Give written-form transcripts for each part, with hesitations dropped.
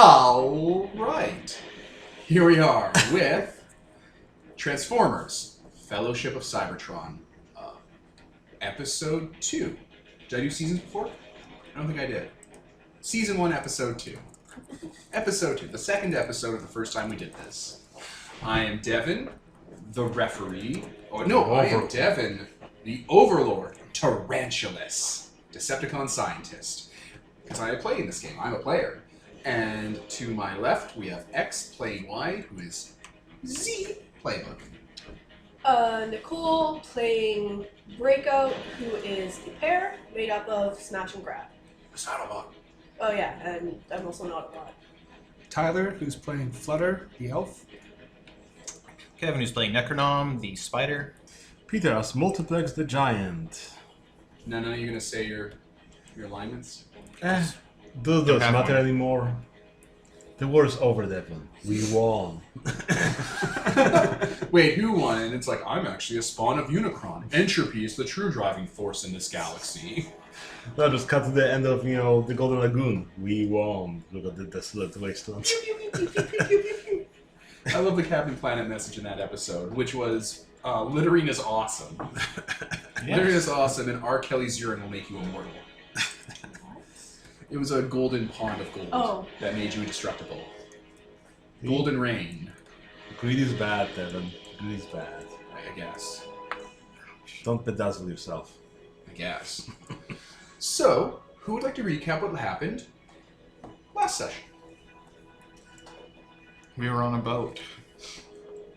All right. Here we are with Transformers, Fellowship of Cybertron, Episode 2. Did I do seasons before? I don't think I did. Season 1, Episode 2. Episode 2, the second episode of the first time we did this. I am Devin, the referee. Oh, no, I am Devin, the Overlord, Tarantulas, Decepticon scientist. Because I play in this game, I'm a player. And to my left, we have X playing Y, who is Z Playbook. Nicole playing Breakout, who is the pair made up of Smash and Grab. It's not a lot. Oh yeah, and I'm also not a bot. Tyler, who's playing Flutter, the elf. Kevin, who's playing Necronom, the spider. Peter as Multiplex the Giant. No, you're going to say your alignments? Those Don't doesn't have matter one. anymore. The war is over, Devin. We won. Wait, who won? And it's like, I'm actually a spawn of Unicron. Entropy is the true driving force in this galaxy. No, just cut to the end of, the Golden Lagoon. We won. Look at the desolate wasteland. I love the Captain Planet message in that episode, which was, littering is awesome. Littering is awesome, and R. Kelly's urine will make you immortal. It was a golden pond of gold that made you indestructible. Golden rain, Greed is bad, Devin. Greed is bad. I guess. Don't bedazzle yourself. I guess. So, who would like to recap what happened last session? We were on a boat.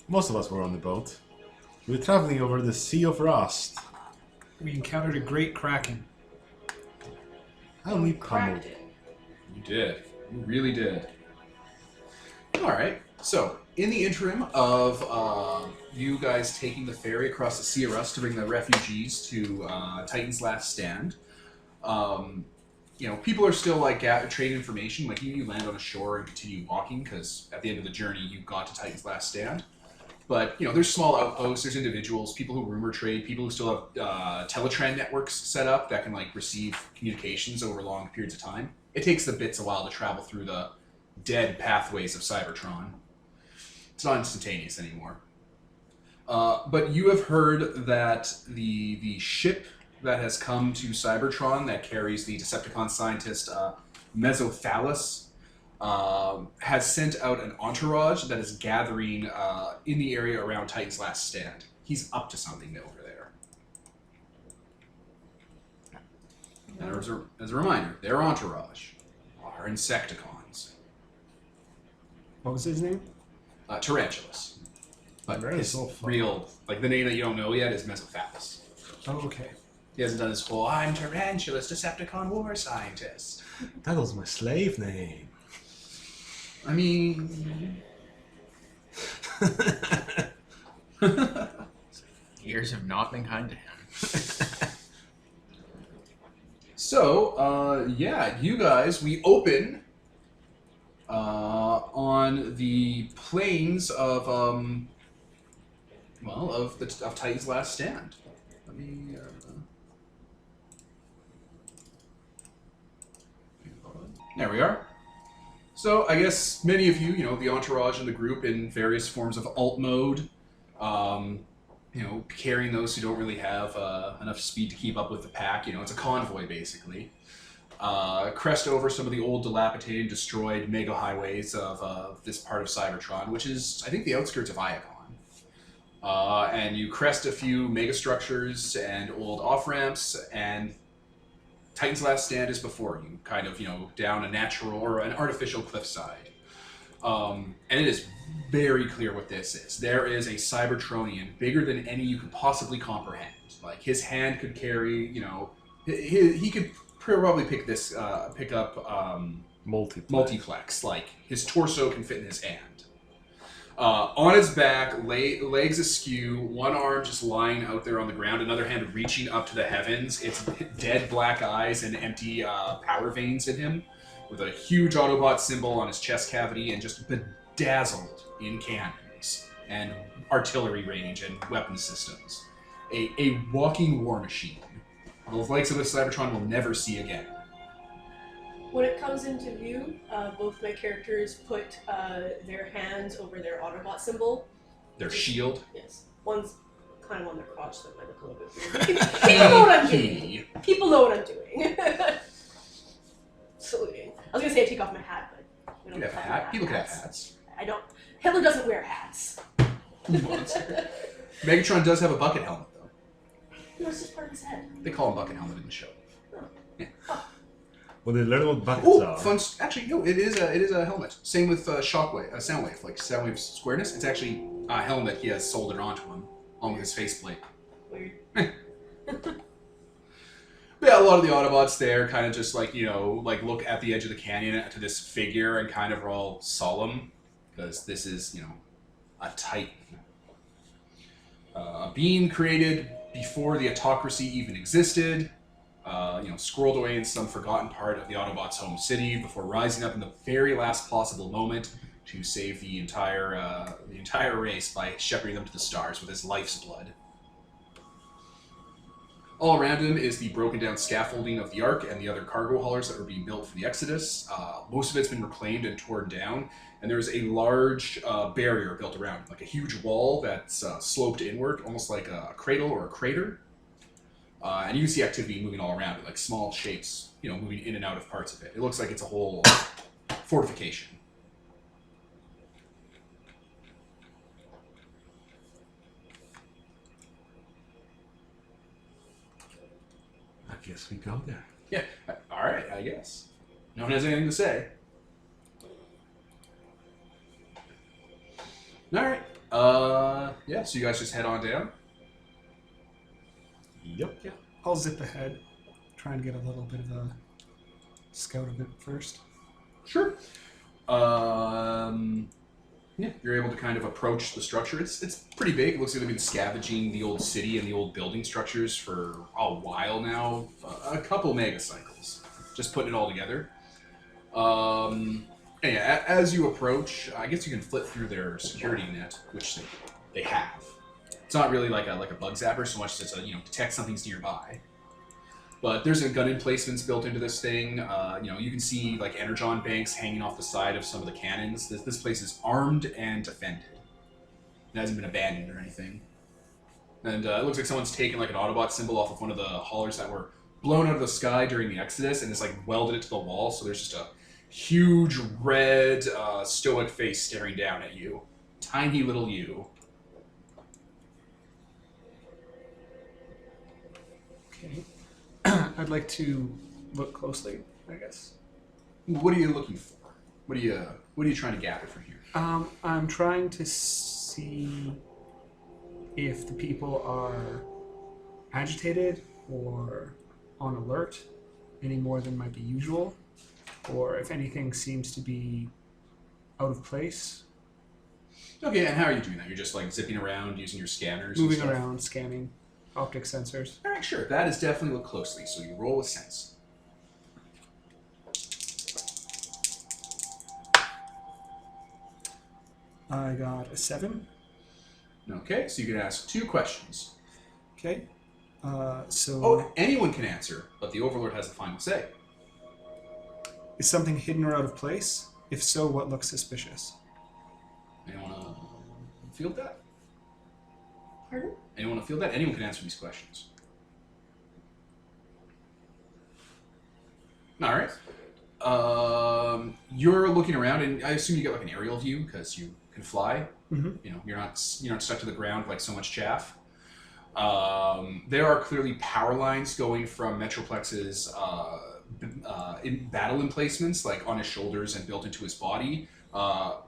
Most of us were on the boat. We were traveling over the Sea of Rust. We encountered a great kraken. I only Cracked pummeled. it. You did. You really did. Alright, so, in the interim of you guys taking the ferry across the Sea of Rust to bring the refugees to Titan's Last Stand, people are still trading information. Like you land on a shore and continue walking because at the end of the journey you got to Titan's Last Stand. But there's small outposts, there's individuals, people who rumor trade, people who still have Teletran networks set up that can receive communications over long periods of time. It takes the bits a while to travel through the dead pathways of Cybertron. It's not instantaneous anymore. But you have heard that the ship that has come to Cybertron that carries the Decepticon scientist Mesophallus has sent out an entourage that is gathering in the area around Titan's Last Stand. He's up to something over there. And as a reminder, their entourage are Insecticons. What was his name? Tarantulas. But Very his so fun. real, the name that you don't know yet is Mesophallus. Oh, okay. He hasn't done his full, I'm Tarantulas, Decepticon war scientist. That was my slave name. I mean... Years have not been kind to him. So, you guys, we open on the plains of, of Titan's Last Stand. Let me, there we are. So, I guess many of you, the entourage and the group in various forms of alt mode, carrying those who don't really have enough speed to keep up with the pack. It's a convoy, basically. Crest over some of the old, dilapidated, destroyed mega highways of this part of Cybertron, which is, I think, the outskirts of Iacon. And you crest a few megastructures and old off-ramps, and Titan's Last Stand is before you, kind of, down a natural or an artificial cliffside. And it is very clear what this is. There is a Cybertronian bigger than any you could possibly comprehend. Like, his hand could carry, he could probably pick up multiplex. Like, his torso can fit in his hand. On his back, legs askew, one arm just lying out there on the ground, another hand reaching up to the heavens. It's dead black eyes and empty power veins in him, with a huge Autobot symbol on his chest cavity and just bedazzled in cannons and artillery range and weapon systems. A walking war machine. The likes of this Cybertron will never see again. When it comes into view, both my characters put their hands over their autobot symbol. Their shield. Yes. One's kind of on their crotch, so it might look a little bit weird. People know what I'm doing. People know what I'm doing. Saluting. I was gonna say I take off my hat, but we You don't can have a hat. People can have hats. I don't. Hitler doesn't wear hats. Monster. Megatron does have a bucket helmet, though. No, it's just part of his head. They call him bucket helmet in the show. When they learn what buckets Oh, are. fun! Actually, no, it is a helmet. Same with Shockwave, Soundwave. Like Soundwave's squareness, it's actually a helmet he has soldered onto him, along with his faceplate. Weird. Yeah, a lot of the Autobots there kind of just like, like look at the edge of the canyon to this figure and kind of are all solemn, because this is, a Titan. A being created before the autocracy even existed, squirreled away in some forgotten part of the Autobots' home city before rising up in the very last possible moment to save the entire race by shepherding them to the stars with his life's blood. All around him is the broken down scaffolding of the Ark and the other cargo haulers that were being built for the Exodus. Most of it's been reclaimed and torn down, and there's a large barrier built around it, like a huge wall that's sloped inward, almost like a cradle or a crater. And you can see activity moving all around it, like small shapes, moving in and out of parts of it. It looks like it's a whole fortification. I guess we go there. Yeah, all right, I guess. No one has anything to say. All right. Yeah, so you guys just head on down. Yep. Yeah. I'll zip ahead. Try and get a little bit of a scout of it first. Sure. Yeah, you're able to kind of approach the structure. It's pretty big. It looks like they've been scavenging the old city and the old building structures for a while now. A couple megacycles. Just putting it all together. And yeah, as you approach, I guess you can flip through their security net, which they have. It's not really like a bug zapper so much as detect something's nearby. But there's gun emplacements built into this thing. You can see like energon banks hanging off the side of some of the cannons. This place is armed and defended. It hasn't been abandoned or anything. And it looks like someone's taken like an Autobot symbol off of one of the haulers that were blown out of the sky during the Exodus and just like welded it to the wall. So there's just a huge red stoic face staring down at you. Tiny little you. Okay. I'd like to look closely, I guess. What are you looking for? What are you trying to gather from here? I'm trying to see if the people are agitated or on alert any more than might be usual, or if anything seems to be out of place. Okay, and how are you doing that? You're just like zipping around using your scanners? and Moving stuff? around, scanning, optic sensors. All right, sure. That is definitely look closely. So you roll a sense. I got a 7. Okay, so you can ask 2 questions. Okay. So Oh, anyone can answer, but the Overlord has the final say. is something hidden or out of place? If so, what looks suspicious? Anyone want to field that? Pardon? Anyone want to field that? Anyone can answer these questions. All right. You're looking around, and I assume you get like an aerial view because you can fly. Mm-hmm. You're not stuck to the ground like so much chaff. There are clearly power lines going from Metroplex's in battle emplacements, like on his shoulders and built into his body,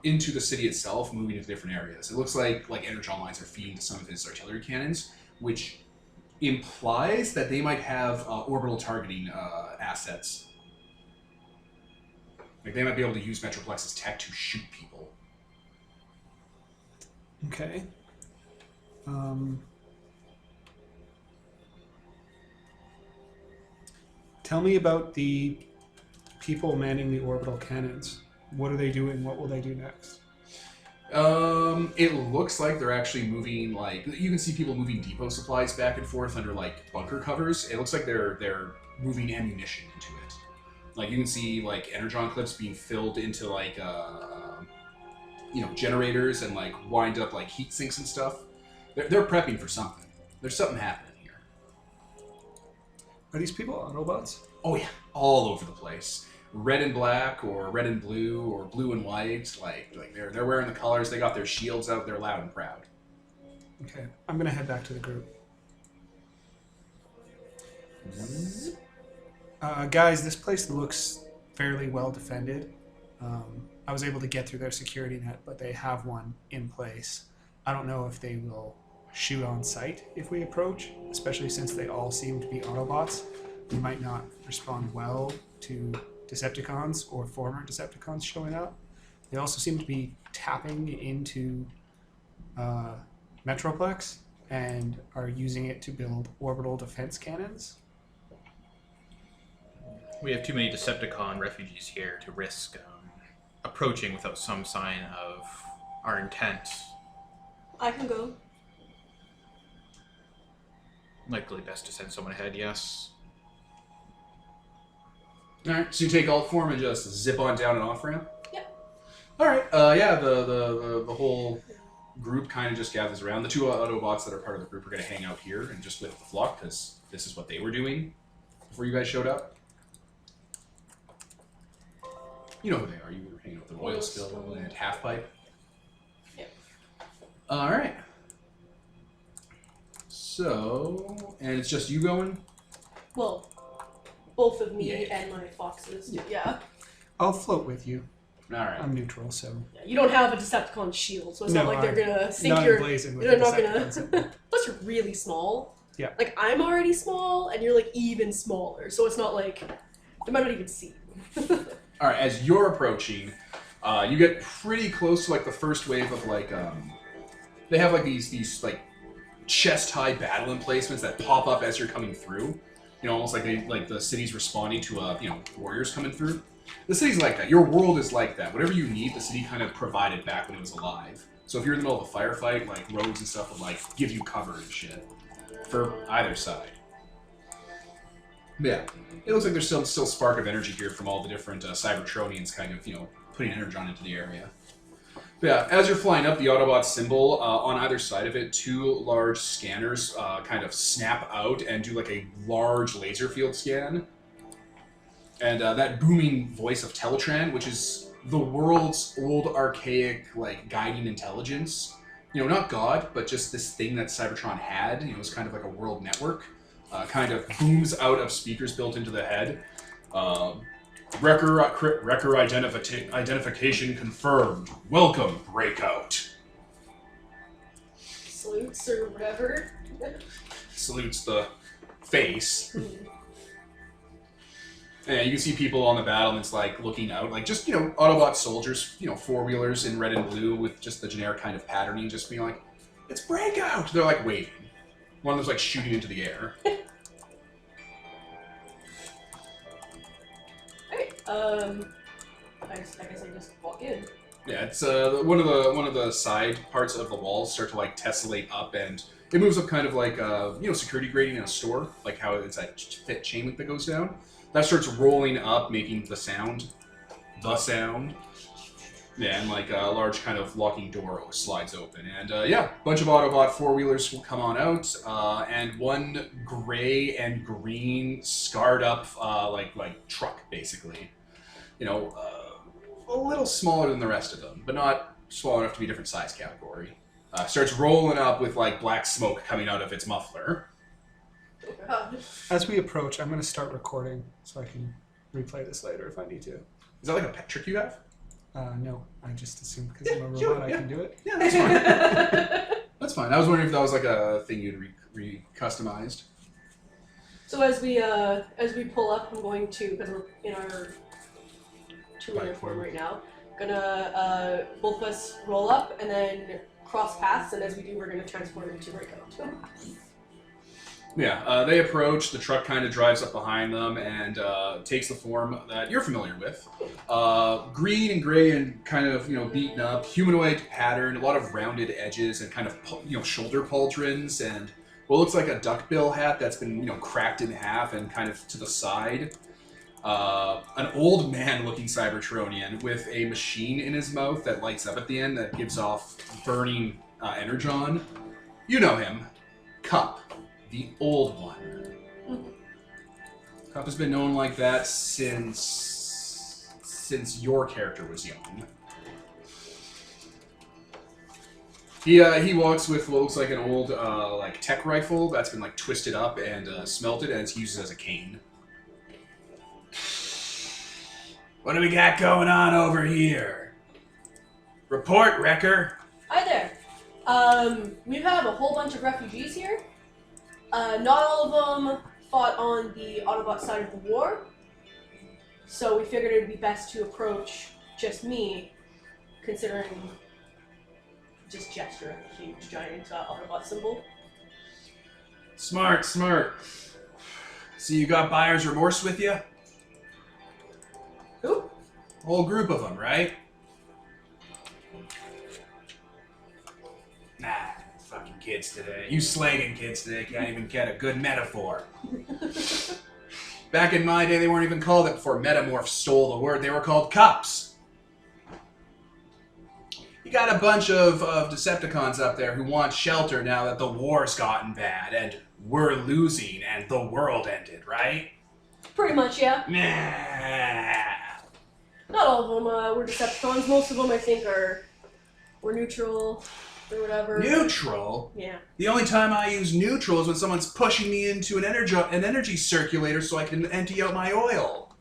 into the city itself, moving into different areas. It looks like energon lines are feeding to some of his artillery cannons, which implies that they might have orbital targeting assets. Like they might be able to use Metroplex's tech to shoot people. Okay. Tell me about the people manning the orbital cannons. What are they doing? What will they do next? It looks like they're actually moving, like, you can see people moving depot supplies back and forth under, like, bunker covers. It looks like they're moving ammunition into it. Like you can see like energon clips being filled into like generators and like wind up like heat sinks and stuff. They're prepping for something. There's something happening here. Are these people Autobots? Oh yeah, all over the place. Red and black, or red and blue, or blue and white. Like they're wearing the colors. They got their shields out. They're loud and proud. Okay, I'm gonna head back to the group. Guys, this place looks fairly well defended. I was able to get through their security net, but they have one in place. I don't know if they will shoot on sight if we approach, especially since they all seem to be Autobots. We might not respond well to Decepticons or former Decepticons showing up. They also seem to be tapping into Metroplex and are using it to build orbital defense cannons. We have too many Decepticon refugees here to risk approaching without some sign of our intent. I can go. Likely best to send someone ahead, yes. Alright, so you take alt form and just zip on down an off ramp? Yep. Alright, the whole group kind of just gathers around. The two Autobots that are part of the group are going to hang out here and just with the flock, because this is what they were doing before you guys showed up. You know who they are. You were hanging out with the oil spill and half pipe. Yep. Alright. So, and it's just you going? Well, both of me Yeah. and my foxes. Yeah. I'll float with you. Alright. I'm neutral, so You don't have a Decepticon shield, so it's No, not like they're gonna sink not your. emblazoned with They're the not gonna. Decepticons. Plus, you're really small. Yeah. Like I'm already small, and you're like even smaller, so it's not like they might not even see you. Alright, as you're approaching, you get pretty close to like the first wave of like they have like these like chest high battle emplacements that pop up as you're coming through. You know, almost like the city's responding to warriors coming through. The city's like that. Your world is like that. Whatever you need, the city kind of provided back when it was alive. So if you're in the middle of a firefight, like roads and stuff will like give you cover and shit for either side. But yeah, it looks like there's still spark of energy here from all the different Cybertronians kind of putting energon into the area. But yeah, as you're flying up, the Autobot symbol on either side of it, two large scanners kind of snap out and do like a large laser field scan. And that booming voice of Teletran, which is the world's old archaic like guiding intelligence. Not God, but just this thing that Cybertron had. It was kind of like a world network. Kind of booms out of speakers built into the head. Wrecker identification confirmed. Welcome, Breakout. Salutes or whatever. Salutes the face. And you can see people on the battlements like looking out, like just Autobot soldiers, four-wheelers in red and blue with just the generic kind of patterning, just being like, "It's Breakout!" They're like waving. One of them's like shooting into the air. Alright, I guess I just walk in. Yeah, it's one of the side parts of the walls start to like tessellate up, and it moves up kind of like security grading in a store, like how it's that thick chain link that goes down. That starts rolling up, making the sound. Yeah, and like a large kind of locking door slides open, and a bunch of Autobot four-wheelers will come on out, and one gray and green scarred up like truck basically, a little smaller than the rest of them, but not small enough to be a different size category. Starts rolling up with like black smoke coming out of its muffler. Oh god. as we approach, I'm going to start recording so I can replay this later if I need to. Is that like a pet trick you have? No, I just assumed because I'm a robot I can do it. Yeah, that's fine. That's fine. I was wondering if that was like a thing you'd re-customized. So as we pull up, I'm going to, because we're in our two-wheeler form right now, gonna both of us roll up and then cross paths, and as we do, we're gonna transform into Breakout. Yeah, they approach, the truck kind of drives up behind them and takes the form that you're familiar with. Green and gray and kind of, beaten up, humanoid pattern, a lot of rounded edges and kind of, shoulder pauldrons and what looks like a duckbill hat that's been, cracked in half and kind of to the side. an old man-looking Cybertronian with a machine in his mouth that lights up at the end that gives off burning energon. You know him, Cup, the old one. Cup has been known like that since your character was young. He walks with what looks like an old like tech rifle that's been like twisted up and smelted, and it's used as a cane. What do we got going on over here? Report, Wrecker. Hi there. We have a whole bunch of refugees here. Not all of them fought on the Autobot side of the war, so we figured it would be best to approach just me, considering just gesture of the huge giant Autobot symbol. Smart. So you got buyer's remorse with you? Who? Whole group of them, right? Nah, fucking kids today. You slagging kids today can't even get a good metaphor. Back in my day, they weren't even called it before Metamorph stole the word. They were called cups. You got a bunch of Decepticons up there who want shelter now that the war's gotten bad and we're losing and the world ended, right? Pretty much, yeah. Nah. Not all of them were Decepticons. Most of them, I think, were neutral or whatever. Neutral? Yeah. The only time I use neutral is when someone's pushing me into an energy circulator so I can empty out my oil.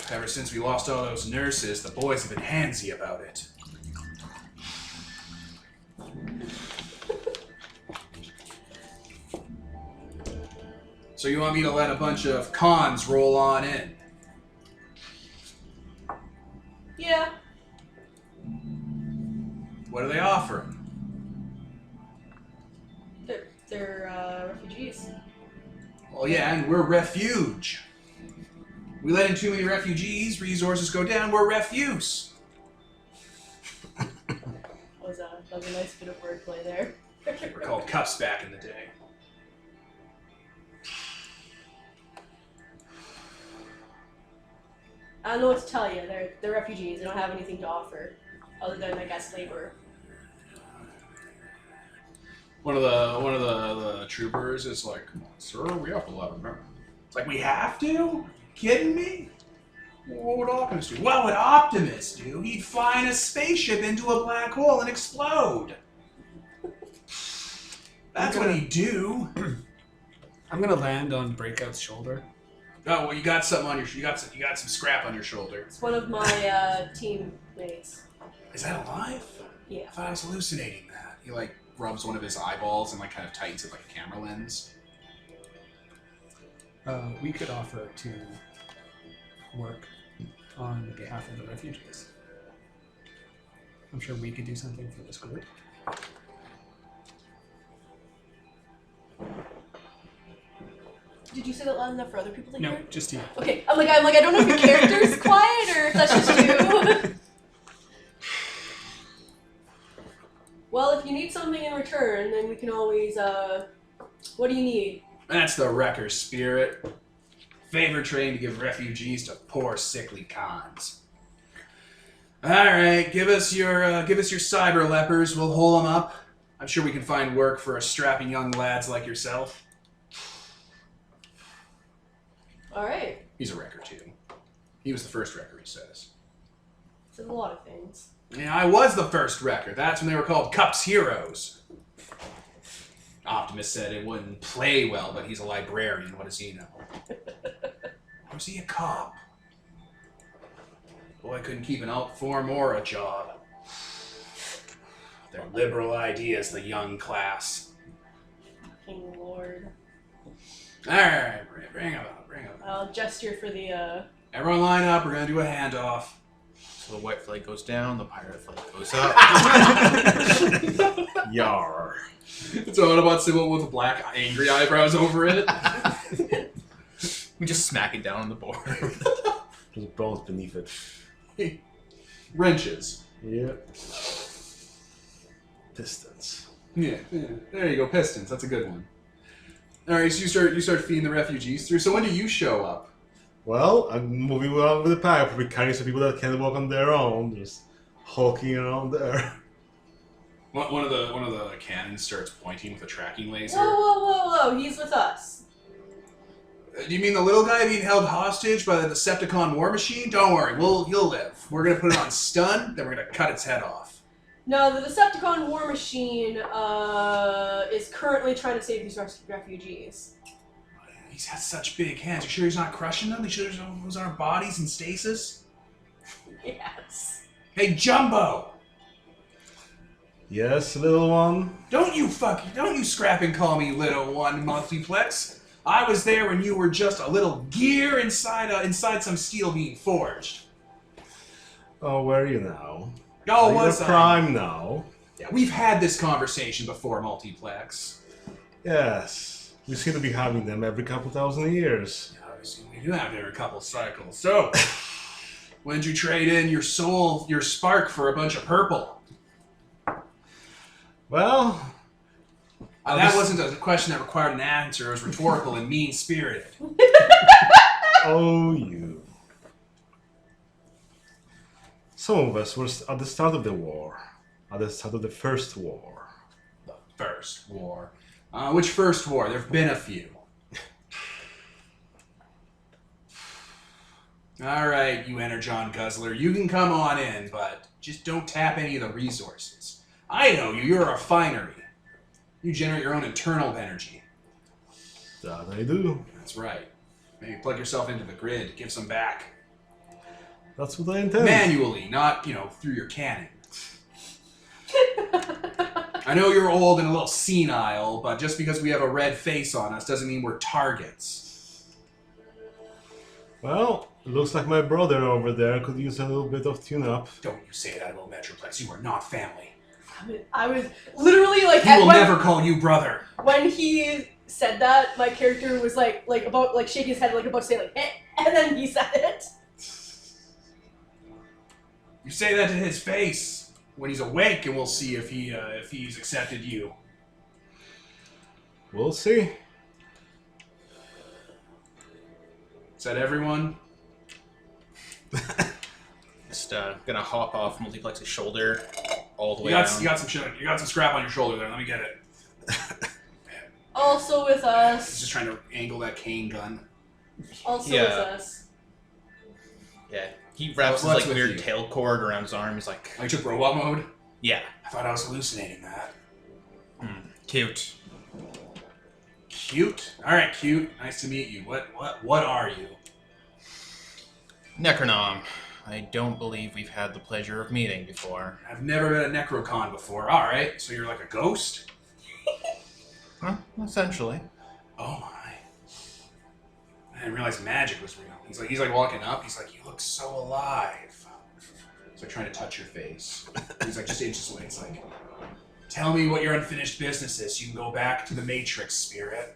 Ever since we lost all those nurses, the boys have been handsy about it. So you want me to let a bunch of cons roll on in? Yeah. What are they offering? They're refugees. Well, yeah, and we're refuge. We let in too many refugees, resources go down, we're refuse. That was a nice bit of wordplay there. They were called cups back in the day. I don't know what to tell you. They're refugees. They don't have anything to offer, other than, I guess, labor. One of the troopers is like, "Sir, we have to let them in." It's like, we have to? Kidding me? What would Optimus do? What would Optimus do? He'd fly in a spaceship into a black hole and explode. That's what he'd do. I'm gonna land on Breakout's shoulder. Oh well, you got something on your you got some scrap on your shoulder. It's one of my teammates. Is that alive? Yeah. I thought I was hallucinating that. He like rubs one of his eyeballs and like kind of tightens it like a camera lens. We could offer to work on behalf of the refugees. I'm sure we could do something for this group. Did you say that loud enough for other people to No, hear? just you. Okay, I'm like, I don't know if your character's quiet or if that's just you. Well, if you need something in return, then we can always, what do you need? That's the Wrecker spirit. Favor train to give refugees to poor, sickly cons. All right, give us your cyber lepers. We'll hole them up. I'm sure we can find work for strapping young lads like yourself. All right. He's a Wrecker too. He was the first Wrecker, he says. Says a lot of things. Yeah, I was the first Wrecker. That's when they were called Cups Heroes. Optimus said it wouldn't play well, but he's a librarian. What does he know? Or is he a cop? Boy, I couldn't keep an out form or a job. Their liberal ideas, the young class. King Lord. Alright, bring him up, I'll gesture for the, Everyone line up, we're gonna do a handoff. So the white flag goes down, the pirate flag goes up. Yar. It's an Autobot symbol with black angry eyebrows over it. We just smack it down on the board. There's bones beneath it. Wrenches. Yep. Pistons. Yeah, there you go, pistons. That's a good one. All right, so you start feeding the refugees through. So when do you show up? Well, I'm moving along with the pack. Probably carrying some people that can't walk on their own, just hulking around there. One of the cannons starts pointing with a tracking laser. Whoa! He's with us. Do you mean the little guy being held hostage by the Decepticon war machine? Don't worry, he'll live. We're gonna put it on stun, then we're gonna cut its head off. No, the Decepticon war machine is currently trying to save these refugees. He's got such big hands. You sure he's not crushing them? You sure those aren't bodies in stasis? Yes. Hey, Jumbo! Yes, little one. Don't you scrap and call me little one, Multiplex. I was there when you were just a little gear inside some steel being forged. Oh, where are you now? Oh, You're was I? prime now. Yeah, we've had this conversation before, Multiplex. Yes, we seem to be having them every couple thousand years. Obviously, we do have every couple cycles. So, when did you trade in your spark for a bunch of purple? Well, That wasn't a question that required an answer. It was rhetorical and mean-spirited. oh, you. Some of us were at the start of the war, at the start of the first war. The first war. Which first war? There have been a few. All right, you Energon Guzzler, you can come on in, but just don't tap any of the resources. I know you. You're a refinery. You generate your own internal energy. That I do. That's right. Maybe plug yourself into the grid. Give some back. That's what I intend. Manually, not, through your cannon. I know you're old and a little senile, but just because we have a red face on us doesn't mean we're targets. Well, it looks like my brother over there could use a little bit of tune-up. Don't you say that about Metroplex. You are not family. I was literally like. He will never call you brother. When he said that, my character was about shaking his head, about to say eh, and then he said it. You say that to his face when he's awake, and we'll see if he's accepted you. We'll see. Is that everyone? Just gonna hop off Multiplex's shoulder all the way You down. got some scrap on your shoulder there. Let me get it. Also with He's us. just trying to angle that cane gun. Also Yeah. with us. Yeah, he wraps What's his with weird you? tail cord around his arm. He's like, I took robot mode. yeah, I thought I was hallucinating that. cute. Cute. All right, cute. Nice to meet you. What are you? Necronom. I don't believe we've had the pleasure of meeting before. I've never met a Necrocon before. All right, so you're like a ghost? Huh? Essentially. Oh my! I didn't realize magic was real. He's like walking up. He's like, you look so alive. He's like trying to touch your face. He's like just inches away. It's like, tell me what your unfinished business is. So you can go back to the Matrix, spirit.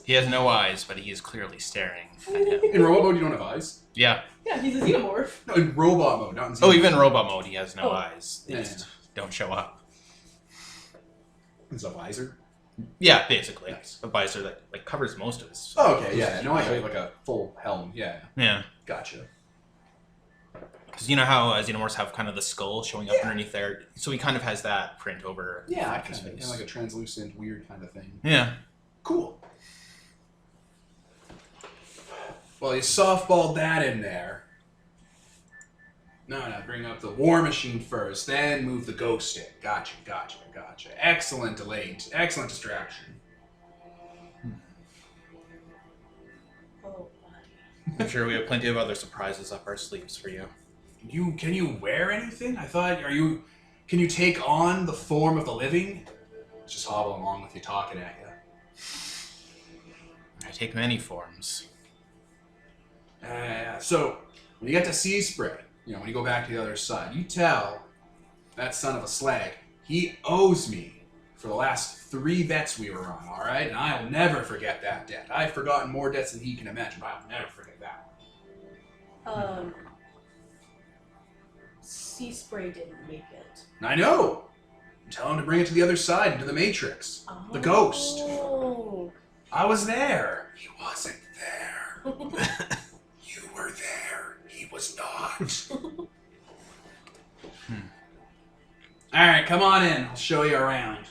He has no eyes, but he is clearly staring at him. In robot mode, you don't have eyes. Yeah. Yeah, he's a xenomorph. No, in robot mode, not in Oh, Xenomorph. even in robot mode, he has no Oh. eyes. They Yeah. just don't show up. It's a visor. Yeah, basically. Nice. A visor that covers most of his. Oh, okay, yeah. No, I got like a full helm. Yeah, Yeah. gotcha. Because you know how xenomorphs have kind of the skull showing up underneath there? So he kind of has that print over Yeah, I his kind of face. like a translucent, weird kind of thing. Yeah. Cool. Well, you softballed that in there. No, bring up the war machine first, then move the ghost in. Gotcha. Excellent delayed. Excellent distraction. Oh, I'm sure we have plenty of other surprises up our sleeves for you. Can you wear anything? I thought, can you take on the form of the living? Just hobbling along with you, talking at you. I take many forms. So, when you get to Sea Spread, when you go back to the other side, you tell that son of a slag, he owes me for the last 3 bets we were on, alright? And I'll never forget that debt. I've forgotten more debts than he can imagine, but I'll never forget that one. Sea Spray didn't make it. And I know! Tell him to bring it to the other side, into the Matrix. The ghost. Oh. I was there. He wasn't there. You were there. He was not. Alright, come on in. I'll show you around.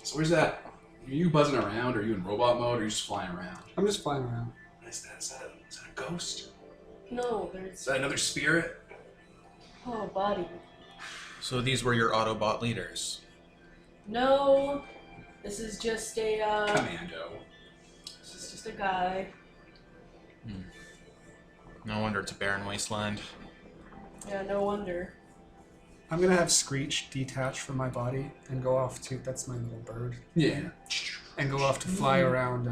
So where's that? Are you buzzing around? Are you in robot mode? Or are you just flying around? I'm just flying around. What is that? Is that a ghost? No, Is there's... that another spirit? Oh, body. So these were your Autobot leaders. No, this is just a, Commando. this is just a guy. No wonder it's a barren wasteland. Yeah, no wonder. I'm gonna have Screech detach from my body and go off to. That's my little bird. Yeah. And go off to fly around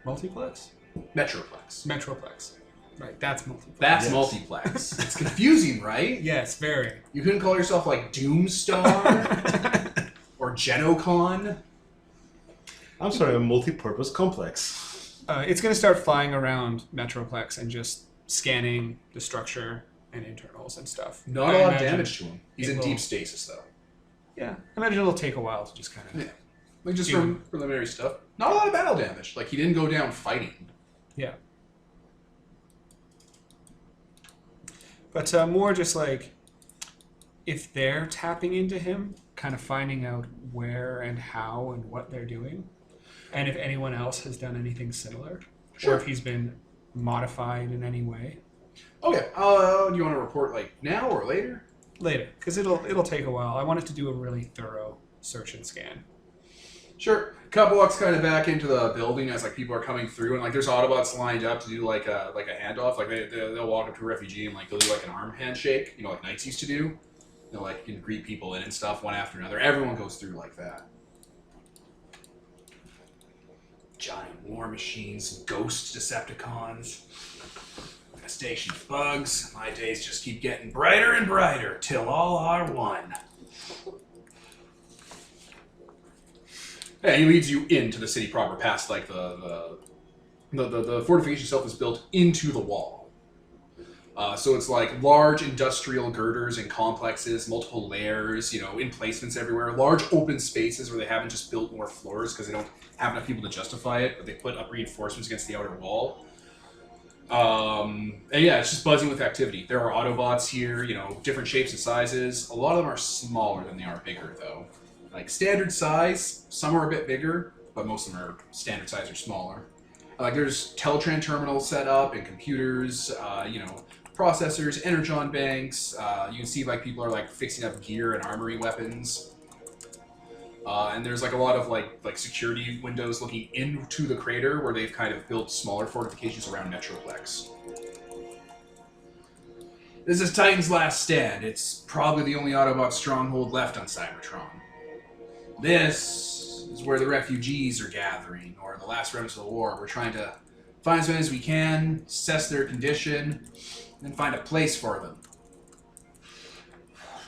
multiplex, Metroplex. metroplex. Right, that's multiplex. That's Yes. multiplex. It's confusing, right? Yes, very. You couldn't call yourself like Doomstar or Genocon. I'm sorry, a multi-purpose complex. It's gonna start flying around metroplex and just scanning the structure and internals and stuff. Not I a lot of imagine damage to him. He's it in will- deep stasis though. Yeah, I imagine it'll take a while to just kind of. Yeah. Like just Dude. from preliminary stuff. Not a lot of battle damage. Like he didn't go down fighting. Yeah. But more just like if they're tapping into him, kind of finding out where and how and what they're doing, and if anyone else has done anything similar, Sure. or if he's been modified in any way. Oh yeah. Do you want to report like now or later? Later, because it'll take a while. I want it to do a really thorough search and scan. Sure. Cup walks kind of back into the building as like people are coming through, and like there's Autobots lined up to do like a handoff. Like they'll walk up to a refugee and like they'll do like an arm handshake, you know, like Knights used to do. They'll like you can greet people in and stuff one after another. Everyone goes through like that. Giant war machines, ghost Decepticons, infestation of bugs. My days just keep getting brighter and brighter till all are one. Yeah, he leads you into the city proper, past like the fortification itself is built into the wall. So it's like large industrial girders and complexes, multiple layers, you know, emplacements everywhere, large open spaces where they haven't just built more floors because they don't have enough people to justify it, but they put up reinforcements against the outer wall. And yeah, it's just buzzing with activity. There are Autobots here, you know, different shapes and sizes. A lot of them are smaller than they are bigger, though. Like standard size, some are a bit bigger, but most of them are standard size or smaller. Like there's Teletran terminals set up and computers, you know, processors, energon banks. You can see like people are like fixing up gear and armory weapons. And there's like a lot of like security windows looking into the crater where they've kind of built smaller fortifications around Metroplex. This is Titan's last stand. It's probably the only Autobot stronghold left on Cybertron. This is where the refugees are gathering, or the last remnants of the war. We're trying to find as many as we can, assess their condition, and find a place for them.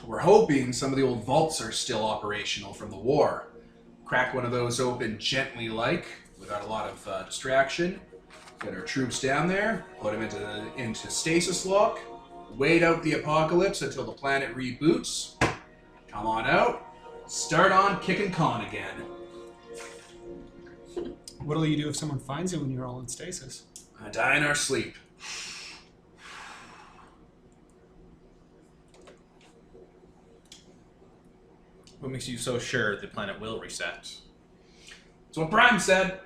We're hoping some of the old vaults are still operational from the war. Crack one of those open gently like, without a lot of distraction. Get our troops down there, put them into stasis lock, wait out the apocalypse until the planet reboots, come on out, start on kicking con again. What'll you do if someone finds you when you're all in stasis? Die in our sleep. What makes you so sure the planet will reset? That's what Prime said.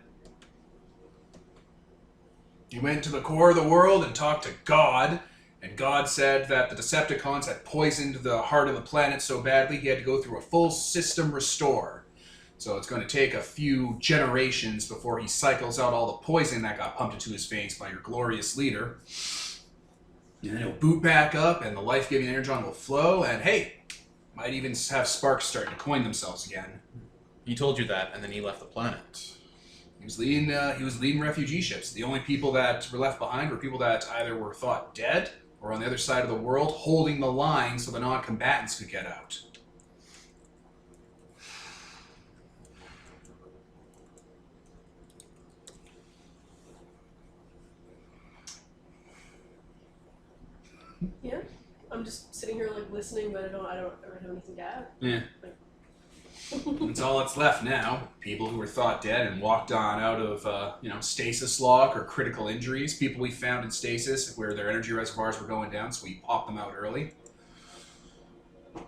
He went to the core of the world and talked to God, and God said that the Decepticons had poisoned the heart of the planet so badly he had to go through a full system restore. So it's going to take a few generations before he cycles out all the poison that got pumped into his veins by your glorious leader. And then he'll boot back up, and the life-giving energon will flow, and hey, might even have sparks starting to coin themselves again. He told you that, and then he left the planet. He was leading refugee ships. The only people that were left behind were people that either were thought dead or on the other side of the world, holding the line so the non-combatants could get out. Yeah, I'm just sitting here like listening, but I don't really have anything to add. Yeah. That's all that's left now. People who were thought dead and walked on out of, stasis lock or critical injuries. People we found in stasis where their energy reservoirs were going down, so we popped them out early.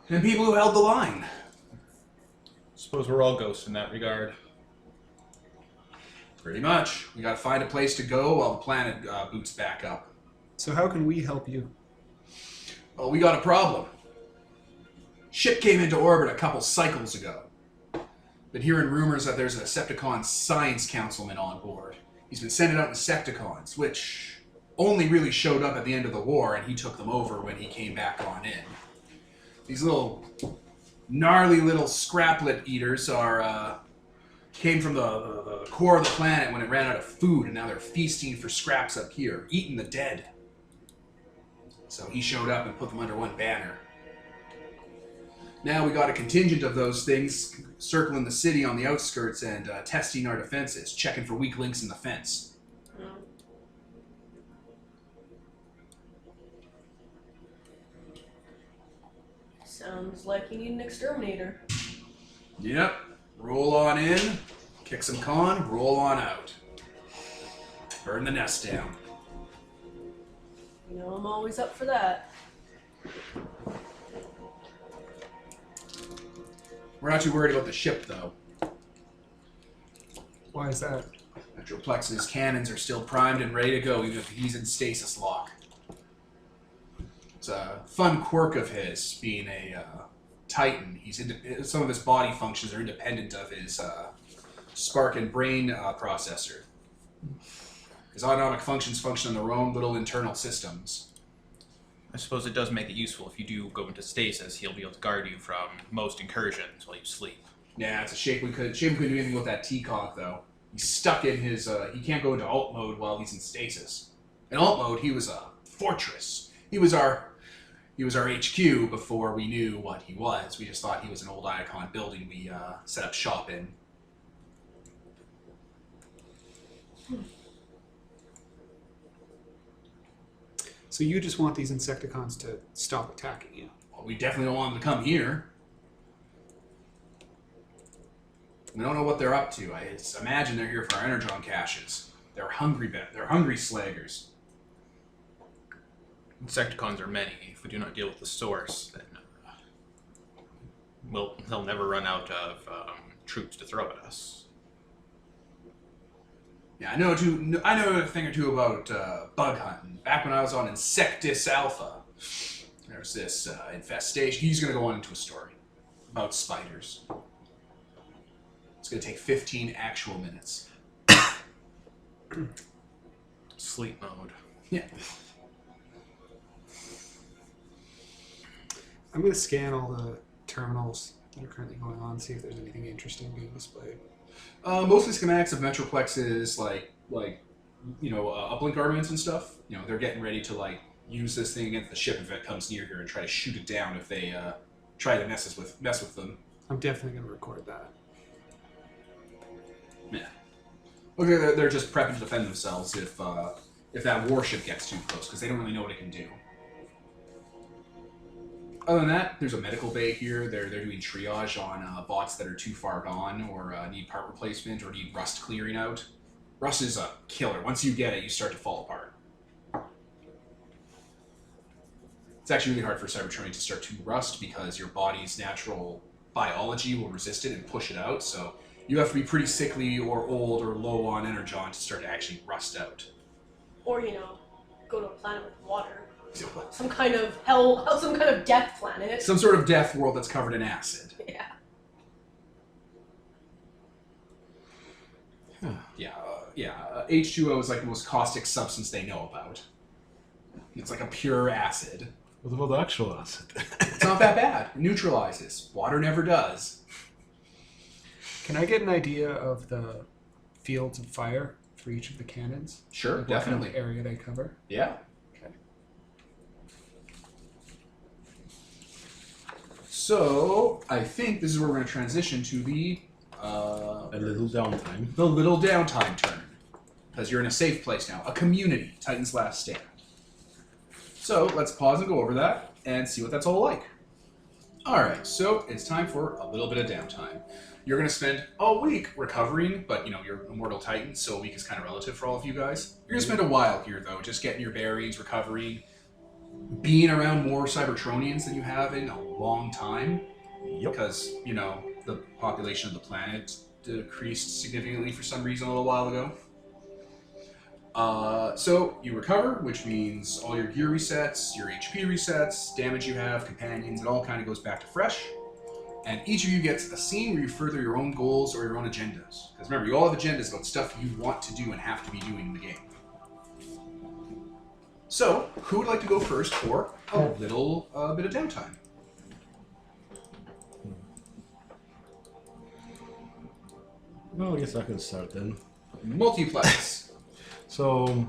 And people who held the line. Suppose we're all ghosts in that regard. Pretty much. We gotta find a place to go while the planet boots back up. So how can we help you? Well, we got a problem. Ship came into orbit a couple cycles ago. Been hearing rumors that there's a Decepticon science councilman on board. He's been sending out Insecticons, which only really showed up at the end of the war, and he took them over when he came back on in. These little gnarly little scraplet eaters came from the core of the planet when it ran out of food, and now they're feasting for scraps up here, eating the dead. So he showed up and put them under one banner. Now we got a contingent of those things circling the city on the outskirts and testing our defenses, checking for weak links in the fence. Sounds like you need an exterminator. Yep. Roll on in, kick some con, roll on out. Burn the nest down. You know, I'm always up for that. We're not too worried about the ship, though. Why is that? Metroplex's cannons are still primed and ready to go, even if he's in stasis lock. It's a fun quirk of his, being a Titan. Some of his body functions are independent of his spark and brain processor. His autonomic functions function on their own little internal systems. I suppose it does make it useful if you do go into stasis. He'll be able to guard you from most incursions while you sleep. Yeah, it's a shame we couldn't do anything with that T-Conk, though. He's stuck in his... he can't go into alt mode while he's in stasis. In alt mode, he was a fortress. He was our HQ before we knew what he was. We just thought he was an old Icon building we set up shop in. So you just want these Insecticons to stop attacking you? Well, we definitely don't want them to come here. We don't know what they're up to. I imagine they're here for our Energon caches. They're hungry slaggers. Insecticons are many. If we do not deal with the source, then they'll never run out of troops to throw at us. Yeah, I know a thing or two about bug hunting. Back when I was on Insectus Alpha, there's this infestation. He's going to go on into a story about spiders. It's going to take 15 actual minutes. Sleep mode. Yeah. I'm going to scan all the terminals that are currently going on, see if there's anything interesting being displayed. Mostly schematics of Metroplex's, uplink armaments and stuff. You know, they're getting ready to, use this thing against the ship if it comes near here and try to shoot it down if they try to mess with them. I'm definitely going to record that. Yeah. Okay, they're just prepping to defend themselves if that warship gets too close, because they don't really know what it can do. Other than that, there's a medical bay here. They're doing triage on bots that are too far gone or need part replacement or need rust clearing out. Rust is a killer. Once you get it, you start to fall apart. It's actually really hard for Cybertron to start to rust because your body's natural biology will resist it and push it out. So you have to be pretty sickly or old or low on energon to start to actually rust out. Or, go to a planet with water. Some kind of hell, some kind of death planet. Some sort of death world that's covered in acid. Yeah. H2O is like the most caustic substance they know about. It's like a pure acid. What about the actual acid? It's not that bad. It neutralizes. Water never does. Can I get an idea of the fields of fire for each of the cannons? Sure, Like definitely. What kind of area they cover? Yeah. Okay. So, I think this is where we're going to transition to the... A little downtime. The little downtime turn. Because you're in a safe place now. A community. Titan's Last Stand. So, let's pause and go over that and see what that's all like. Alright, so it's time for a little bit of downtime. You're going to spend a week recovering, but you're Immortal Titan, so a week is kind of relative for all of you guys. You're going to spend a while here, though, just getting your bearings, recovering, being around more Cybertronians than you have in a long time. Yep. Because, the population of the planet decreased significantly for some reason a little while ago. So you recover, which means all your gear resets, your HP resets, damage you have, companions, it all kind of goes back to fresh. And each of you gets a scene where you further your own goals or your own agendas. Because remember, you all have agendas about stuff you want to do and have to be doing in the game. So, who would like to go first for a little bit of downtime? Well, I guess I can start then. Multiplex. So,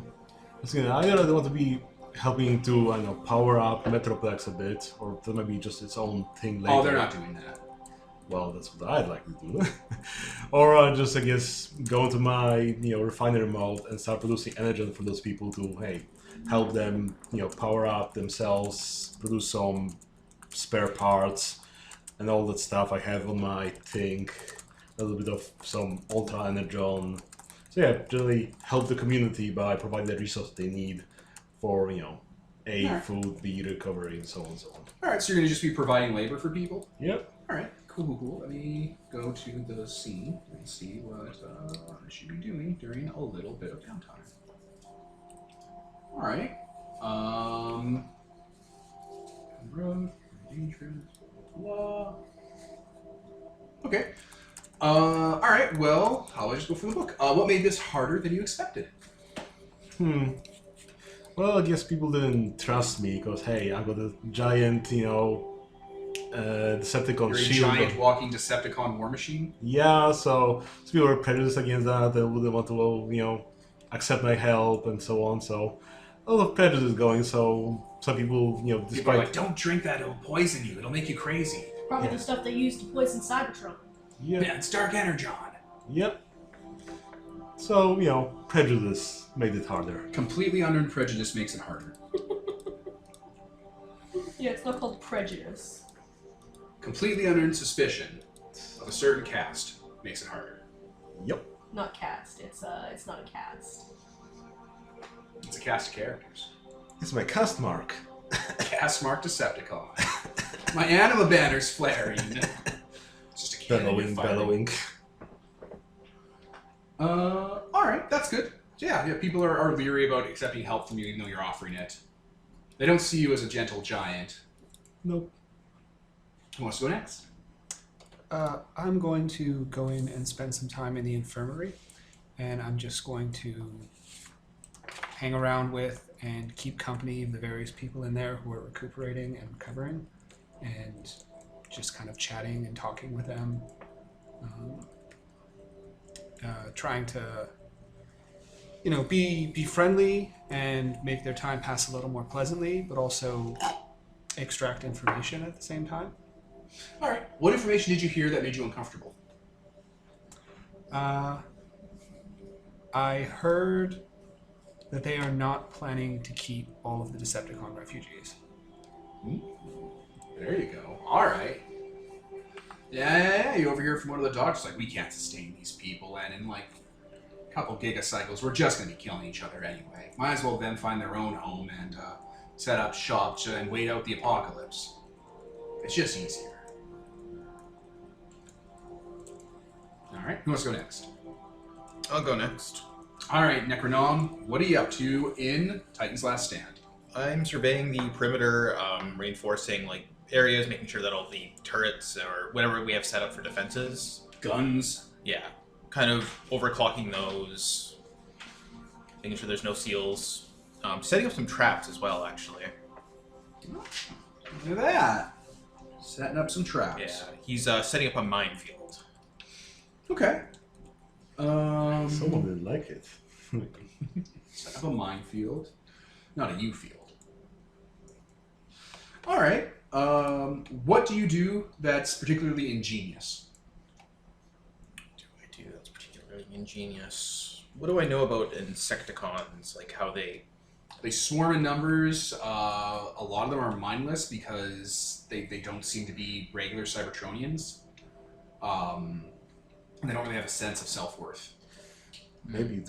I don't want to be helping to, power up Metroplex a bit, or that might be just its own thing later. Oh, they're not doing that. Well, that's what I'd like to do. Or just, I guess, go to my, refinery mode and start producing energy for those people to, hey, help them, power up themselves, produce some spare parts, and all that stuff I have on my thing. A little bit of some ultra energon. So yeah, really help the community by providing the resources they need for, A, Alright. food, B, recovery, and so on and so on. Alright, so you're going to just be providing labor for people? Yep. Alright, cool. Let me go to the scene and see what I should be doing during a little bit of downtime. Alright. Road, engagement, blah. Okay. Alright, well, I'll just go from the book. What made this harder than you expected? Well, I guess people didn't trust me because, hey, I've got a giant, Decepticon You're a shield. giant walking Decepticon war machine? Yeah, so people were prejudiced against that. They wouldn't want to, accept my help and so on. So a lot of prejudice going. So some people, People are despite like, don't drink that, it'll poison you, it'll make you crazy. Probably Yeah. the stuff they use to poison Cybertron. Yeah, it's Dark Energon. Yep. So, prejudice made it harder. Completely unearned prejudice makes it harder. Yeah, it's not called prejudice. Completely unearned suspicion of a certain caste makes it harder. Yep. Not cast. It's not a cast. It's a cast of characters. It's my cast mark. Cast mark Decepticon. My anima banner's flaring. It's just a cannon you're firing. Alright, that's good. So yeah, people are leery about accepting help from you even though you're offering it. They don't see you as a gentle giant. Nope. Who wants to go next? I'm going to go in and spend some time in the infirmary, and I'm just going to hang around with and keep company of the various people in there who are recuperating and recovering, and just kind of chatting and talking with them, trying to, be friendly and make their time pass a little more pleasantly, but also extract information at the same time. Alright. What information did you hear that made you uncomfortable? I heard that they are not planning to keep all of the Decepticon refugees. There you go. Alright. Yeah, you overhear from one of the doctors like, we can't sustain these people, and in like a couple gigacycles, we're just going to be killing each other anyway. Might as well then find their own home and set up shop and wait out the apocalypse. It's just easier. Alright, who wants to go next? I'll go next. Alright, Necronom, what are you up to in Titan's Last Stand? I'm surveying the perimeter, reinforcing areas, making sure that all the turrets or whatever we have set up for defenses. Guns. Yeah, kind of overclocking those, making sure there's no seals. Setting up some traps as well, actually. Look at that. Setting up some traps. Yeah, he's setting up a minefield. Okay. Someone didn't like it. Set up a minefield. Not a U field. Alright. What do you do that's particularly ingenious? That's particularly ingenious. What do I know about Insecticons? Like how they They swarm in numbers. A lot of them are mindless because they don't seem to be regular Cybertronians. And they don't really have a sense of self-worth. Maybe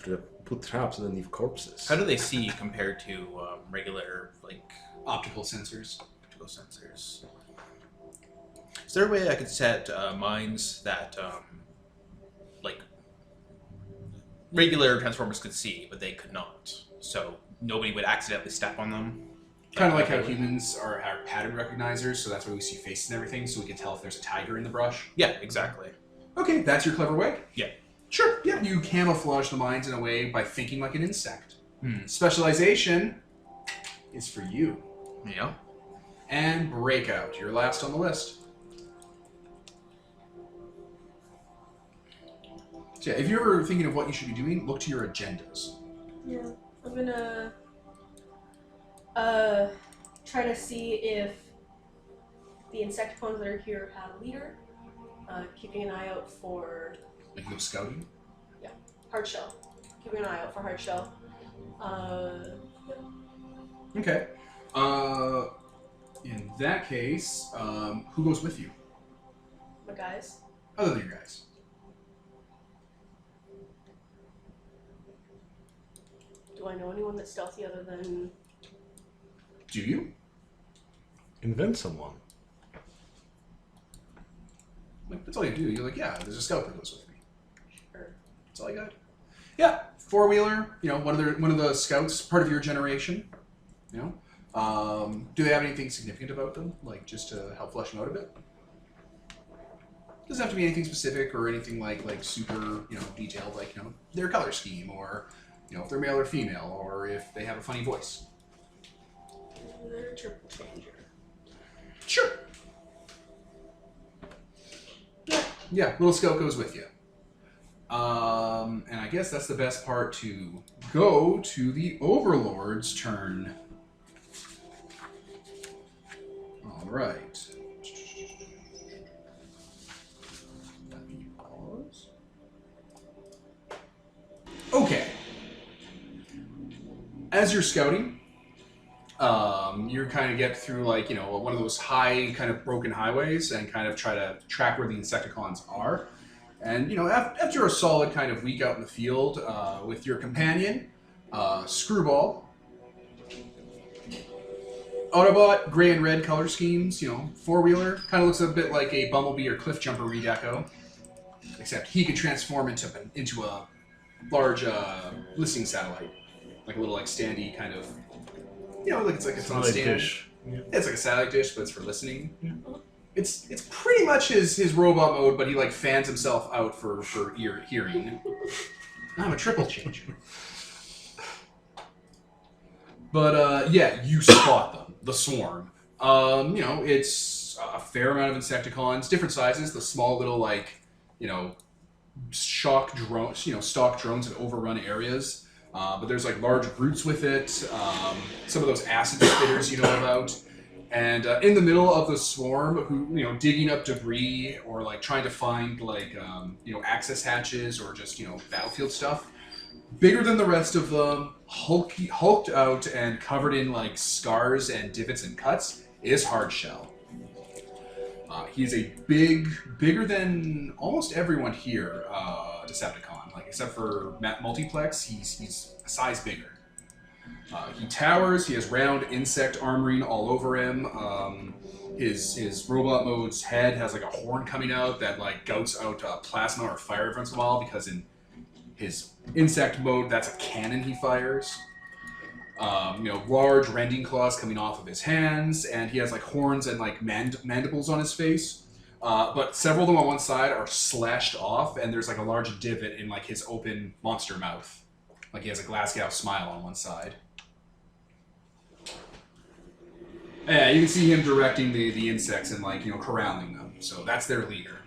put traps underneath corpses. How do they see compared to regular, like, Optical sensors. optical sensors? Is there a way I could set mines that, like, regular Transformers could see, but they could not? So nobody would accidentally step on them? Kind of like how humans are pattern recognizers, so that's why we see faces and everything, so we can tell if there's a tiger in the brush. Yeah, exactly. Okay, that's your clever way? Yeah. Sure, yeah. You camouflage the minds in a way by thinking like an insect. Specialization is for you. Yeah. And Breakout, you're last on the list. So yeah, if you're ever thinking of what you should be doing, look to your agendas. Yeah, I'm gonna try to see if the Insecticons that are here have a leader. Keeping an eye out for Like you go scouting. Hardshell. Keeping an eye out for Hardshell. Okay. In that case, who goes with you? My guys. Other than your guys. Do I know anyone that's stealthy other than? Do you? Invent someone. Like, that's all you do. You're like, yeah, there's a scout that goes with me. Sure. That's all I got. Yeah, four-wheeler. You know, one of the scouts, part of your generation. You know, do they have anything significant about them, like just to help flesh them out a bit? Doesn't have to be anything specific or anything like super detailed, like their color scheme or if they're male or female or if they have a funny voice. They're a triple changer. Sure. Yeah, little scout goes with you. And I guess that's the best part to go to the Overlord's turn. All right. Let me pause. Okay. As you're scouting, you kind of get through one of those high kind of broken highways and kind of try to track where the Insecticons are. And after a solid kind of week out in the field with your companion, Screwball, Autobot, gray and red color schemes, four-wheeler, kind of looks a bit like a Bumblebee or Cliff Jumper redeco, except he can transform into a large listening satellite, like a little standy kind of, like it's on stand. Dish. Yeah. It's like a satellite dish, but it's for listening. Yeah. It's pretty much his robot mode, but he fans himself out for hearing. I'm a triple changer. But yeah, you spot them, the swarm. It's a fair amount of Insecticons, different sizes. The small little shock drones, stock drones in overrun areas. But there's large brutes with it. Some of those acid spitters you know about. And in the middle of the swarm, who digging up debris or trying to find access hatches or just battlefield stuff. Bigger than the rest of them, hulked out and covered in scars and divots and cuts is Hardshell. He's a bigger than almost everyone here, Decepticon. Except for Multiplex, he's a size bigger. He towers. He has round insect armoring all over him. His robot mode's head has a horn coming out that gouts out plasma or fire every once in a while because in his insect mode, that's a cannon he fires. Large rending claws coming off of his hands, and he has horns and mandibles on his face. But several of them on one side are slashed off, and there's a large divot in his open monster mouth. He has a Glasgow smile on one side. Yeah, you can see him directing the insects and corralling them. So that's their leader.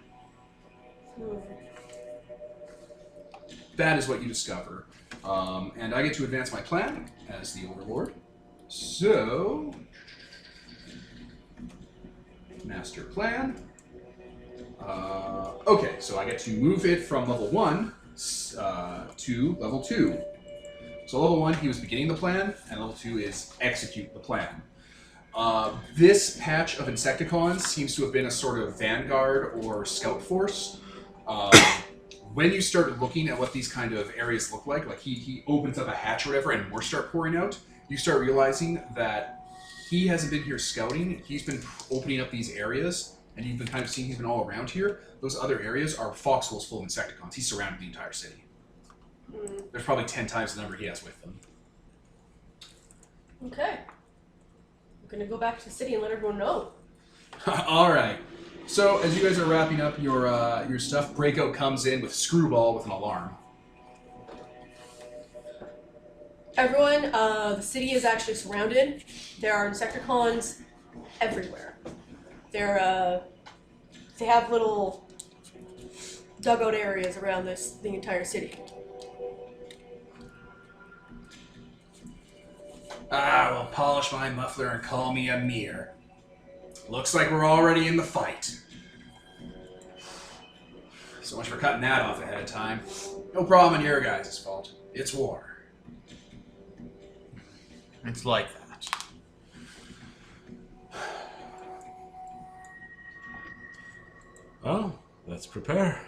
That is what you discover. And I get to advance my plan as the Overlord. So, master plan. Okay, so I get to move it from level 1 to level 2. So level 1, he was beginning the plan, and level 2 is execute the plan. This patch of Insecticons seems to have been a sort of vanguard or scout force. When you start looking at what these kind of areas look like he opens up a hatch or whatever and more start pouring out, you start realizing that he hasn't been here scouting, he's been opening up these areas, and you've been kind of seeing he's been all around here. Those other areas are foxholes full of Insecticons. He's surrounded the entire city. There's probably 10 times the number he has with them. Okay. I'm gonna go back to the city and let everyone know. Alright. So, as you guys are wrapping up your stuff, Breakout comes in with Screwball with an alarm. Everyone, the city is actually surrounded. There are Insecticons everywhere. They have little dugout areas around the entire city. Well, polish my muffler and call me a mere. Looks like we're already in the fight. So much for cutting that off ahead of time. No problem on your guys' fault. It's war. It's like that. Well, let's prepare.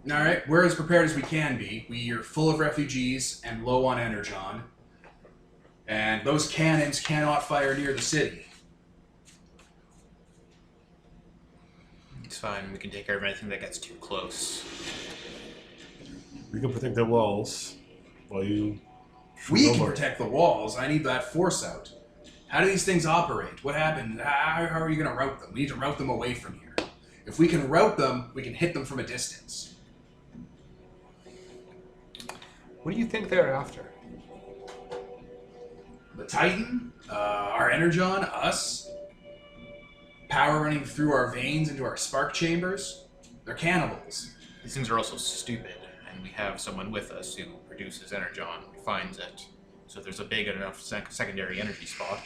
Alright, we're as prepared as we can be. We are full of refugees and low on energon. And those cannons cannot fire near the city. It's fine. We can take care of anything that gets too close. We can protect the walls while you... We can protect the walls. I need that force out. How do these things operate? What happened? How are you going to route them? We need to route them away from here. If we can route them, we can hit them from a distance. What do you think they're after? The Titan, our Energon, us, power running through our veins into our spark chambers. They're cannibals. These things are also stupid, and we have someone with us who produces energon, refines it. So if there's a big enough secondary energy spot.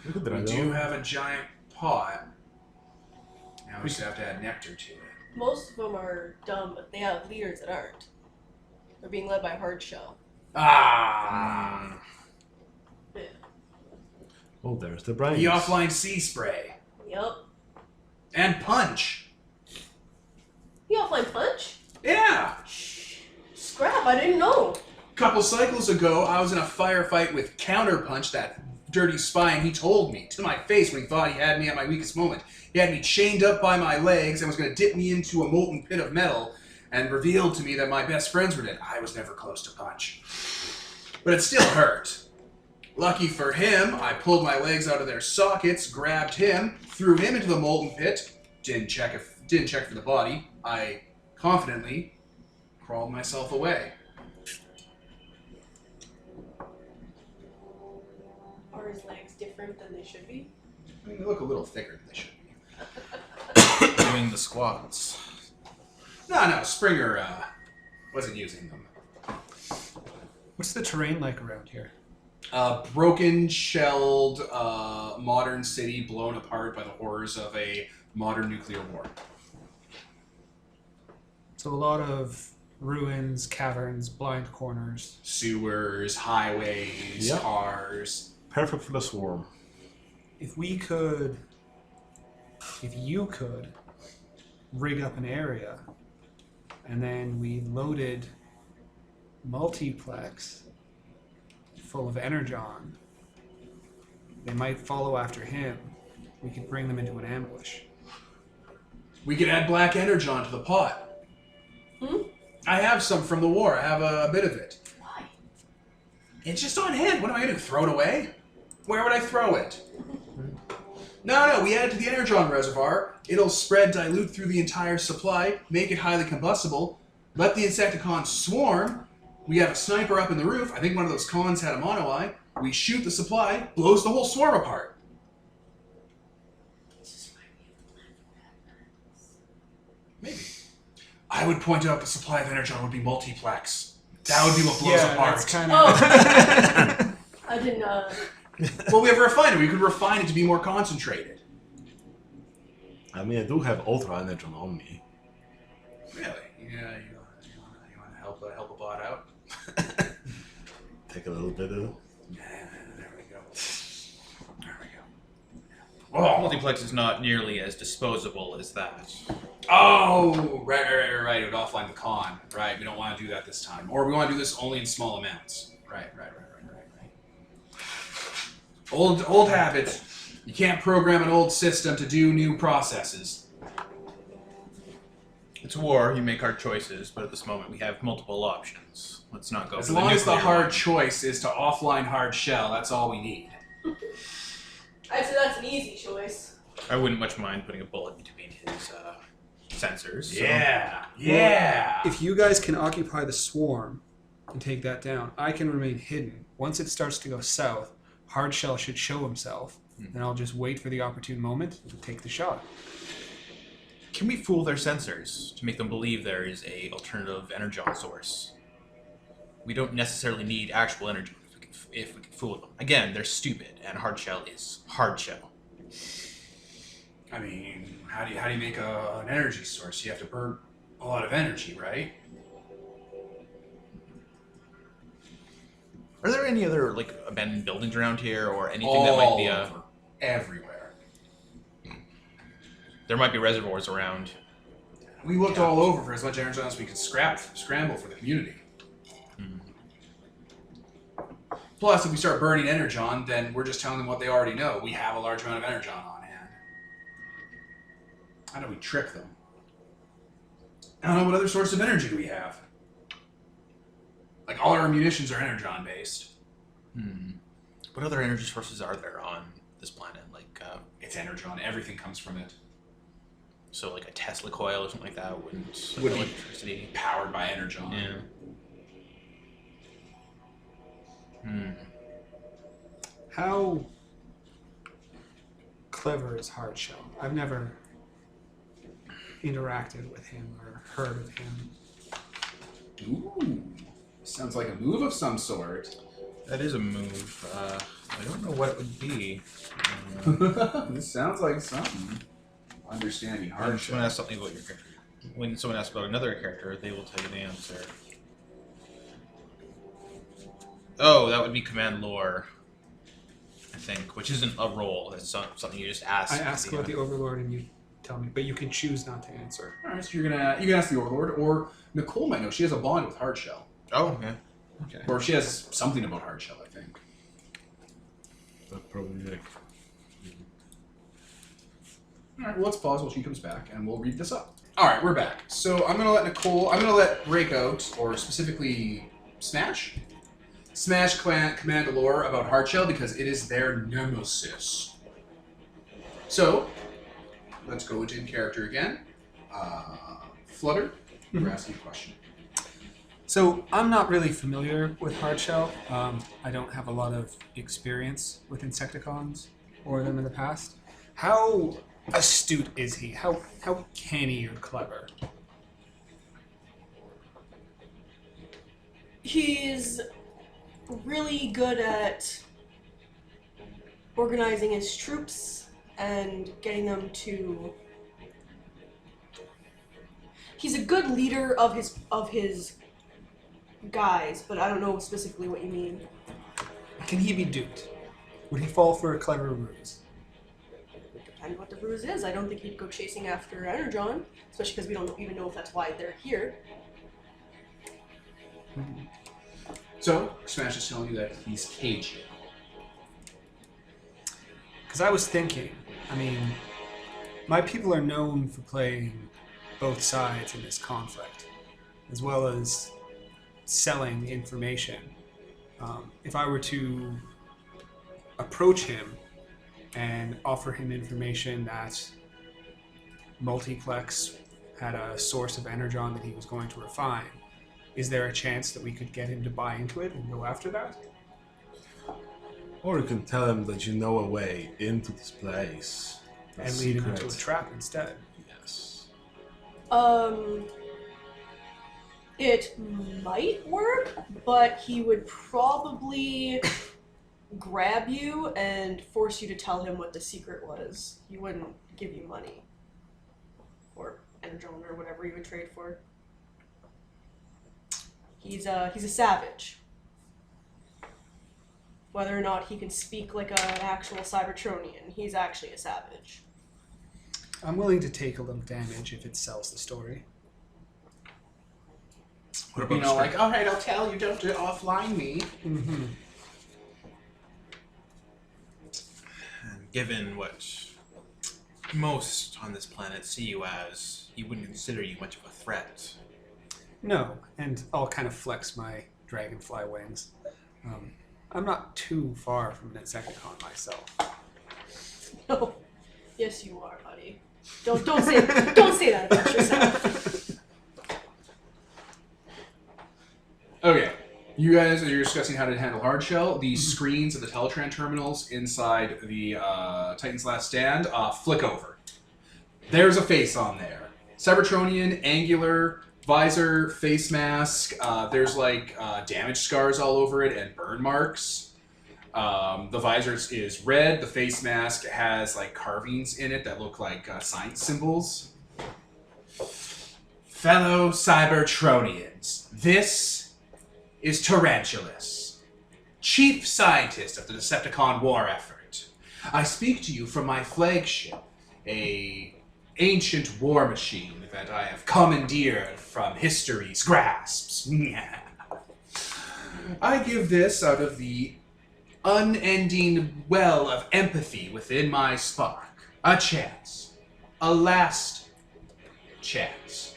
We We do have a giant pot. Now we just have to add nectar to it. Most of them are dumb, but they have leaders that aren't. They're being led by Hardshell. Ah! Yeah. Oh, there's the brains. The offline sea spray. Yup. And punch. The offline punch? Yeah! Scrap, I didn't know. Couple cycles ago, I was in a firefight with Counterpunch, that dirty spy, and he told me to my face when he thought he had me at my weakest moment. He had me chained up by my legs and was going to dip me into a molten pit of metal and revealed to me that my best friends were dead. I was never close to Punch. But it still hurt. Lucky for him, I pulled my legs out of their sockets, grabbed him, threw him into the molten pit, didn't check for the body. I confidently crawled myself away. Are his legs different than they should be? I mean, they look a little thicker than they should be. Doing the squats. No, Springer wasn't using them. What's the terrain like around here? Broken, shelled, modern city blown apart by the horrors of a modern nuclear war. So a lot of ruins, caverns, blind corners. Sewers, highways, Yep. cars. Perfect for the swarm. If you could rig up an area, and then we loaded multiplex full of energon, they might follow after him. We could bring them into an ambush. We could add black energon to the pot. I have some from the war. I have a bit of it. Why? It's just on hand. What am I going to do? Throw it away? Where would I throw it? No, we add it to the energon reservoir. It'll spread, dilute through the entire supply, make it highly combustible, let the Insecticons swarm. We have a sniper up in the roof. I think one of those cons had a mono eye. We shoot the supply, blows the whole swarm apart. Maybe. I would point out the supply of energon would be multiplex. That would be what blows apart. That's kind Oh! of. I didn't, Well, we have a refiner. We could refine it to be more concentrated. I mean, I do have ultra energon on me. Really? Yeah, you want to help a bot out? take a little bit of. There we go. There we go. Multiplex is not nearly as disposable as that. Oh, right. It would offline the con. Right, we don't want to do that this time. Or we want to do this only in small amounts. Right. Old habits. You can't program an old system to do new processes. It's war, you make hard choices, but at this moment we have multiple options. Let's not go As for long as the nuclear hard one. choice is to offline Hardshell, that's all we need. I'd say that's an easy choice. I wouldn't much mind putting a bullet between his sensors. So. Yeah. If you guys can occupy the swarm and take that down, I can remain hidden. Once it starts to go south, Hardshell should show himself, and I'll just wait for the opportune moment to take the shot. Can we fool their sensors to make them believe there is a alternative energon source? We don't necessarily need actual energy if we can fool them. Again, they're stupid, and Hardshell is Hardshell. I mean, how do you make an energy source? You have to burn a lot of energy, right? Are there any other abandoned buildings around here, or anything that might be everywhere? There might be reservoirs around. We looked all over for as much energy as we could scramble for the community. Plus, if we start burning energon, then we're just telling them what they already know. We have a large amount of energon on hand. How do we trick them? I don't know, what other source of energy do we have? Like, all our munitions are energon based. What other energy sources are there on this planet? It's energon. Everything comes from it. So like a Tesla coil or something like that wouldn't Would be electricity. Powered by energon. Yeah. How clever is Hardshell? I've never interacted with him or heard of him. Ooh. Sounds like a move of some sort. That is a move. I don't know what it would be. This sounds like something. Understanding When hard. someone asks something about your character, when someone asks about another character, they will tell you the answer. Oh, that would be command lore, I think, which isn't a role. It's something you just ask. I ask about the Overlord and you tell me, but you can choose not to answer. All right, so you can ask the Overlord, or Nicole might know. She has a bond with Hardshell, Oh, yeah. Okay. or she has something about Hardshell, I think. But probably All right, well, let's pause while she comes back, and we'll read this up. All right, we're back. So I'm gonna let Breakout, or specifically Smash command lore about Hardshell because it is their nemesis. So let's go into character again. Flutter, you're asking a question. So I'm not really familiar with Hardshell. I don't have a lot of experience with Insecticons or them in the past. How astute is he? How canny or clever? He's really good at organizing his troops and getting them to. He's a good leader of his guys, but I don't know specifically what you mean. Can he be duped? Would he fall for a clever ruse? Depending what the ruse is, I don't think he'd go chasing after Energon, especially because we don't even know if that's why they're here. So Smash is telling you that he's cagey. Because I was thinking, I mean, my people are known for playing both sides in this conflict, as well as selling information. If I were to approach him and offer him information that Multiplex had a source of energon that he was going to refine, is there a chance that we could get him to buy into it and go after that? Or you can tell him that you know a way into this place. And lead him into a trap instead? Yes. It might work, but he would probably grab you and force you to tell him what the secret was. He wouldn't give you money. Or energon or whatever you would trade for. He's a savage. whether or not he can speak like an actual Cybertronian. He's actually a savage. I'm willing to take a little damage if it sells the story. What You about know, the like, all right, I'll tell you, don't offline me. Mm-hmm. And given what most on this planet see you as, he wouldn't consider you much of a threat. No, and I'll kind of flex my dragonfly wings. I'm not too far from an Insecticon myself. No. Yes, you are, buddy. Don't say that about yourself. Okay. You guys, as you're discussing how to handle Hardshell, the screens of the Teletran terminals inside the Titan's Last Stand flick over. There's a face on there. Cybertronian, angular, visor, face mask. There's like damage scars all over it and burn marks. The visor is red. The face mask has like carvings in it that look like science symbols. Fellow Cybertronians, this is Tarantulas, chief scientist of the Decepticon war effort. I speak to you from my flagship, a ancient war machine that I have commandeered from history's grasps. I give this out of the unending well of empathy within my spark. A chance. A last chance.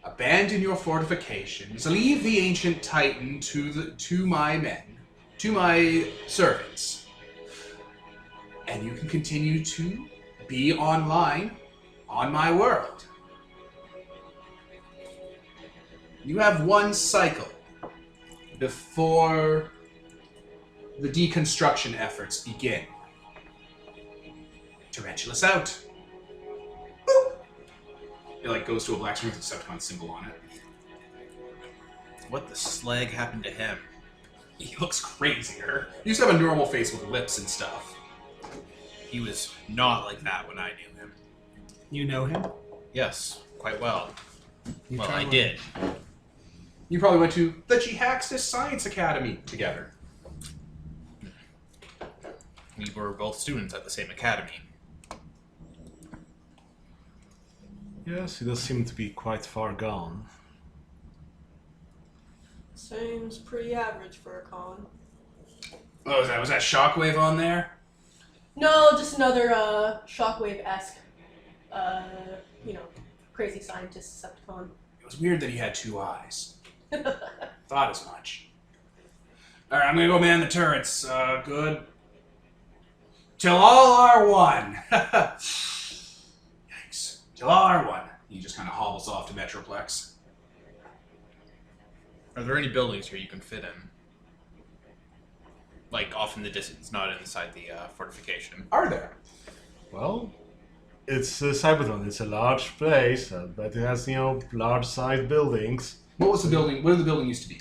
Abandon your fortifications. Leave the ancient Titan to my men, to my servants. And you can continue to be online on my world. You have one cycle before the deconstruction efforts begin. Tarantulas out. Boop. It like goes to a black screen with a Decepticon symbol on it. What the slag happened to him? He looks crazier. He used to have a normal face with lips and stuff. He was not like that when I knew him. You know him? Yes, quite well. You Well, try I one. did. You probably went to the Gehaxis Science Academy together. We were both students at the same academy. Yes, he does seem to be quite far gone. Seems pretty average for a con. Oh, was that Shockwave on there? No, just another Shockwave-esque, crazy scientist Decepticon. It was weird that he had two eyes. Thought as much. Alright, I'm gonna go man the turrets. Good. Till all are one. Yikes. Till all are one. He just kind of hobbles off to Metroplex. Are there any buildings here you can fit in? Like off in the distance, not inside the fortification. Are there? Well, it's Cybertron. It's a large place, but it has, large-sized buildings. What was the building? What did the building used to be?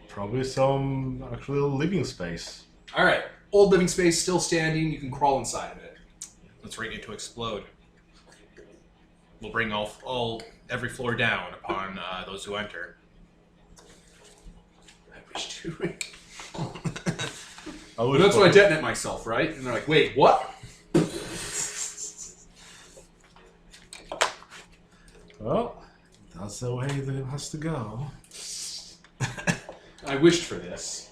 Probably some actual living space. Alright. Old living space, still standing. You can crawl inside of it. Let's rig it to explode. We'll bring every floor down upon those who enter. I wish to. I Well, that's what I detonate myself, right? And they're like, wait, what? Well, that's the way that it has to go. I wished for this.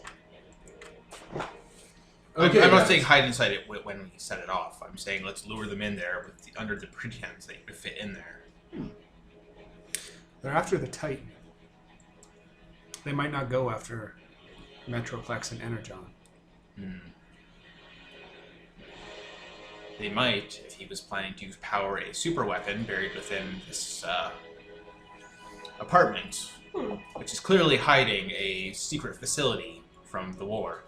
Okay, I'm not guys. saying hide inside it when we set it off. I'm saying let's lure them in there under the pretense that you could fit in there. They're after the Titan. They might not go after Metroplex and Energon. They might, if he was planning to power a super weapon buried within this apartment, which is clearly hiding a secret facility from the war.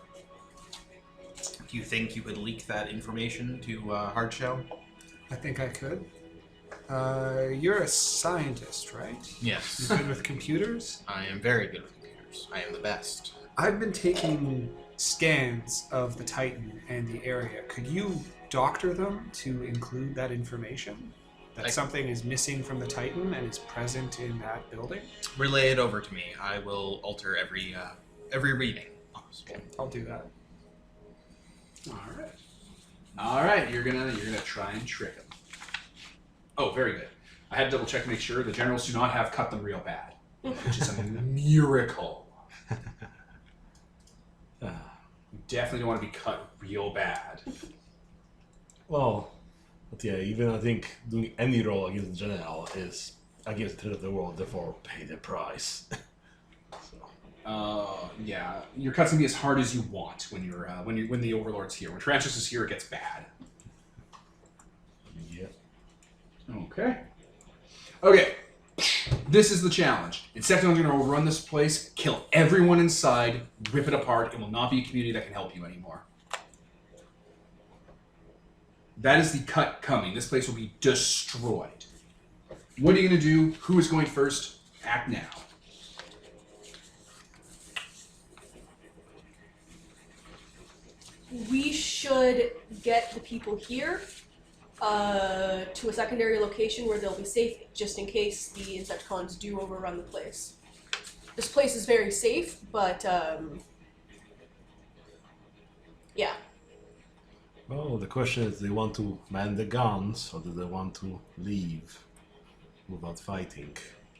Do you think you could leak that information to Hardshell? I think I could. You're a scientist, right? Yes. You good with computers? I am very good with computers. I am the best. I've been taking scans of the Titan and the area. Could you doctor them to include that information? That something is missing from the Titan and is present in that building? Relay it over to me. I will alter every reading. Okay, I'll do that. All right. You're gonna try and trick him. Oh, very good. I had to double check to make sure the generals do not have cut them real bad, which is a miracle. You definitely don't want to be cut real bad. Well, but yeah, even I think doing any roll against the general is against the threat of the world, therefore pay the price. Yeah, your cuts can be as hard as you want when the Overlord's here. When Francis is here, it gets bad. Yep. Okay. This is the challenge. Insecticons are going to overrun this place, kill everyone inside, rip it apart. It will not be a community that can help you anymore. That is the cut coming. This place will be destroyed. What are you going to do? Who is going first? Act now. We should get the people here to a secondary location where they'll be safe, just in case the Insecticons do overrun the place. This place is very safe, but yeah. Well, the question is, do they want to man the guns, or do they want to leave without fighting?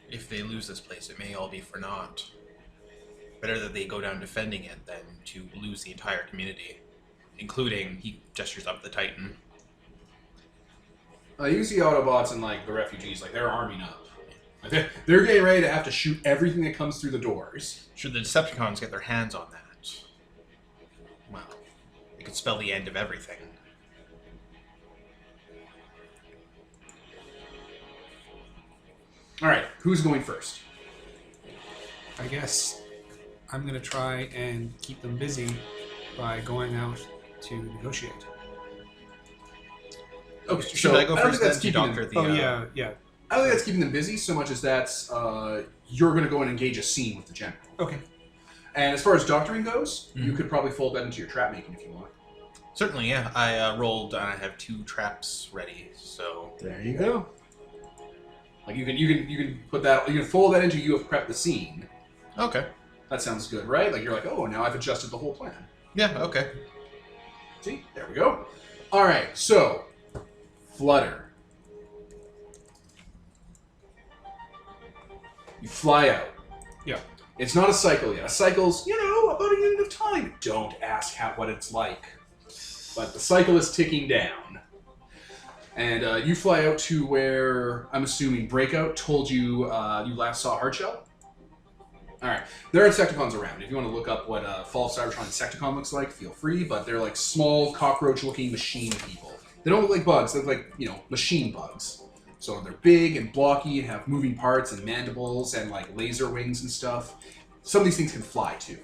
If they lose this place, it may all be for naught. Better that they go down defending it than to lose the entire community, including, he gestures up the Titan. You see Autobots and like the refugees, like they're arming up. Like, they're getting ready to have to shoot everything that comes through the doors. Should the Decepticons get their hands on that, well, it could spell the end of everything. All right, who's going first? I guess I'm going to try and keep them busy by going out to negotiate. Okay, Should I go don't first think that's then to keeping doctor them, the... yeah. I don't think that's keeping them busy so much as that's you're going to go and engage a scene with the general. Okay. And as far as doctoring goes, you could probably fold that into your trap making if you want. Certainly, yeah. I rolled and I have 2 traps ready, so... There you go. Like you can put that, you can fold that into you have prepped the scene. Okay. That sounds good, right? Like you're like, oh, now I've adjusted the whole plan. Yeah, okay. See, there we go. All right, so flutter. You fly out. Yeah. It's not a cycle yet. A cycle's, about a unit of time. Don't ask what it's like. But the cycle is ticking down. And you fly out to where, I'm assuming, Breakout told you you last saw Hardshell? Alright, there are Insecticons around. If you want to look up what Fall of Cybertron Insecticon looks like, feel free, but they're like small, cockroach-looking machine people. They don't look like bugs, they look like, machine bugs. So they're big and blocky and have moving parts and mandibles and like laser wings and stuff. Some of these things can fly too.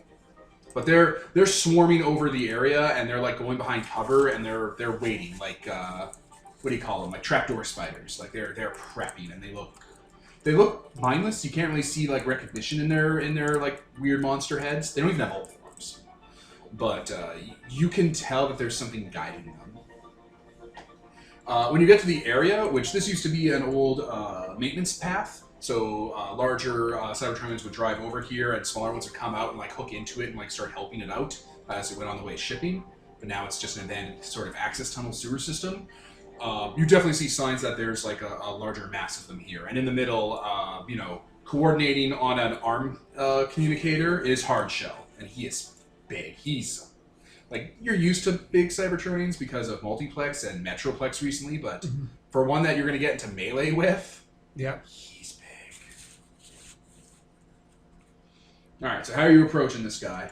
But they're swarming over the area and they're like going behind cover and they're waiting, like what do you call them? Like trapdoor spiders. Like they're prepping and they look mindless. You can't really see like recognition in their like weird monster heads. They don't even have alt forms. But you can tell that there's something guiding them. When you get to the area, which this used to be an old maintenance path, so larger Cybertronians would drive over here and smaller ones would come out and like hook into it and like start helping it out as it went on the way shipping. But now it's just an abandoned sort of access tunnel sewer system. You definitely see signs that there's like a larger mass of them here. And in the middle, coordinating on an arm communicator is Hardshell. And he is big. He's like, you're used to big Cybertronians because of Multiplex and Metroplex recently, but for one that you're going to get into melee with, Yeah. he's big. Alright, so how are you approaching this guy?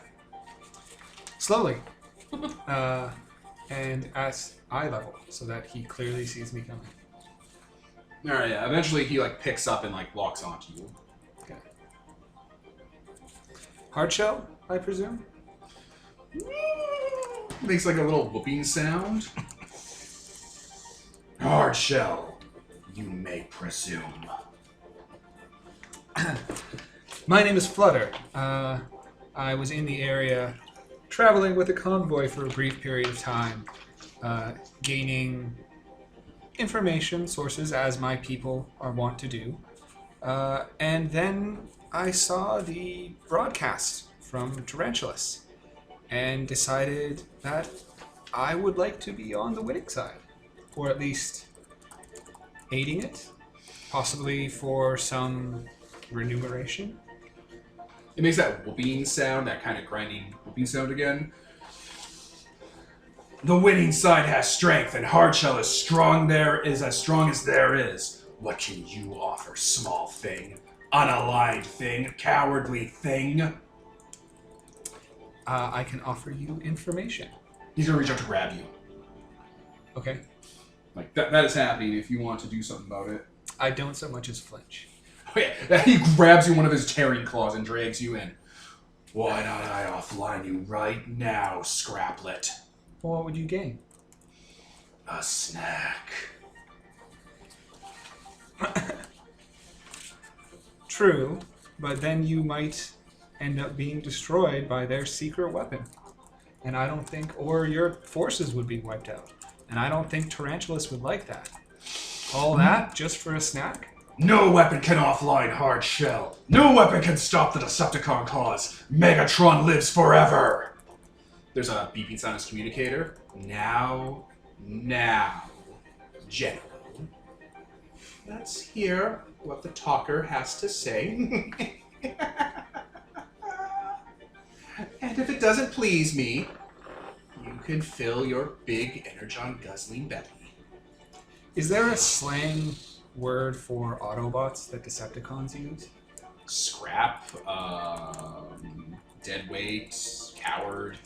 Slowly. And at eye level, so that he clearly sees me coming. Alright, yeah. Eventually he like picks up and like locks onto you. Okay. Hardshell, I presume? Makes like a little whooping sound. Hardshell, you may presume. My name is Flutter. I was in the area traveling with a convoy for a brief period of time, gaining information sources as my people are wont to do. And then I saw the broadcast from Tarantulas and decided that I would like to be on the winning side, or at least aiding it, possibly for some remuneration. It makes that whooping sound, that kind of grinding whooping sound again. The winning side has strength, and Hardshell is strong. There is as strong as there is. What can you offer, small thing? Unaligned thing? Cowardly thing? I can offer you information. He's gonna reach out to grab you. Okay. Like, that is happening if you want to do something about it. I don't so much as flinch. Okay, he grabs you in one of his tearing claws and drags you in. Why not I offline you right now, Scraplet? Well, what would you gain? A snack. True, but then you might end up being destroyed by their secret weapon. And I don't think, or your forces would be wiped out. And I don't think Tarantulas would like that. All that just for a snack? No weapon can offline Hardshell. No weapon can stop the Decepticon cause. Megatron lives forever. There's a beeping sound on his communicator. Now, General. Let's hear what the talker has to say. And if it doesn't please me, you can fill your big energon guzzling belly. Is there a slang word for Autobots that Decepticons use? Scrap, deadweight, coward,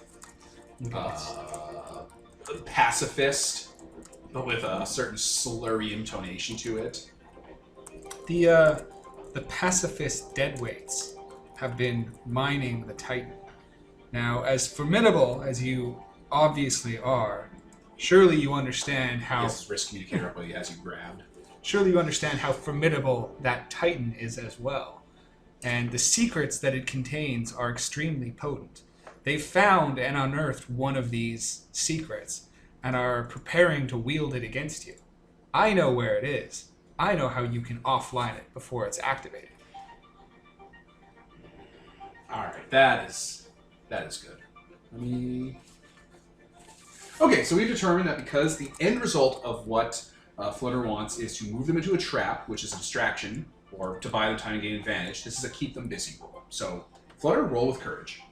pacifist, but with a certain slurry intonation to it. The pacifist deadweights have been mining the Titan. Now, as formidable as you obviously are, surely you understand how. Yes, wrist communicator up as you grabbed. Surely you understand how formidable that Titan is as well. And the secrets that it contains are extremely potent. They've found and unearthed one of these secrets and are preparing to wield it against you. I know where it is. I know how you can offline it before it's activated. Alright, that is good. Okay, so we've determined that because the end result of what Flutter wants is to move them into a trap, which is a distraction, or to buy them time and gain advantage, this is a keep them busy roll. So, Flutter, roll with courage.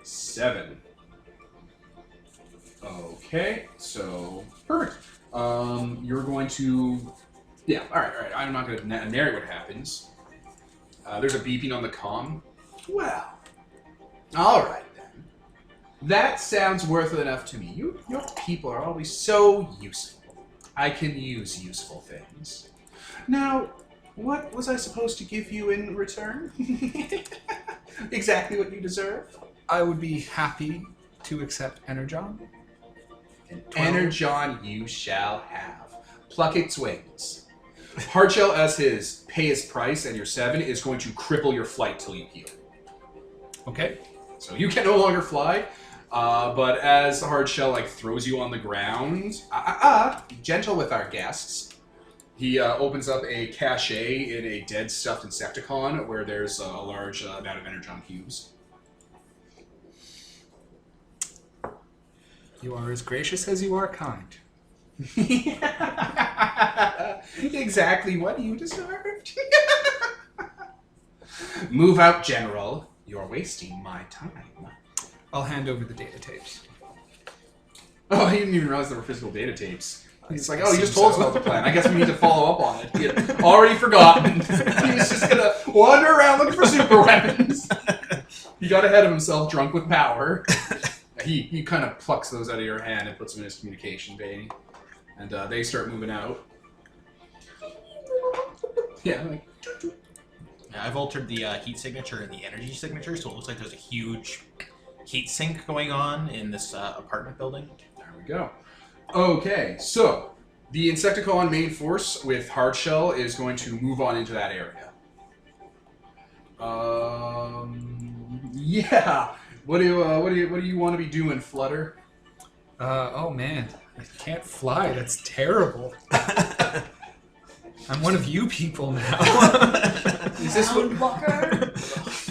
Seven. Okay, so perfect. You're going to, yeah. All right. I'm not going to narrate what happens. There's a beeping on the comm. Well, all right then. That sounds worth enough to me. Your people are always so useful. I can use useful things. Now, what was I supposed to give you in return? Exactly what you deserve. I would be happy to accept Energon. An Energon you shall have. Pluck its wings. Hardshell, as his price and your 7, is going to cripple your flight till you heal. Okay. So you can no longer fly, but as Hardshell throws you on the ground, be gentle with our guests. He opens up a cache in a dead stuffed Insecticon where there's a large amount of Energon cubes. You are as gracious as you are kind. Exactly what you deserved. Move out, General. You're wasting my time. I'll hand over the data tapes. Oh, he didn't even realize there were physical data tapes. He's like, oh, he just told us about the plan. I guess we need to follow up on it. He had already forgotten. He was just gonna wander around looking for super weapons. He got ahead of himself, drunk with power. He kind of plucks those out of your hand and puts them in his communication bay. And they start moving out. Yeah, like... Yeah, I've altered the heat signature and the energy signature, so it looks like there's a huge heat sink going on in this apartment building. There we go. Okay, so the Insecticon main force with Hardshell is going to move on into that area. Yeah. What do you want to be doing, Flutter? Oh man, I can't fly. That's terrible. I'm one of you people now. Is this what... Walker?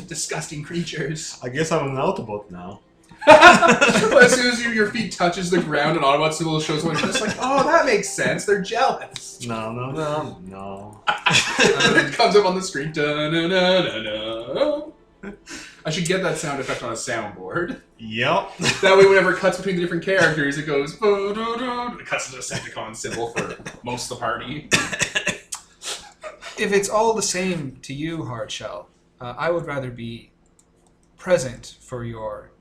Disgusting creatures. I guess I'm an autobot now. Well, as soon as your feet touches the ground, an autobot symbol shows up, and you're just like, oh, that makes sense. They're jealous. No. And it comes up on the screen. Da-na-na-na-na. I should get that sound effect on a soundboard. Yep. That way, whenever it cuts between the different characters, it goes. It cuts to the Decepticon symbol for most of the party. If it's all the same to you, Hardshell, I would rather be present for your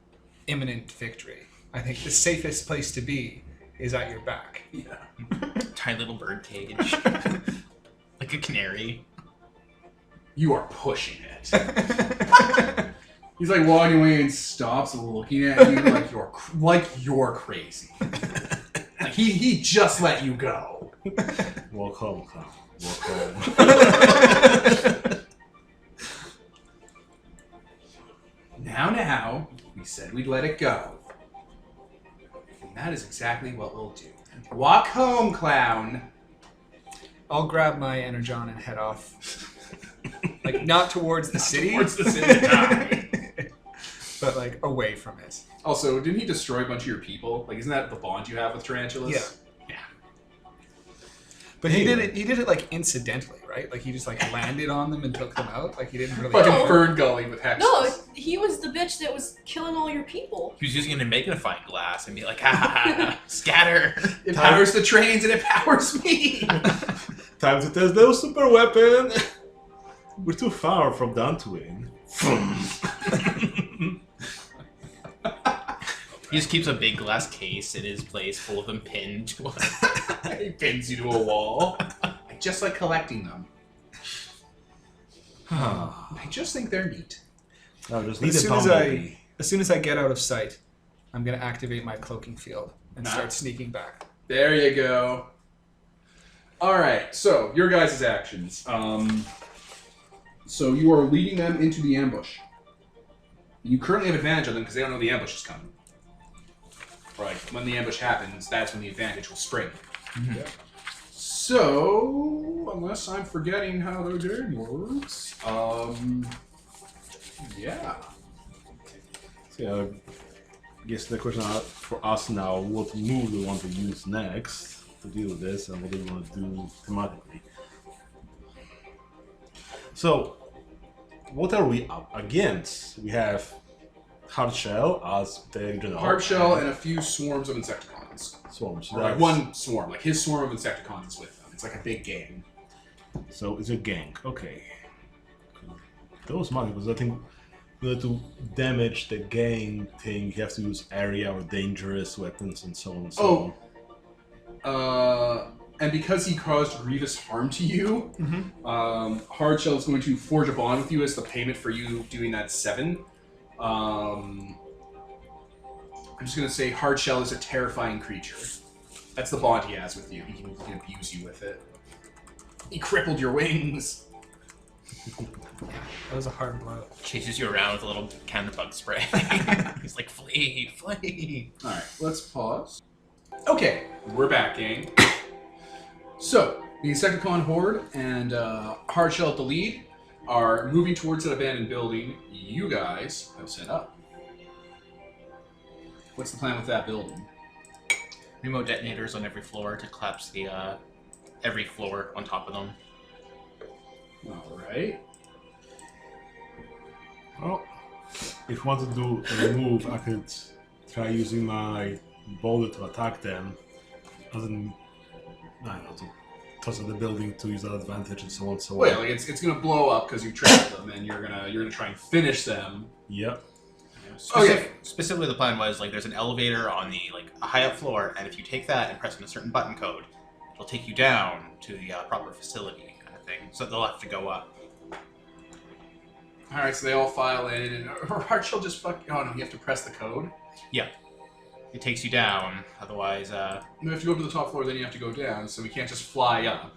imminent victory. I think the safest place to be is at your back. Yeah. Tiny little bird cage. Like a canary. You are pushing it. He's like walking away and stops looking at you like you're crazy. Like he just let you go. Walk home, clown. Walk home. Now, we said we'd let it go. And that is exactly what we'll do. Walk home, clown. I'll grab my energon and head off. Like, not towards the city. Towards the city. But, like, away from it. Also, didn't he destroy a bunch of your people? Like, isn't that the bond you have with tarantulas? Yeah. But he did it like incidentally, right? Like he just like landed on them and took them out. Like he didn't really. Fucking Fern Gully with hexes. No, he was the bitch that was killing all your people. He was using it to magnifying glass and be like, ha ha ha, scatter. It powers the trains and it powers me. Time to test the super weapon. We're too far from Dantooine. He just keeps a big glass case in his place full of them pinned to us. He pins you to a wall. I just like collecting them. I just think they're neat. No, just As soon as I get out of sight, I'm gonna activate my cloaking field and start sneaking back. There you go. Alright, so your guys' actions. So you are leading them into the ambush. You currently have advantage on them because they don't know the ambush is coming. Right. When the ambush happens, that's when the advantage will spring. Mm-hmm. Yeah. So, unless I'm forgetting how the game works, yeah. So, I guess the question for us now, what move do we want to use next to deal with this, and what do we want to do thematically? So, what are we up against? We have Hardshell as the general. Hardshell and a few swarms of Insecticons. Swarms. Or like one swarm. Like his swarm of Insecticons is with them. It's like a big gang. So it's a gang. Okay. Those money, because I think in order to damage the gang thing, you have to use area or dangerous weapons and so on and so on. And because he caused grievous harm to you, Hardshell is going to forge a bond with you as the payment for you doing that 7. I'm just going to say Hardshell is a terrifying creature. That's the bond he has with you. He can abuse you with it. He crippled your wings. That was a hard blow. Chases you around with a little counterbug spray. He's like, flee, flee. Alright, let's pause. Okay, we're back, gang. So, the Insecticon Horde and Hardshell at the lead are moving towards that abandoned building you guys have set up. What's the plan with that building? Remote detonators on every floor to collapse the every floor on top of them. Alright. Well, if you want to do a move, I could try using my boulder to attack them. As in, I don't know, to toss at the building to use that advantage and so on and so on. Well, yeah, like it's gonna blow up because you trapped them, and you're gonna try and finish them. Yep. Specifically, the plan was like there's an elevator on the a high up floor, and if you take that and press in a certain button code, it'll take you down to the proper facility kind of thing. So they'll have to go up. All right, so they all file in, and Hardshell just oh no, you have to press the code. Yeah, it takes you down. Otherwise, You have to go to the top floor, then you have to go down. So we can't just fly up.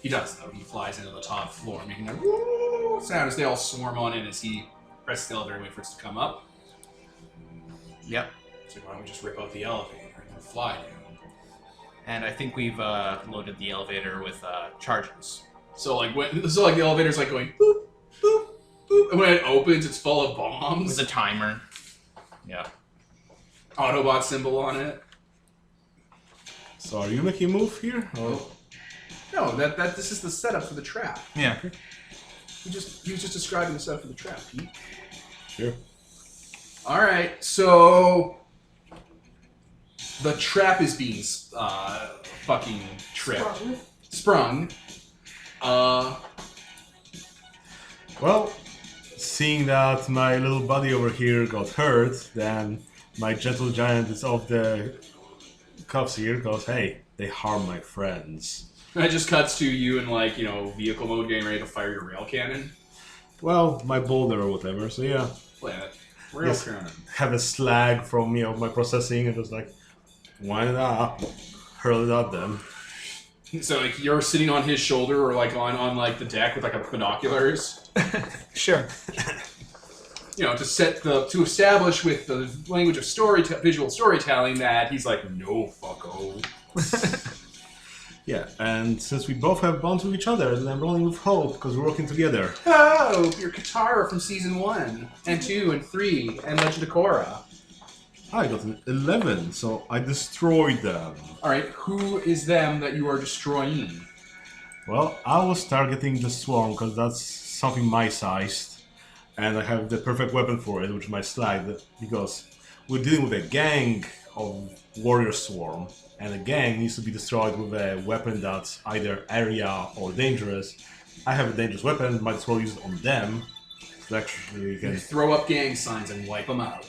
He does though. He flies into the top floor, making that woo sound as they all swarm on in as he presses the elevator and wait for it to come up. Yep. So why don't we just rip out the elevator and then fly down? And I think we've loaded the elevator with charges. So like the elevator's like going boop boop boop, and when it opens, it's full of bombs. With a timer. Yeah. Autobot symbol on it. So are you making a move here? Or? No, this is the setup for the trap. Yeah. He was just describing the setup for the trap, Pete. Sure. All right, so the trap is being fucking tripped, sprung. Well, seeing that my little buddy over here got hurt, then my gentle giant is off the cuffs here goes, hey, they harm my friends. And it just cuts to you in vehicle mode, getting ready to fire your rail cannon. Well, my boulder or whatever, so yeah. Rail Yes. cannon. Have a slag from my processing and just like, wind it up, hurl it at them. So you're sitting on his shoulder or on the deck with a binoculars. Sure. To establish with the language of visual storytelling that he's like, no, fucko. Yeah, and since we both have bonds with each other, then I'm rolling with hope because we're working together. Oh, your Katara from season 1 and 2 and 3 and Legend of Korra. I got an 11, so I destroyed them. All right, who is them that you are destroying? Well, I was targeting the swarm because that's something my-sized, and I have the perfect weapon for it, which is my slag, because we're dealing with a gang of warrior swarm, and a gang needs to be destroyed with a weapon that's either area or dangerous. I have a dangerous weapon, might as well use it on them. So actually, you can... Throw up gang signs and wipe them out.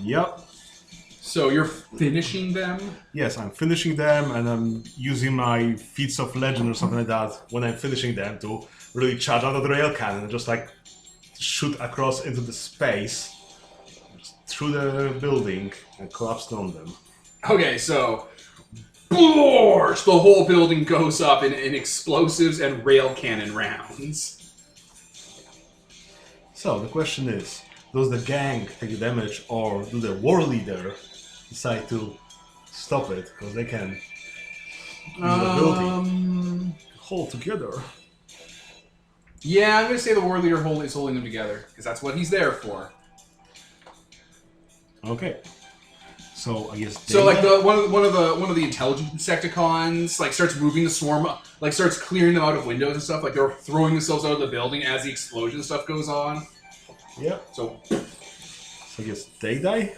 Yep. So you're finishing them? Yes, I'm finishing them, and I'm using my feats of legend or something like that when I'm finishing them to really charge out of the rail cannon and just shoot across into the space through the building and collapse on them. Okay, so Blorsh! The whole building goes up in explosives and rail cannon rounds. So the question is, does the gang take the damage, or do the war leader decide to stop it? Because they can use the building hold together. Yeah, I'm gonna say the war leader is holding them together because that's what he's there for. Okay. So I guess So one of the intelligent Insecticons starts moving the swarm up, starts clearing them out of windows and stuff. They're throwing themselves out of the building as the explosion stuff goes on. Yeah. So I guess they die.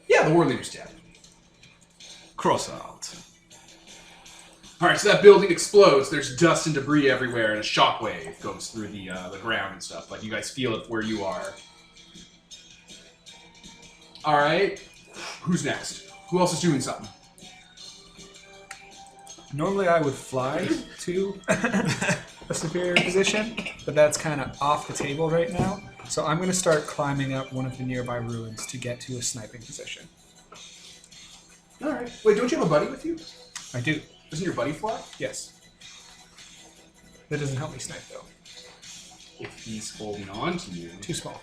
yeah, the war leader's dead. Cross out. All right, so that building explodes. There's dust and debris everywhere, and a shockwave goes through the ground and stuff. You guys feel it where you are. All right, who's next? Who else is doing something? Normally I would fly to a superior position, but that's kind of off the table right now. So I'm going to start climbing up one of the nearby ruins to get to a sniping position. All right. Wait, don't you have a buddy with you? I do. Doesn't your buddy fly? Yes. That doesn't help me snipe, though. If he's holding on to you. Too small.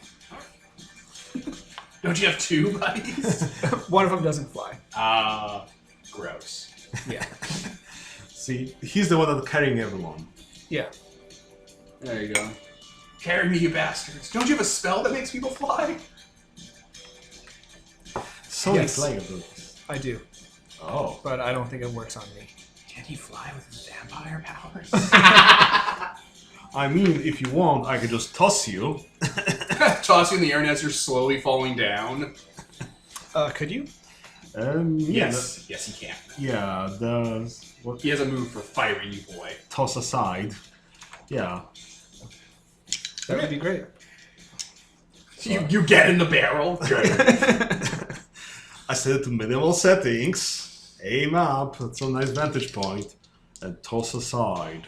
Don't you have two buddies? One of them doesn't fly. Gross. Yeah. See, he's the one that's carrying everyone. Yeah. There you go. Carry me, you bastards. Don't you have a spell that makes people fly? So many Yes. flying abilities. I do, Oh. but I don't think it works on me. Can't he fly with his vampire powers? I mean, if you want, I could just toss you. Toss you in the air and as you're slowly falling down. Could you? Yes. Yes, he can. Yeah, what? He has a move for firing you, boy. Toss aside. Yeah. That would be great. You get in the barrel. I set it to minimal settings. Aim up. That's a nice vantage point. And toss aside.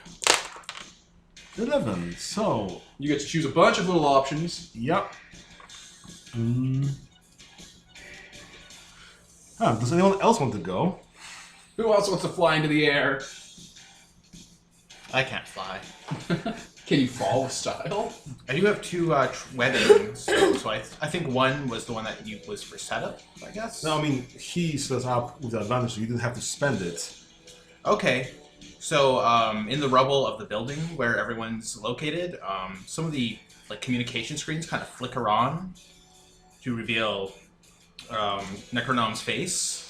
11. So, You get to choose a bunch of little options. yep. Does anyone else want to go? Who else wants to fly into the air? I can't fly. Can you fall with style? I do have two webbing, so I think one was the one that was for setup, I guess. No, I mean, he set up with the advantage, so you didn't have to spend it. Okay. So, in the rubble of the building where everyone's located, some of the communication screens kind of flicker on to reveal Necronom's face.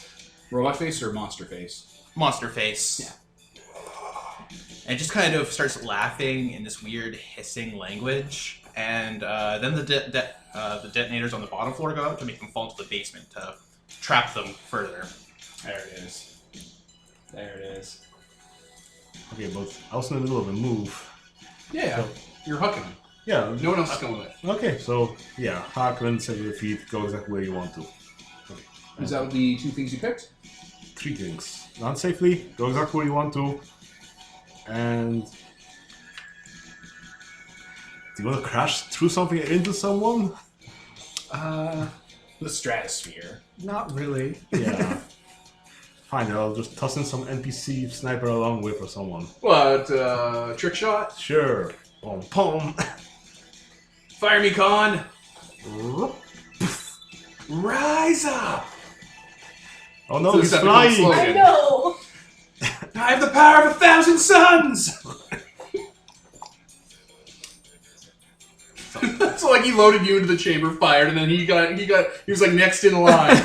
Robot face or monster face? Monster face. Yeah. And just kind of starts laughing in this weird hissing language. And then the detonators on the bottom floor go out to make them fall into the basement to trap them further. There it is. There it is. Okay, but I was in the middle of a move. Yeah, So- you're hooking him. Yeah. No one else is going with. Okay, so yeah, Harkland, 7 feet, go exactly where you want to. Okay. Is that the two things you picked? 3 things. Land safely, go exactly where you want to, and do you want to crash through something into someone? The stratosphere. Not really. Yeah. Fine, I'll just toss in some NPC sniper along with or someone. What, trick shot? Sure. Pom pom. Fire me, Con! Rise up! Oh no, So he's is that the cool flying! slogan? I know! I have the power of 1,000 suns! So like he loaded you into the chamber, fired, and then he was like next in line.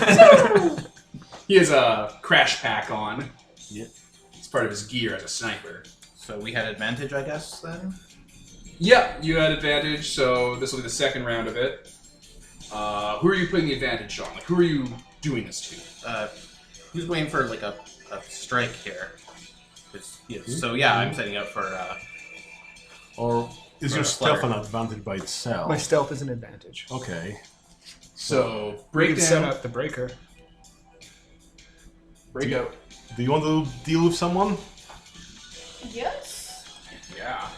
He has a crash pack on. Yeah. It's part of his gear as a sniper. So we had advantage, I guess, then? Yep, you had advantage, so this will be the second round of it. Who are you putting the advantage on? Like, who are you doing this to? Who's waiting for, a strike here? So, yeah, I'm setting up for, Or is For your a stealth flare. an advantage by itself? My stealth is an advantage. Okay. So, We break can set down, up the breaker. break out. Do you want to deal with someone? Yes? Yeah.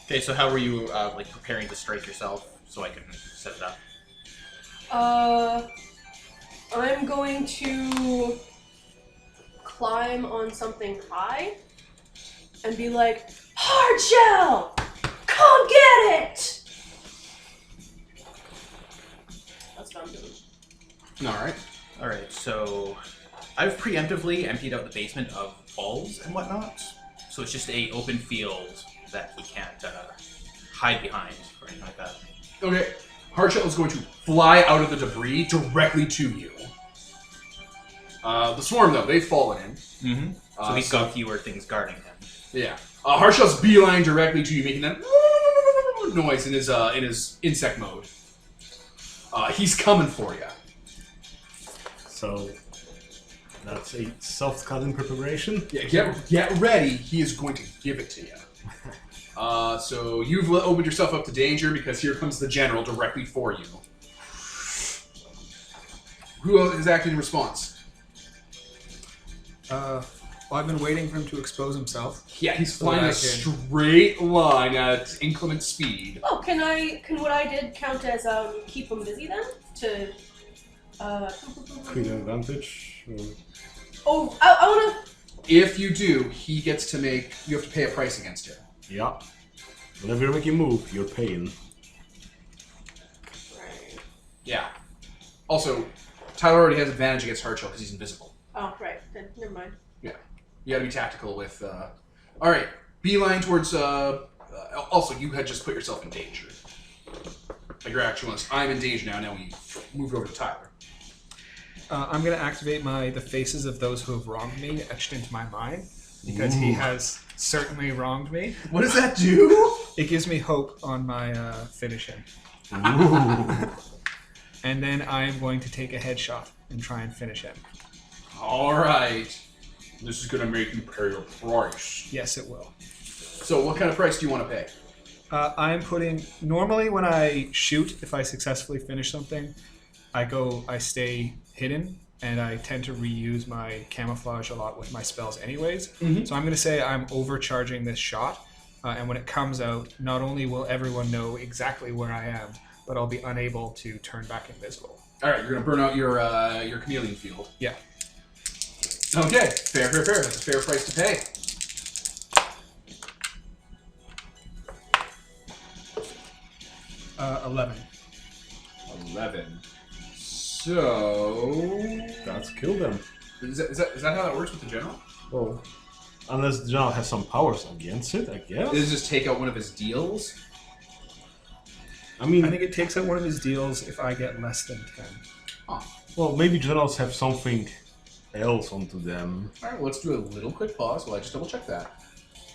Okay, so how were you, preparing to strike yourself so I can set it up? I'm going to climb on something high and be like, Hardshell! Come get it! That's what I'm doing. Alright. Alright, so I've preemptively emptied out the basement of bulbs and whatnot, so it's just a open field that he can't hide behind or anything like that. Okay. Hardshell is going to fly out of the debris directly to you. The swarm, though, they've fallen in. Mm-hmm. So he's got fewer things guarding him. Yeah. Hardshell's beeline directly to you, making that noise in his insect mode. He's coming for you. So that's a self-cutting preparation. Yeah, get ready. He is going to give it to you. So you've opened yourself up to danger because here comes the general directly for you. Who else is acting in response? Well, I've been waiting for him to expose himself. Yeah, he's So flying I a can- straight line at inclement speed. Oh, can what I did count as keep him busy then? To Create an advantage. Oh, I wanna. If you do, he gets to make. You have to pay a price against him. Yeah. Whenever you make a move, you're paying. Right. Yeah. Also, Tyler already has advantage against Hardshell because he's invisible. Oh, right. Then never mind. You gotta be tactical with. Alright, beeline towards. Also, you had just put yourself in danger. Like your actual list. I'm in danger now. Now we moved over to Tyler. I'm going to activate the faces of those who have wronged me etched into my mind, because he has certainly wronged me. What does that do? It gives me hope on my finish him. Ooh. And then I am going to take a headshot and try and finish him. Alright. This is gonna make you pay your price. Yes, it will. So, what kind of price do you want to pay? I'm putting... Normally when I shoot, if I successfully finish something, I stay hidden, and I tend to reuse my camouflage a lot with my spells anyways. Mhm. So I'm going to say I'm overcharging this shot, and when it comes out, not only will everyone know exactly where I am, but I'll be unable to turn back invisible. Alright, you're gonna burn out your chameleon field. Yeah. Okay, fair. That's a fair price to pay. Uh, 11. 11. So... That's killed them. Is that how that works with the general? Oh. Unless the general has some powers against it, I guess. Does it just take out one of his deals? I mean, I think it takes out one of his deals if I get less than 10. well, maybe generals have something else onto them. Alright, well, let's do a little quick pause while I just double check that.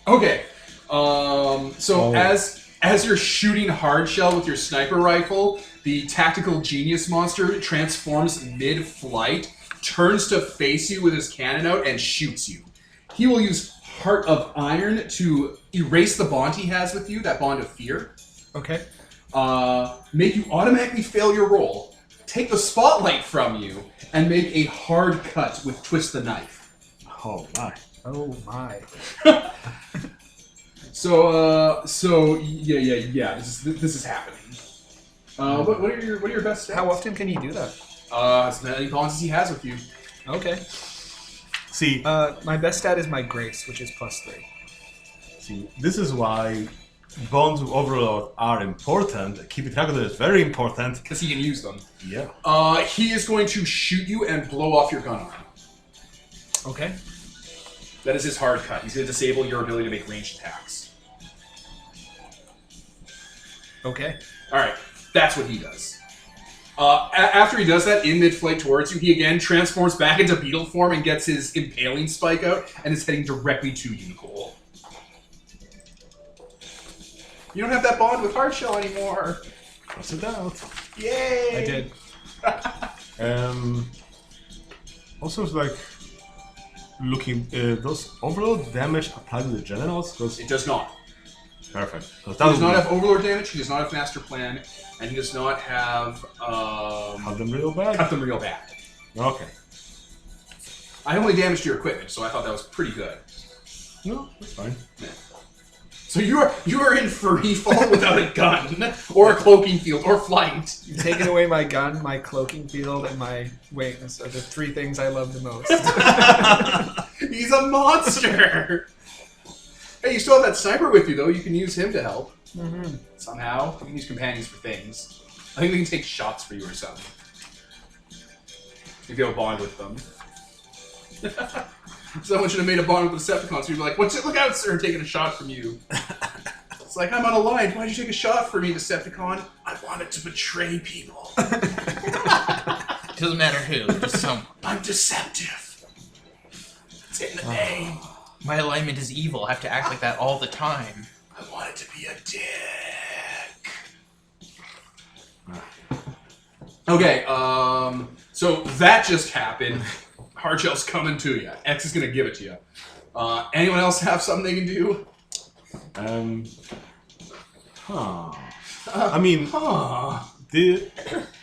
Okay. So as you're shooting Hardshell with your sniper rifle, the tactical genius monster transforms mid-flight, turns to face you with his cannon out, and shoots you. He will use Heart of Iron to erase the bond he has with you, that bond of fear. Okay. Make you automatically fail your roll, take the spotlight from you, and make a hard cut with Twist the Knife. Oh my. Oh my. So yeah. This is happening. What are your best stats? How often can you do that? As many bonds as he has with you. Okay. See, My best stat is my grace, which is +3. see, this is why bonds with Overlord are important. Keeping track of it is very important. Because he can use them. Yeah. He is going to shoot you and blow off your gun arm. Okay. That is his hard cut. He's going to disable your ability to make ranged attacks. Okay. Alright, that's what he does. After he does that, in mid-flight towards you, he again transforms back into beetle form and gets his impaling spike out and is heading directly to you, Nicole. You don't have that bond with Hardshell anymore. Cross it out. Yay! I did. Also, it's like looking. Does Overlord damage apply to the generals? Because It does not. perfect. Because He does not have Overlord damage, he does not have Master Plan, and he does not have cut them real bad. Cut them real bad. Okay. I only damaged your equipment, so I thought that was pretty good. No, that's fine. So you are in free fall without a gun, or a cloaking field, or flight. You've taken away my gun, my cloaking field, and my wings are the 3 things I love the most. He's a monster! Hey, you still have that sniper with you, though. You can use him to help. Mm-hmm. Somehow. You can use companions for things. I think they can take shots for you or something. If you have a bond with them. Someone should have made a bond with the Decepticons, so you'd be like, look out, sir, taking a shot from you. It's like, I'm on a line. Why'd you take a shot for me, Decepticon? I wanted to betray people. Doesn't matter who, just someone. I'm deceptive. It's in the name. My alignment is evil. I have to act like that all the time. I wanted to be a dick. Okay, so that just happened. Hardshell's coming to you. X is gonna give it to you. Anyone else have something they can do? I mean, did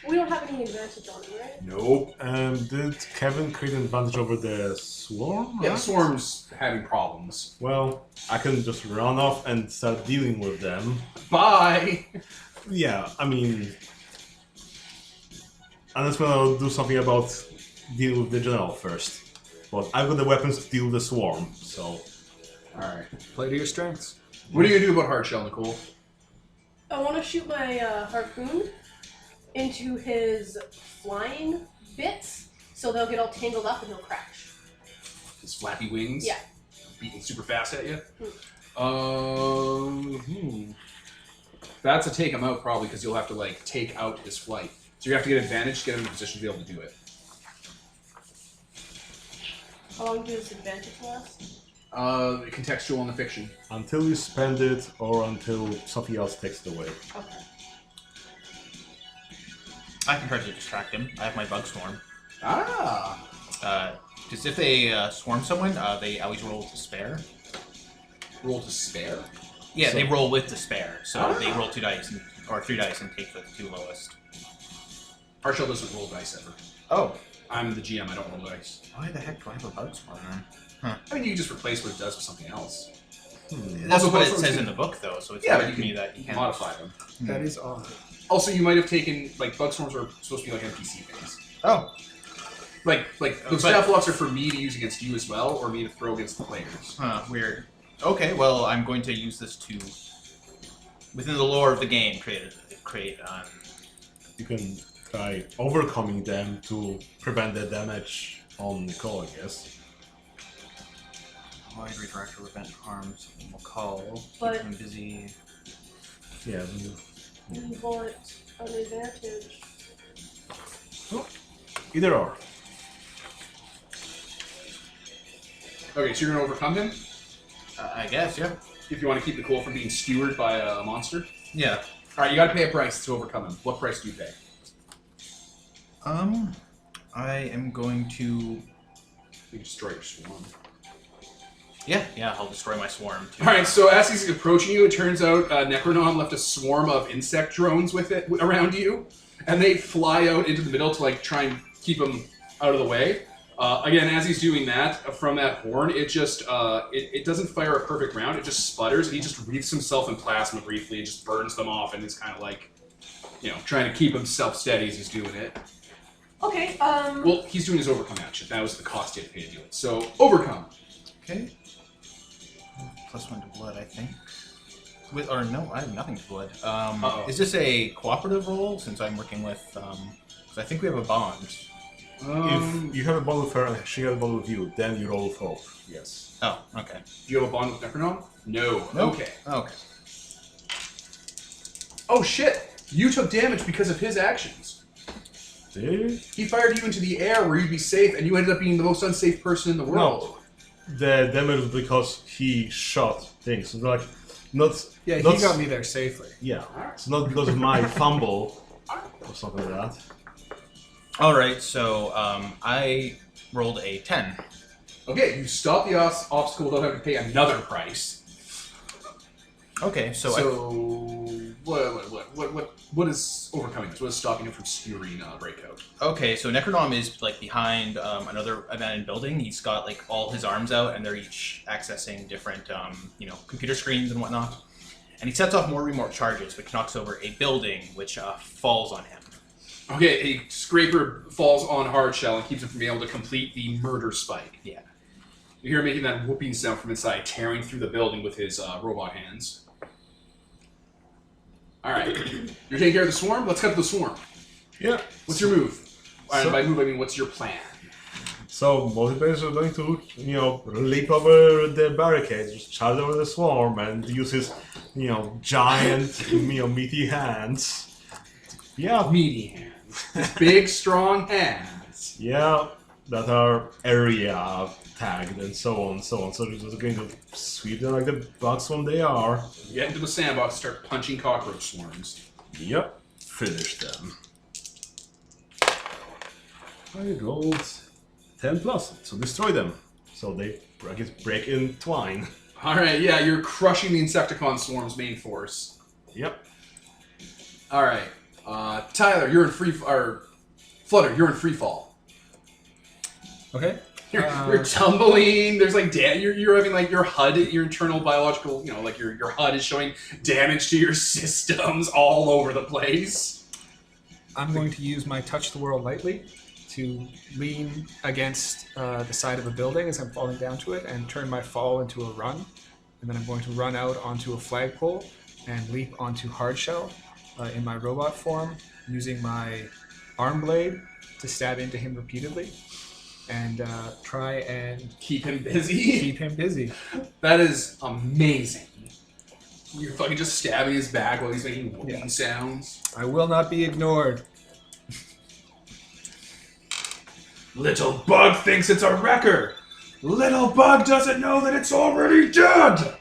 We don't have any advantage on him, right? Nope. did Kevin create an advantage over the swarm? Yeah, the swarm's having problems. Well, I can just run off and start dealing with them. Bye! Yeah, I mean, unless I'll do something about dealing with the general first. But I've got the weapons to deal with the swarm, so. Alright. Play to your strengths. What are you gonna do about Hardshell, Nicole? I want to shoot my harpoon into his flying bits, so they'll get all tangled up and he'll crash. His flappy wings? Yeah. Beating super fast at you? That's a take him out, probably, because you'll have to, like, take out his flight. So you have to get advantage to get him in a position to be able to do it. How long does advantage last? Contextual in the fiction. Until you spend it, or until something else takes it away. Okay. I can try to distract him. I have my bug swarm. Ah! Because if they swarm someone, they always roll to spare. Roll to spare? Yeah, So- they roll with despair. So Ah. they roll 2 dice, or 3 dice, and take the 2 lowest. Hardshell doesn't roll dice ever. Oh. I'm the GM, I don't roll dice. Why the heck do I have a bug swarm then? I mean, you can just replace what it does with something else. That's Also, what bug it swarms says can- in the book, though, so it's Yeah, clear but to you me that you can can't modify them. That is odd. Also, you might have taken, like, bug swarms are supposed to be like NPC things. Oh. Like those But- staff blocks are for me to use against you as well, or me to throw against the players. Huh, weird. Okay, well, I'm going to use this to, within the lore of the game, create You can try overcoming them to prevent the damage on Nicole, I guess. Wide redirect or prevent harms. We'll call. But- Keep him busy. Yeah. We want an advantage. Either or. Okay, so you're gonna overcome him I guess, yeah. if you want to keep the coal from being skewered by a monster. Yeah. All right, you got to pay a price to overcome him. What price do you pay? I am going to. You destroy your swarm. Yeah, I'll destroy my swarm too. All right, so as he's approaching you, it turns out Necronom left a swarm of insect drones with it around you, and they fly out into the middle to like try and keep him out of the way. Again, as he's doing that, from that horn, it just it doesn't fire a perfect round. It just sputters, and he just wreaths himself in plasma briefly and just burns them off, and it's kind of like, trying to keep himself steady as he's doing it. Okay. Well, he's doing his overcome action. That was the cost he had to pay to do it. So overcome. Okay. +1 to blood, I think. Or no, I have nothing to blood. Is this a cooperative roll? Since I'm working with, because I think we have a bond. If you have a bond with her and she has a bond with you, then you roll with hope. Yes. Oh, okay. Do you have a bond with Necronom? No. Nope. Okay. Okay. Oh shit! You took damage because of his actions. Did? He fired you into the air where you'd be safe, and you ended up being the most unsafe person in the world. No. The damage was because he shot things. So like, not. Yeah, not, he got me there safely. Yeah. It's not because of my fumble or something like that. Alright, so I rolled a 10. Okay, you stop the obstacle without having to pay another price. Okay, so what is overcoming this? What is stopping him from skewering breakout? Okay, so Necronom is like behind another abandoned building. He's got like all his arms out, and they're each accessing different, computer screens and whatnot. And he sets off more remote charges, which knocks over a building, which falls on him. Okay, a scraper falls on Hardshell and keeps him from being able to complete the murder spike. Yeah. You hear him making that whooping sound from inside, tearing through the building with his robot hands. Alright, you're taking care of the swarm? Let's cut to the swarm. Yeah. What's your move? And So- by move, I mean, what's your plan? So most players are going to, leap over the barricades, just charge over the swarm, and use his, giant, meaty hands. Yeah. Meaty hands. His big, strong hands. Yeah. That are area tagged and so on and so on. So they're just going to sweep them like the bug swarm they are. Get into the sandbox, start punching cockroach swarms. Yep. Finish them. I rolled 10 plus, so destroy them. So they, I guess, break in twine. Alright, yeah, you're crushing the Insecticon swarm's main force. Yep. Alright, Tyler, you're in Flutter, you're in free fall. Okay. You're tumbling. There's like you're having like your HUD, your internal biological, like your HUD is showing damage to your systems all over the place. I'm going to use my touch the world lightly to lean against the side of a building as I'm falling down to it and turn my fall into a run. And then I'm going to run out onto a flagpole and leap onto Hardshell in my robot form, using my arm blade to stab into him repeatedly and try and Keep him busy. keep him busy. That is amazing. You're fucking just stabbing his back while he's making whooping sounds. I will not be ignored. Little bug thinks it's a wrecker. Little bug doesn't know that it's already dead.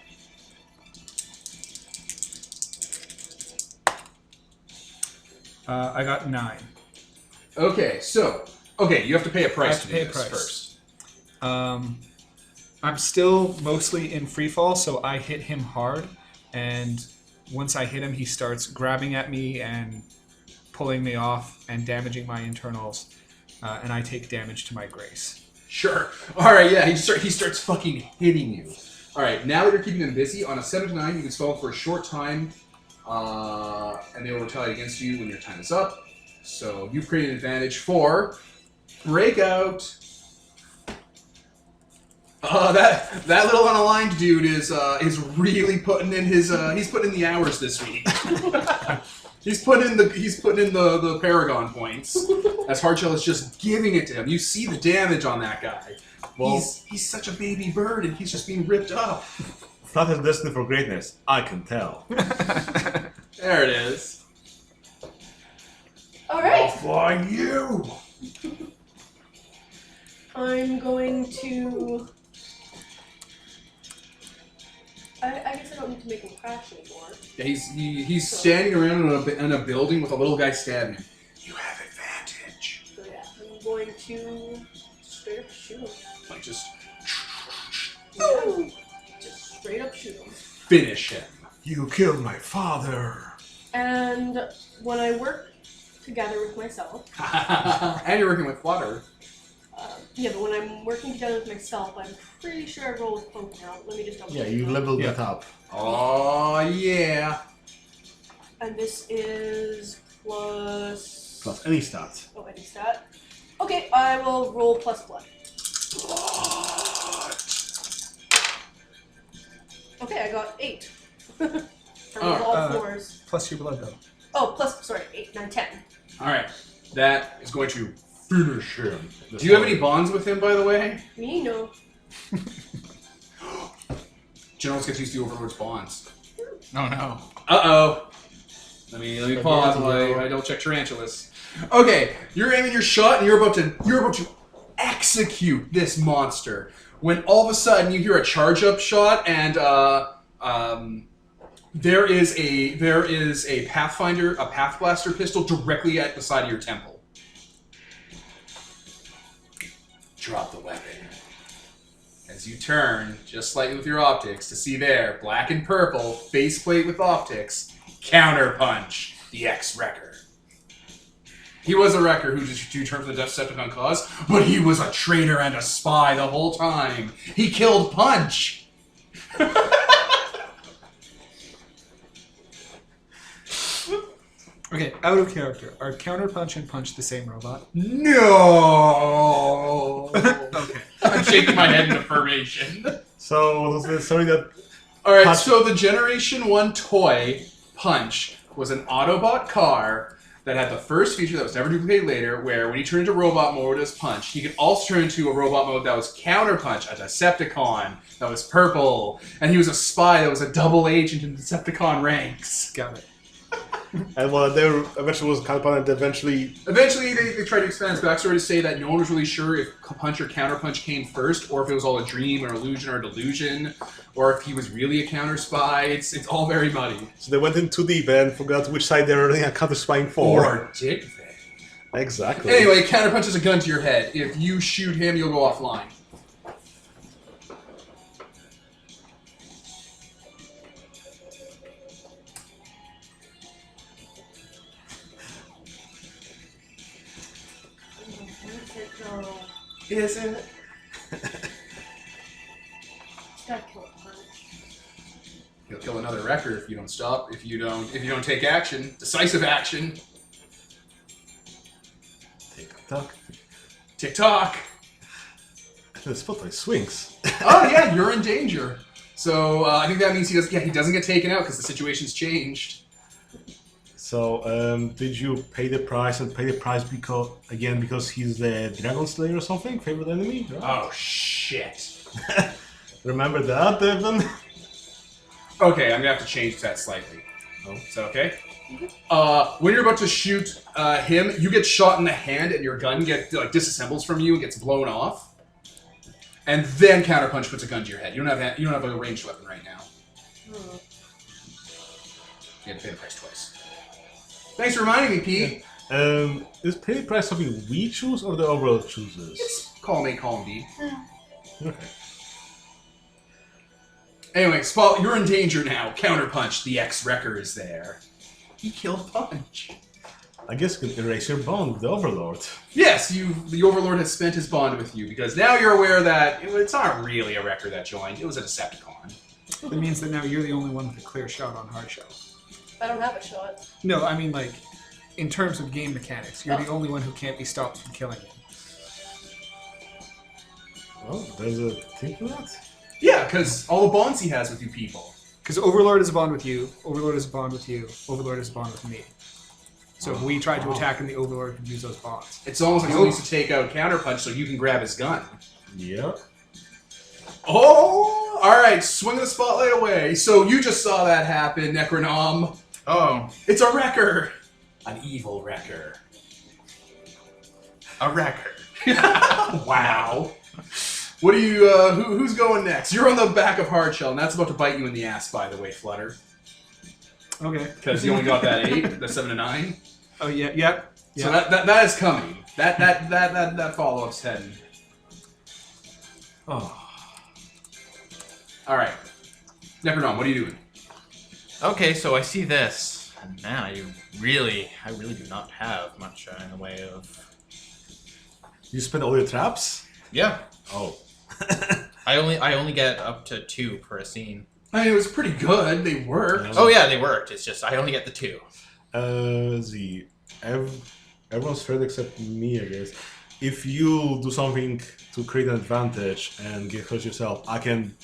I got 9. Okay, you have to pay a price I have to pay a do this price. I'm still mostly in free fall, so I hit him hard, and once I hit him, he starts grabbing at me and pulling me off and damaging my internals, and I take damage to my grace. Sure. All right. Yeah. He starts fucking hitting you. All right. Now that you're keeping them busy, on a 7 to 9, you can spell them for a short time, and they will retaliate against you when your time is up. So you've created an advantage for breakout. That little unaligned dude is really putting in his he's putting in the hours this week. He's putting in the Paragon points as Hardshell is just giving it to him. You see the damage on that guy. Well, he's such a baby bird, and he's just being ripped up. Flat has destined for greatness. I can tell. There it is. All right. I'll fly you. I'm going to. I guess I don't need to make him crash anymore. Yeah, he's standing around in a building with a little guy stabbing him. You have advantage. So yeah, I'm going to straight up shoot him. Like just Yeah, just straight up shoot him. finish him. You killed my father. And when I work together with myself, And you're working with water. yeah, but when I'm working together with myself, I'm pretty sure I roll with punk now. Let me just double Yeah, check. you leveled it up. Oh yeah. And this is plus. Plus any stat. Oh, any stat. Okay, I will roll plus blood. Okay, I got 8. I rolled all 4s. Plus your blood, though. Oh, plus, sorry, 8, 9, 10. All right, that is going to finish him. Do you have any bonds with him, by the way? Me, no. Generals get to use the Overlord's bonds. Oh no. Uh-oh. Let me pause while I double check Tarantulas. Okay, you're aiming your shot and you're about to execute this monster. When all of a sudden you hear a charge up shot and there is a Pathfinder, a Path Blaster pistol directly at the side of your temple. Drop the weapon. As you turn, just slightly with your optics, to see there, black and purple, faceplate with optics, Counterpunch, the ex-Wrecker. He was a Wrecker who just turned for the Decepticon cause, but he was a traitor and a spy the whole time. He killed Punch! Okay, out of character. Are Counterpunch and Punch the same robot? No! Okay. I'm shaking my head in affirmation. So, what was the story that... Alright, Punch. so the Generation 1 toy, Punch, was an Autobot car that had the first feature that was never duplicated later, where when he turned into robot mode as Punch, he could also turn into a robot mode that was Counterpunch, a Decepticon that was purple, and he was a spy that was a double agent in Decepticon ranks. Got it. And well, they were eventually was Counterpunch and eventually... Eventually, they tried to expand his backstory to say that no one was really sure if Punch or Counterpunch came first, or if it was all a dream or illusion or delusion, or if he was really a counter spy. It's all very muddy. So they went in too deep and forgot which side they were counter-spying for. Or did they? Exactly. Anyway, Counterpunch is a gun to your head. If you shoot him, you'll go offline. Is it? Gotta kill a Punch. You'll kill another Wrecker if you don't stop. If you don't take action, decisive action. Tick-tock. Tick-tock. The spotlight swings. Oh yeah, you're in danger. So I think that means he doesn't get taken out because the situation's changed. So, did you pay the price because he's the Dragon Slayer or something? Favorite enemy? Oh shit. Remember that, Devin? Okay, I'm gonna have to change that slightly. Oh. Is that okay? When you're about to shoot him, you get shot in the hand and your gun disassembles from you and gets blown off. And then Counterpunch puts a gun to your head. You don't have a ranged weapon right now. Hmm. You had to pay the price twice. Thanks for reminding me, Pete. Is pay the price something we choose or the Overlord chooses? It's column A, column B. Okay. Anyway, Spot, you're in danger now. Counterpunch, the ex-Wrecker, is there. He killed Punch. I guess you can erase your bond with the Overlord. Yes, the Overlord has spent his bond with you, because now you're aware that it's not really a Wrecker that joined, it was a Decepticon. That means that now you're the only one with a clear shot on Hardshell. I don't have a shot. No, I mean, like, in terms of game mechanics, you're the only one who can't be stopped from killing him. Well, there's a thing for that. Yeah, because all the bonds he has with you people. Because Overlord is a bond with you, Overlord is a bond with you, Overlord is a bond with me. So if we tried to attack him, the Overlord could use those bonds. It's almost like he needs to take out Counterpunch so you can grab his gun. Yeah. Oh, all right. Swing the spotlight away. So you just saw that happen, Necronom. Oh, It's a wrecker. An evil wrecker. a wrecker. Wow. What do you? Who's going next? You're on the back of Hardshell, and that's about to bite you in the ass, by the way, Flutter. Okay. Because you only got that 8, the 7 to 9. Oh yeah, yep. So that is coming. That follow-up's heading. Oh. All right, Necronom, what are you doing? Okay, so I see this, and man, I really do not have much in the way of. You spent all your traps? Yeah, Oh. I only get up to 2 per scene. I mean, it was pretty good. They worked. Oh yeah, they worked. It's just I only get the 2. Everyone's fair except me, I guess. If you do something to create an advantage and get hurt yourself, I can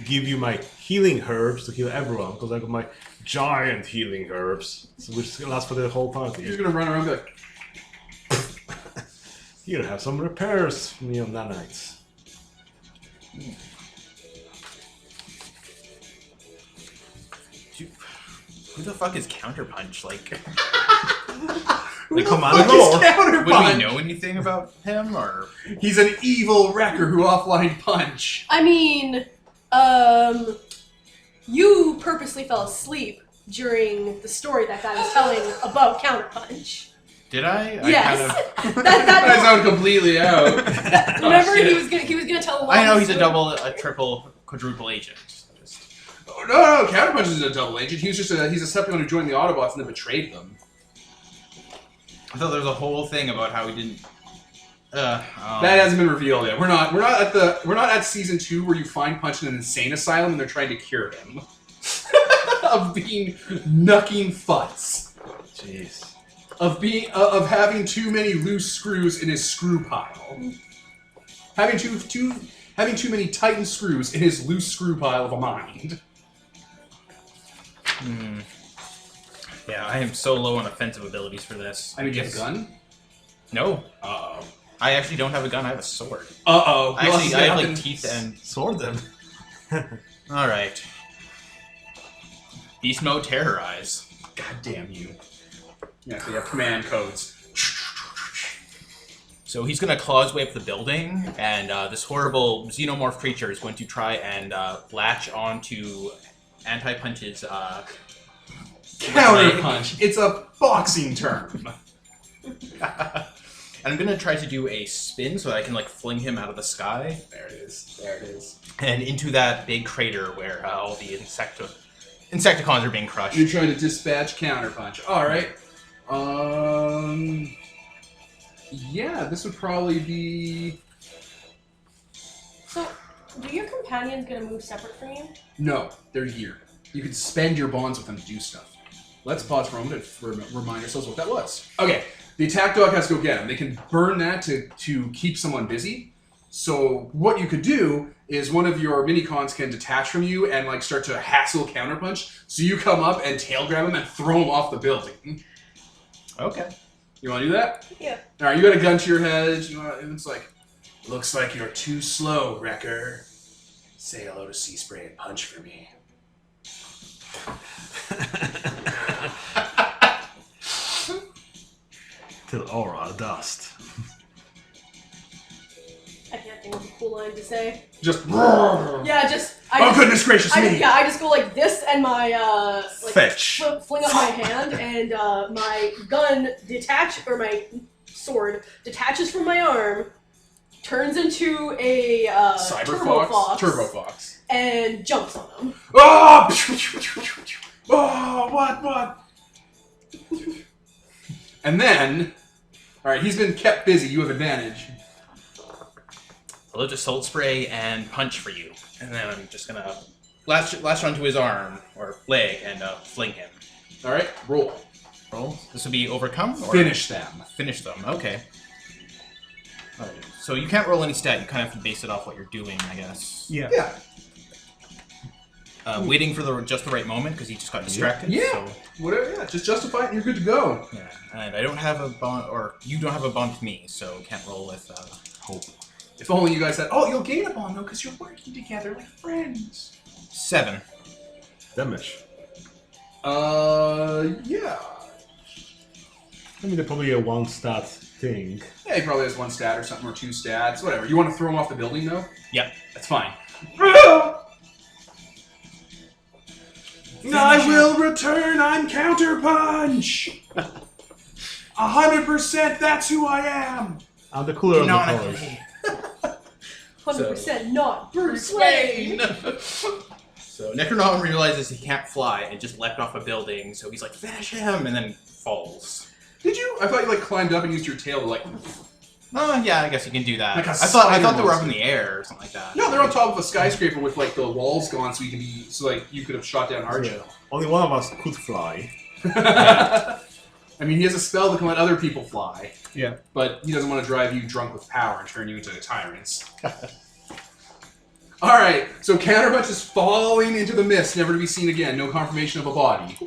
give you my healing herbs to heal everyone, because I got my giant healing herbs, which lasts for the whole You're party. just gonna run around and be like, Here, have some repairs from me on nanites. Dude, who the fuck is Counterpunch? Like, who the command fuck lord. is would we Counterpunch? know anything about him, or? He's an evil wrecker who offline punch. I mean, you purposely fell asleep during the story that guy was telling about Counterpunch. Did I? Yes. I kind of. I sound completely out. Remember, shit. he was gonna tell a lot. I know of he's a story- double, a triple, quadruple agent. Just- Oh, no, Counterpunch isn't a double agent. He's just he's a Decepticon who joined the Autobots and then betrayed them. I thought there was a whole thing about how he didn't. That hasn't been revealed yet. We're not at season 2 where you find Punch in an insane asylum and they're trying to cure him of being nucking futz, Jeez. of having too many loose screws in his screw pile, having too many Titan screws in his loose screw pile of a mind. Yeah, I am so low on offensive abilities for this. I mean, do you have a gun? No, Uh oh. I actually don't have a gun. I have a sword. Uh oh. Actually, I have like teeth and. Sword them. All right. Beast mode, terrorize. God damn you. Yeah, so you have command codes. So he's gonna claw his way up the building, and this horrible xenomorph creature is going to try and latch onto Anti-Punch's. Counter punch. It's a boxing term. And I'm gonna try to do a spin so that I can like fling him out of the sky There it is. There it is. and into that big crater where all the Insecticons are being crushed. You're trying to dispatch counterpunch. All right. Yeah, this would probably be. So, do your companions get to move separate from you? No, they're here. You can spend your bonds with them to do stuff. Let's pause for a moment and remind ourselves what that was. Okay, the attack dog has to go get them. They can burn that to keep someone busy. So what you could do is one of your mini-cons can detach from you and like start to hassle counterpunch. So you come up and tail grab him and throw him off the building. Okay. You want to do that? Yeah. All right, you got a gun to your head. It's like, looks like you're too slow, Wrecker. Say hello to Sea Spray and punch for me. Till aura dust. I can't think of a cool line to say. Just. Yeah, just. Goodness gracious me! I just go like this, and my like Fetch. fling up my hand, and my gun my sword detaches from my arm, turns into a Turbo Fox. and jumps on him. Oh! Oh, what? And then, alright, he's been kept busy. You have advantage. I'll just Salt Spray and punch for you. And then I'm just gonna latch onto his arm or leg and fling him. Alright, roll. Roll. This would be overcome? Or Finish them. Finish them, okay. Alright, so you can't roll any stat, you kind of have to base it off what you're doing, I guess. Yeah. Yeah. Waiting for just the right moment, because he just got distracted. Yeah. So, Whatever, yeah, just justify it and you're good to go. yeah. And I don't have a bond, or you don't have a bond with me, so can't roll with hope. If only you guys had. Oh, you'll gain a bond though, because you're working together like friends. 7. Damage. Yeah. I mean, they're probably a one stat thing. Yeah, he probably has 1 stat or something, or 2 stats, whatever. You want to throw him off the building though? Yep. That's fine. I will return. I'm Counterpunch. 100%. That's who I am. And the cooler of the colors. Canonically. 100% not Bruce Wayne. So Necronom realizes he can't fly and just leapt off a building, so he's like, finish him, and then falls. Did you? I thought you like climbed up and used your tail to like. Yeah, I guess you can do that. Like a I thought they spider were up monster. in the air or something like that. No, they're on top of a skyscraper with like the walls gone, so you can be like you could have shot down Hardshell. Only one of us could fly. I mean, he has a spell that can let other people fly. Yeah. But he doesn't want to drive you drunk with power and turn you into tyrants. Alright, so Counterpunch is falling into the mist, never to be seen again. No confirmation of a body.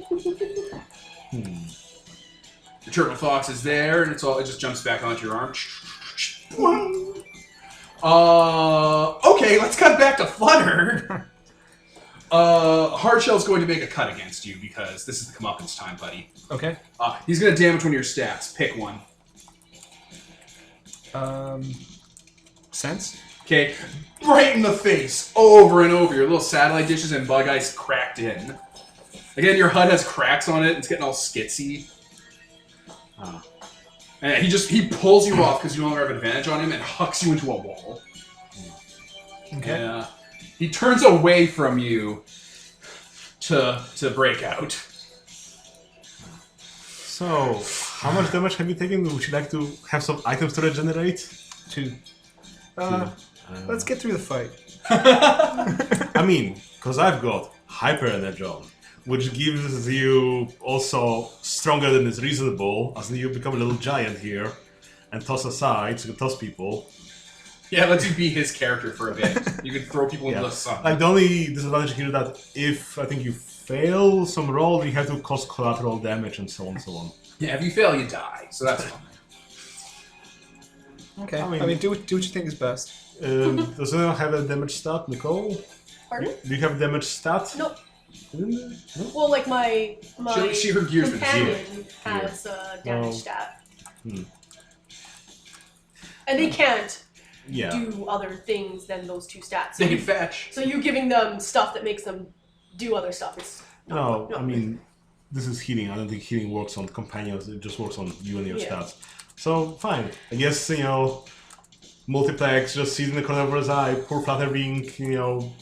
The Turtle Fox is there, and it just jumps back onto your arm. Okay, let's cut back to Flutter. Hardshell's going to make a cut against you, because this is the comeuppance time, buddy. Okay. He's going to damage one of your stats. Pick one. Sense? Okay, right in the face, over and over. Your little satellite dishes and bug eyes cracked in. Again, your HUD has cracks on it. It's getting all skitsy. And he pulls you off because you no longer have advantage on him and hucks you into a wall. Okay. Yeah. He turns away from you to break out. So, how much damage have you taken? Would you like to have some items to regenerate? 2. Let's get through the fight. I mean, because I've got Hyper Energon, which gives you also stronger than is reasonable, as you become a little giant here, and toss aside, so you can toss people. Yeah, it lets you be his character for a bit. You can throw people into the sun. Like, the only disadvantage here is that if, I think, you fail some roll, you have to cause collateral damage and so on and so on. Yeah, if you fail, you die. So that's fine. Okay. I I mean- mean, do what you think is best. Does anyone have a damage stat, Nicole? Pardon? Do you have a damage stat? Nope. No? Well, like my Her gears been companion has a damage Well, stat. hmm. And they can't Yeah. do other things than those 2 stats. They can fetch. So you giving them stuff that makes them do other stuff is No, I mean, this is healing. I don't think healing works on companions. It just works on you and your Yeah. stats. So, fine. I guess, Multiplex just sees in the corner of his eye, poor Flutter being,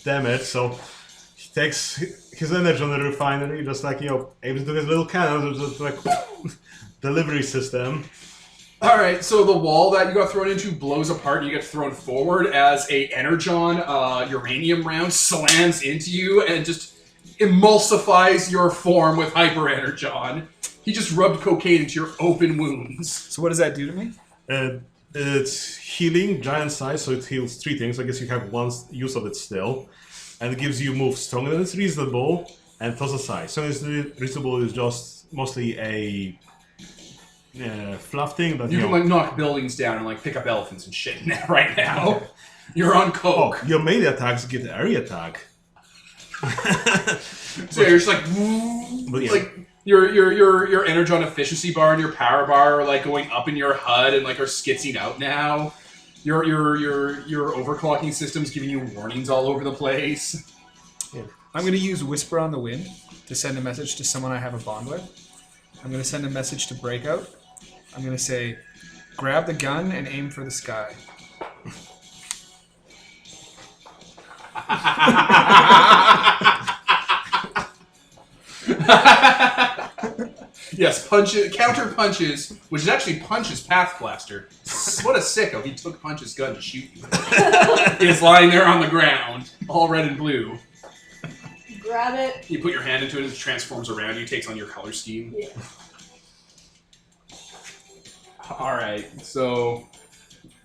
damaged, so he takes his energy on the refinery, just like, aims into his little cannon, just like, delivery system. Alright, so the wall that you got thrown into blows apart and you get thrown forward as a Energon uranium round slams into you and just emulsifies your form with Hyper Energon. He just rubbed cocaine into your open wounds. So what does that do to me? It's healing, giant size, so it heals 3 things. I guess you have one use of it still. And it gives you moves stronger than it's reasonable, and toss aside. So it's reasonable is just mostly a fluff thing, but You can like knock buildings down and like pick up elephants and shit right now. You're on coke. your melee attacks get area attack. So you're just like, But yeah. like your Energon efficiency bar and your power bar are like going up in your HUD and like are skitzing out now. Your overclocking system's giving you warnings all over the place. I'm going to use Whisper on the Wind to send a message to someone I have a bond with. I'm going to send a message to Breakout. I'm going to say, grab the gun and aim for the sky. Yes, counter punches, which is actually Punch's Path Blaster. What a sicko! He took Punch's gun to shoot you. It's lying there on the ground, all red and blue. grab it. You put your hand into it, and it transforms around you, takes on your color scheme. Yeah. All right, so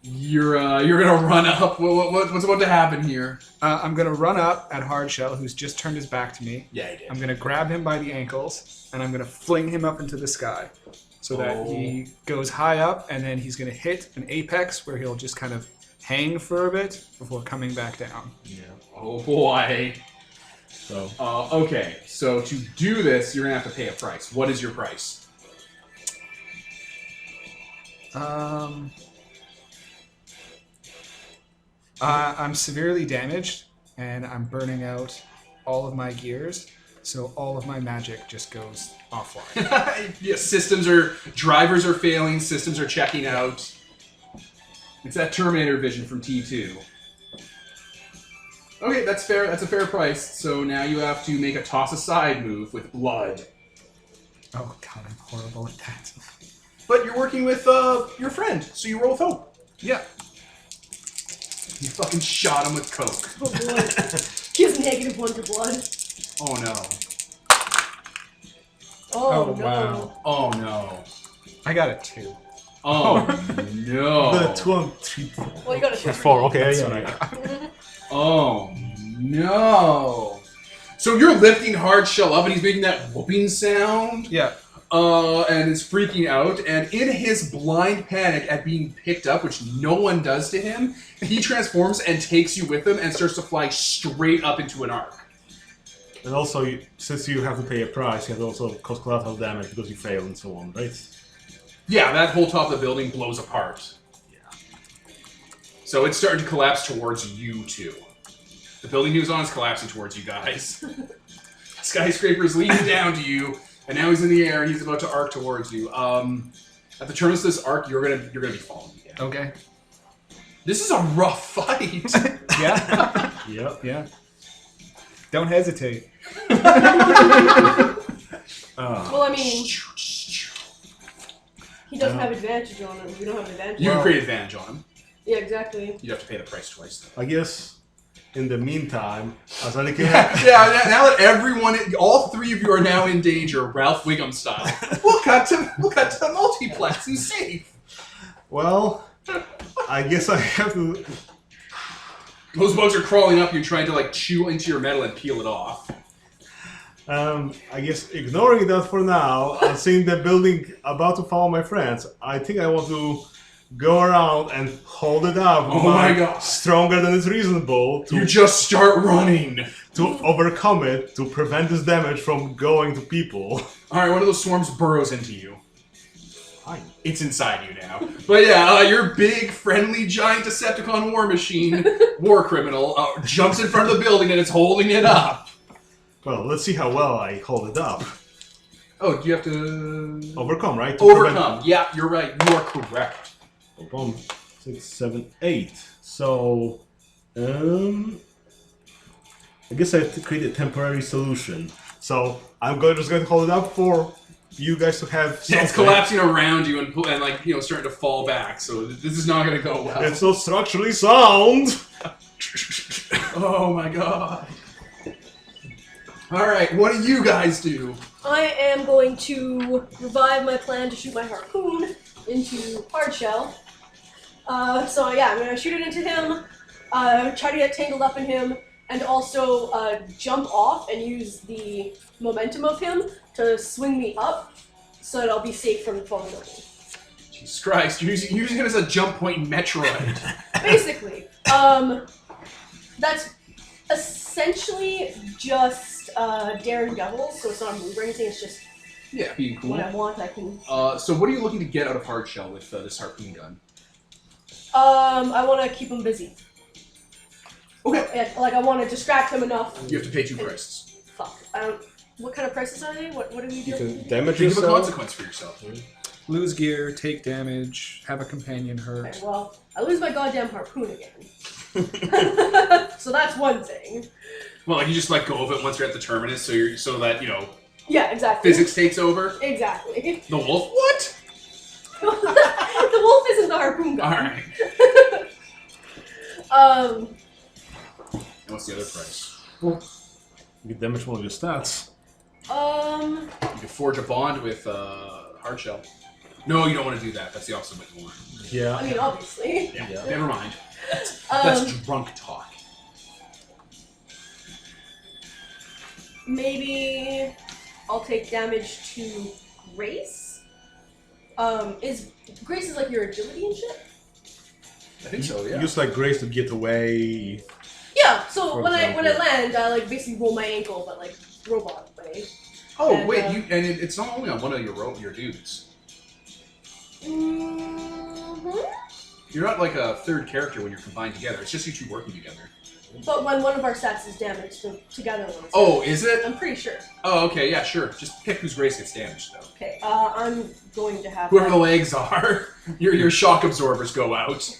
you're gonna run up. What's about to happen here? I'm going to run up at Hardshell, who's just turned his back to me. Yeah, he did. I'm going to grab him by the ankles, and I'm going to fling him up into the sky so that he goes high up, and then he's going to hit an apex where he'll just kind of hang for a bit before coming back down. Yeah. Oh boy. So Okay, so to do this, you're gonna have to pay a price. What is your price? I'm severely damaged, and I'm burning out all of my gears, so all of my magic just goes offline. Yeah, drivers are failing, systems are checking out. It's that Terminator vision from T2. Okay, that's fair. That's a fair price. So now you have to make a toss aside move with blood. Oh god, I'm horrible at that. But you're working with your friend, so you roll with hope. Yeah. You fucking shot him with coke. Oh boy. He has -1 to blood. Oh no. Oh, Oh, no. wow. Oh no. I got a 2. Oh no. the 2 and 3 Well, you got a plus 3. 4. Okay, That's yeah, what I yeah. got. Oh no. So you're lifting Hardshell up and he's making that whooping sound? Yeah. And is freaking out, and in his blind panic at being picked up, which no one does to him, he transforms and takes you with him and starts to fly straight up into an arc. And also, since you have to pay a price, you have to also cause collateral damage because you fail and so on, right? Yeah, that whole top of the building blows apart. Yeah. So it's starting to collapse towards you two. The building he was on is collapsing towards you guys. Skyscraper is leaning down to you, and now he's in the air and he's about to arc towards you. At the terminus of this arc, you're gonna be falling. Yeah. Okay. This is a rough fight. Yeah. Yep. Yeah. Don't hesitate. Well, I mean, he doesn't have advantage on him. We don't have advantage. You can Well- create advantage on him. Yeah, exactly. You have to pay the price twice, though. I guess in the meantime, as I can Yeah, now that everyone, all three of you are now in danger, Ralph Wiggum style. We'll cut to multiplex and safe. well, I guess I have to. Those bugs are crawling up you, trying to like chew into your metal and peel it off. I guess ignoring that for now, and seeing the building about to follow my friends, I think I want to go around and hold it up. Oh my God. Stronger than is reasonable You just start running. to overcome it, to prevent this damage from going to people. All right, one of those swarms burrows into you. Fine. It's inside you now. But yeah, your big, friendly, giant Decepticon war machine, war criminal, jumps in front of the building and it's holding it up. Well, let's see how well I hold it up. Oh, do you have to Overcome, right? To overcome? Yeah, you're right. You are correct. Prevent... 6, 7, 8. So, I guess I have to create a temporary solution. So I'm just going to hold it up for you guys to have. Yeah, it's something. collapsing around you and like starting to fall back. So this is not going to go well. It's not structurally sound. Oh my god. All right, what do you guys do? I am going to revive my plan to shoot my harpoon into Hardshell. So yeah, I'm gonna shoot it into him, try to get tangled up in him, and also jump off and use the momentum of him to swing me up, so that I'll be safe from falling over. Jesus Christ, you're using it as a jump point in Metroid. Basically, that's essentially just Daredevil, so it's not a move or anything. It's just Yeah, being cool. what I want. I can. So what are you looking to get out of Hardshell with this harpoon gun? I want to keep him busy. Okay. Yeah, like I want to distract him enough. You have to pay 2 prices. Fuck. I don't. What kind of prices are they? What do we You do? can damage Think of a yourself. consequence for yourself. Lose gear, take damage, have a companion hurt. Okay, well, I lose my goddamn harpoon again. So that's one thing. Well, like you just let go of it once you're at the terminus, so that Yeah, exactly. physics takes over. Exactly. The wolf? What? The wolf isn't the harpoon All gun. right. Um. And what's the other price? You can damage one of your stats. Um. You can forge a bond with Hardshell. No, you don't want to do that. That's the opposite of what you want. Yeah. I mean, obviously. Yeah. Never mind. That's drunk talk. Maybe I'll take damage to Grace. Is Grace is like your agility and shit? The think so. Yeah. Use like grace to get away. Yeah. So For when I example. land, I like basically roll my ankle, but like robot way. Oh And, wait, it's not only on one of your dudes. Mm-hmm. You're not like a third character when you're combined together. It's just you two working together. But when one of our stats is damaged, the together ones. Oh, is it? I'm pretty sure. Oh, okay, yeah, sure. Just pick whose grace gets damaged, though. Okay. I'm going to have. Whoever the legs are, your shock absorbers go out.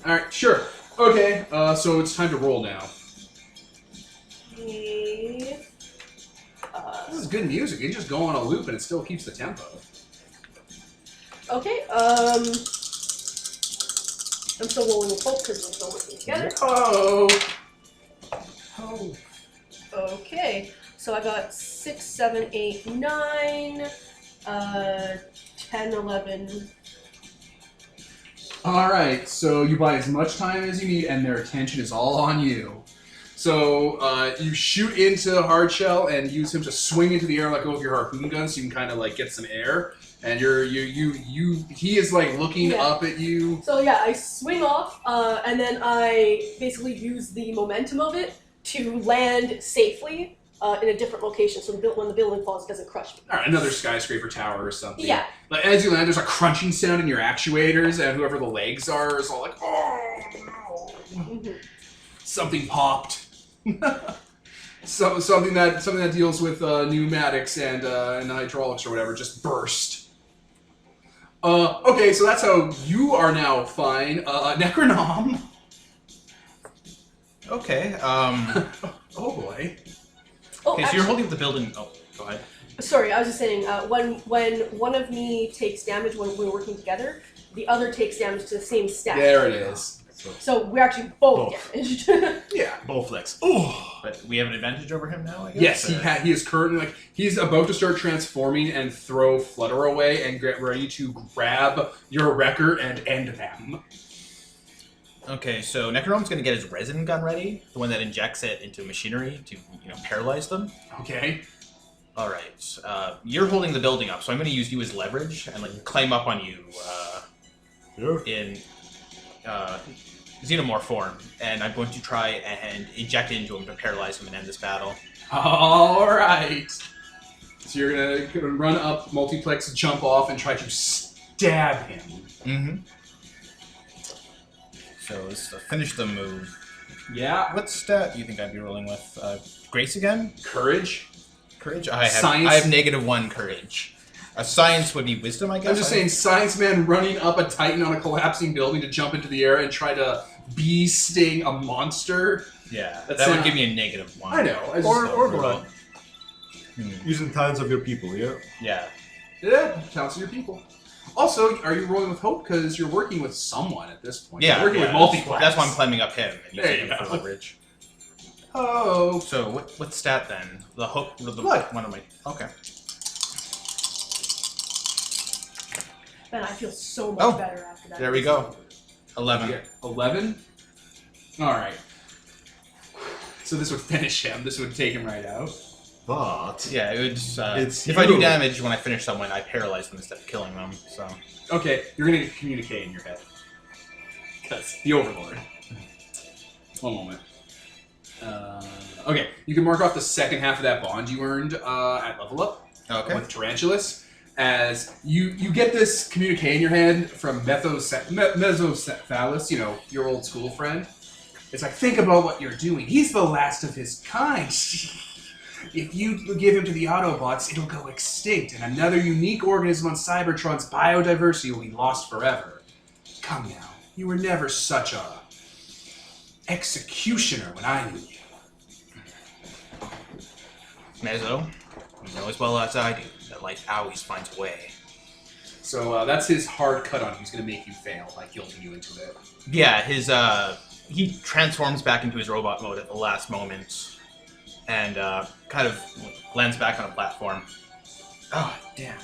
All right, sure. Okay, so it's time to roll now. Okay. This is good music. You can just go on a loop and it still keeps the tempo. Okay. I'm still rolling with hope because we're still working together. Oh. Oh. Okay. So I got 6, 7, 8, 9, 10, 11. All right, so you buy as much time as you need, and their attention is all on you. So you shoot into Hardshell and use him to swing into the air, let go of your harpoon gun, so you can kind of like get some air. And he is like looking up at you. So yeah, I swing off, and then I basically use the momentum of it to land safely in a different location, so when the building falls, it doesn't crush me. All right, another skyscraper tower or something. Yeah. Like as you land, there's a crunching sound in your actuators, and whoever the legs are is all like, "Oh no, Mm-hmm. something popped." Something that deals with pneumatics and hydraulics or whatever just burst. Okay, so that's how you are now fine. Necronom. Okay. Oh boy. Oh, Okay, so you're holding the building. Oh, go ahead. sorry, I was just saying, when one of me takes damage when we're working together, the other takes damage to the same stat. There it is. So we're actually both Both. damaged. Yeah. Both legs. Oh! But we have an advantage over him now, I guess? Yes, or- he is currently he's about to start transforming and throw Flutter away and get ready to grab your wrecker and end them. Okay, so Necronom's going to get his resin gun ready, the one that injects it into machinery to, paralyze them. Okay. All right, you're holding the building up, so I'm going to use you as leverage and like climb up on you Sure. in xenomorph form, and I'm going to try and inject into him to paralyze him and end this battle. All right. So you're gonna run up, multiplex, jump off, and try to stab him. Mm-hmm. So let's finish the move. Yeah. What stat do you think I'd be rolling with? Grace again? Courage. Courage? I have Science. -1 courage. Science would be wisdom, I guess. I'm just saying, science man running up a titan on a collapsing building to jump into the air and try to bee sting a monster. Yeah, That that would sound- give me a -1. I know. I just Or don't blood. Hmm. Using talents of your people, yeah? Yeah. Yeah, counts as your people. Also, are you rolling with hope? Because you're working with someone at this point. Yeah, You're working yeah, with multiplex. That's why I'm climbing up him and There using you him for go. leverage. Oh. So what stat then? The hook or the Blood. one of my Okay. Man, I feel so much Oh, better after that. There we go. 11. Yeah, 11? Alright. So this would finish him. This would take him right out. But... Yeah, it would It's if I do you. damage when I finish someone, I paralyze them instead of killing them. So Okay, you're gonna communicate in your head. Because the Overlord. One moment. Okay, you can mark off the second half of that bond you earned at level up okay. with Tarantulas. As you get this communique in your head from Mesocephalus, your old school friend. It's like, think about what you're doing. He's the last of his kind. If you give him to the autobots, it'll go extinct, and another unique organism on Cybertron's biodiversity will be lost forever. Come now, you were never such a executioner when I knew you. Mezzo, you know as well as I do that life always finds a way. So that's his hard cut on you. He's going to make you fail by guilting you into it. Yeah, his he transforms back into his robot mode at the last moment, and kind of lands back on a platform. Oh, damn.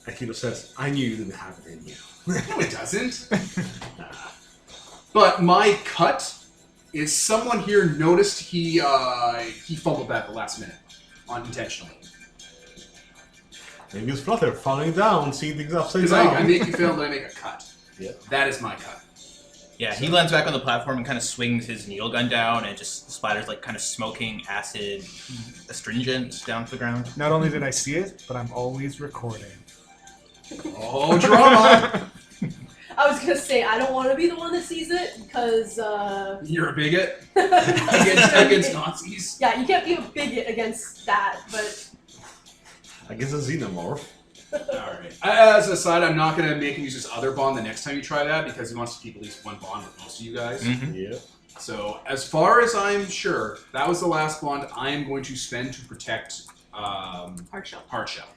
Akito says, I knew you didn't have it in you. No, it doesn't. But my cut is someone here noticed he fumbled that at the last minute, unintentionally. Maybe it's Flutter falling down, seeing things upside Because down. I make you fail and I make a cut. Yeah. That is my cut. Yeah, he lands back on the platform and kind of swings his needle gun down, and just the spider's like kind of smoking acid astringent down to the ground. Not only did I see it, but I'm always recording. Oh, drama! I was gonna say I don't want to be the one that sees it because You're a bigot against Nazis. yeah, you can't be a bigot against that. But I guess a xenomorph. Alright. As an aside, I'm not going to make him use his other bond the next time you try that because he wants to keep at least one bond with most of you guys. Yeah. So, as far as I'm sure, that was the last bond I am going to spend to protect Hardshell. Hardshell.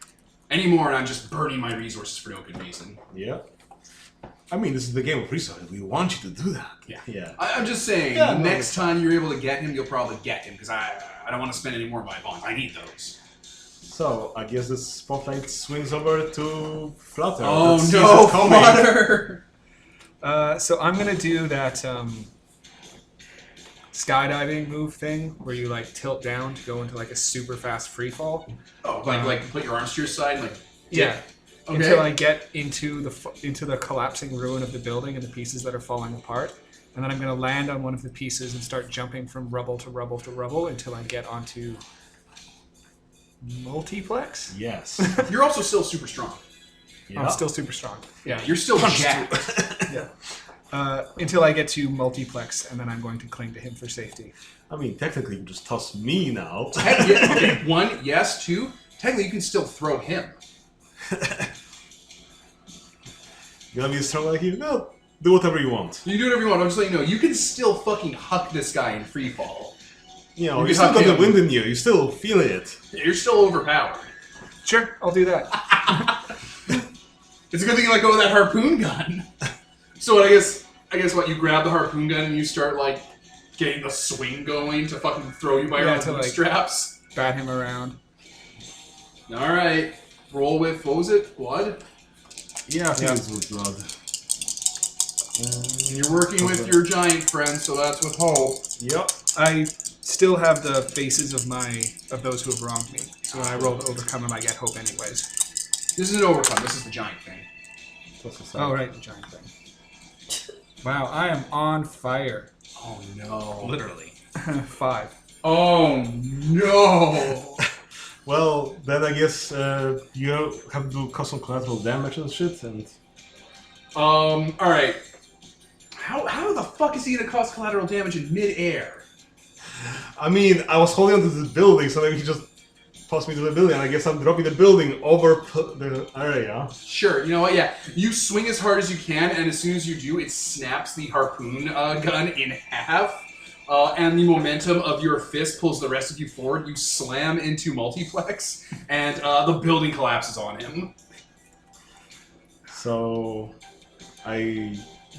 Any more, and I'm just burning my resources for no good reason. Yeah. I mean, this is the game of resources. We want you to do that. Yeah. Yeah. I'm just saying, Yeah, no, next time you're able to get him, you'll probably get him because I don't want to spend any more of my bonds. I need those. So, I guess the spotlight swings over to Flutter. Oh that sees no, it coming. Flutter! So I'm gonna do that skydiving move thing where you like tilt down to go into like a super fast free fall. Oh, like put your arms to your side and like... Yeah. Okay. Until I get into the collapsing ruin of the building and the pieces that are falling apart, and then I'm gonna land on one of the pieces and start jumping from rubble to rubble to rubble until I get onto multiplex. Yes. You're also still super strong. Yeah. I'm still super strong. Yeah, you're still jacked. Yeah. Until I get to multiplex, and then I'm going to cling to him for safety. I mean, technically, you just toss me now. Okay, one, yes. Two, technically you can still throw him. You gonna be strong like you? No, do whatever you want. You do whatever you want. I'm just letting you know, you can still fucking huck this guy in free fall. You know, You you can still got the him. wind in you. You still feel it. You're still overpowered. Sure, I'll do that. It's a good thing you let go of that harpoon gun. So I guess what, you grab the harpoon gun and you start like getting the swing going to fucking throw you by your own to, like- bootstraps. Bat him around. Alright. Roll with, what was it? Blood? Yeah, I think it's with blood. And you're working with your giant friend, so that's with hope. Yep. I still have the faces of those who have wronged me. So when I roll to overcome them, I get hope anyways. This isn't overcome, this is the giant thing. Oh, right, the giant thing. Wow, I am on fire. Oh no. Literally. 5. Oh no! Well, then I guess you have to do custom collateral damage and shit, and... Alright. How the fuck is he gonna cause collateral damage in mid-air? I mean, I was holding onto the building, so maybe he just tossed me to the building, and I guess I'm dropping the building over the area. Sure, you know what, yeah. You swing as hard as you can, and as soon as you do, it snaps the harpoon gun in half. And the momentum of your fist pulls the rest of you forward. You slam into multiplex, and the building collapses on him. So,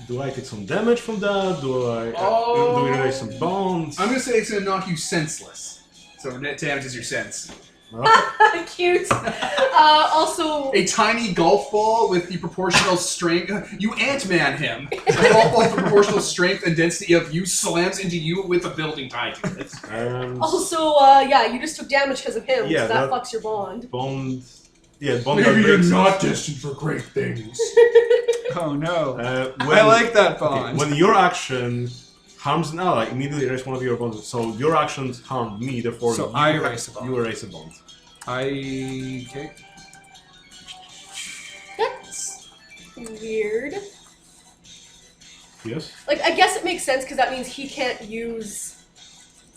do I take some damage from that? Do we erase some bones? I'm gonna say it's gonna knock you senseless. So net damage is your sense. Okay. Cute. Also, A tiny golf ball with the proportional strength. You Ant-Man him. A golf ball with the proportional strength and density of you slams into you with a building tied to it. also, yeah, you just took damage because of him. Yeah, so that that- fucks your bond. Bond. Yeah, bond. Maybe that you're breaks not us. destined for great things. Oh no. When- I like that Okay, bond. when your action harms an ally, immediately erase one of your bonds. So your actions harmed me, therefore So you I erase a bond. You erase a bond. Okay. That's weird. Yes. Like, I guess it makes sense because that means he can't use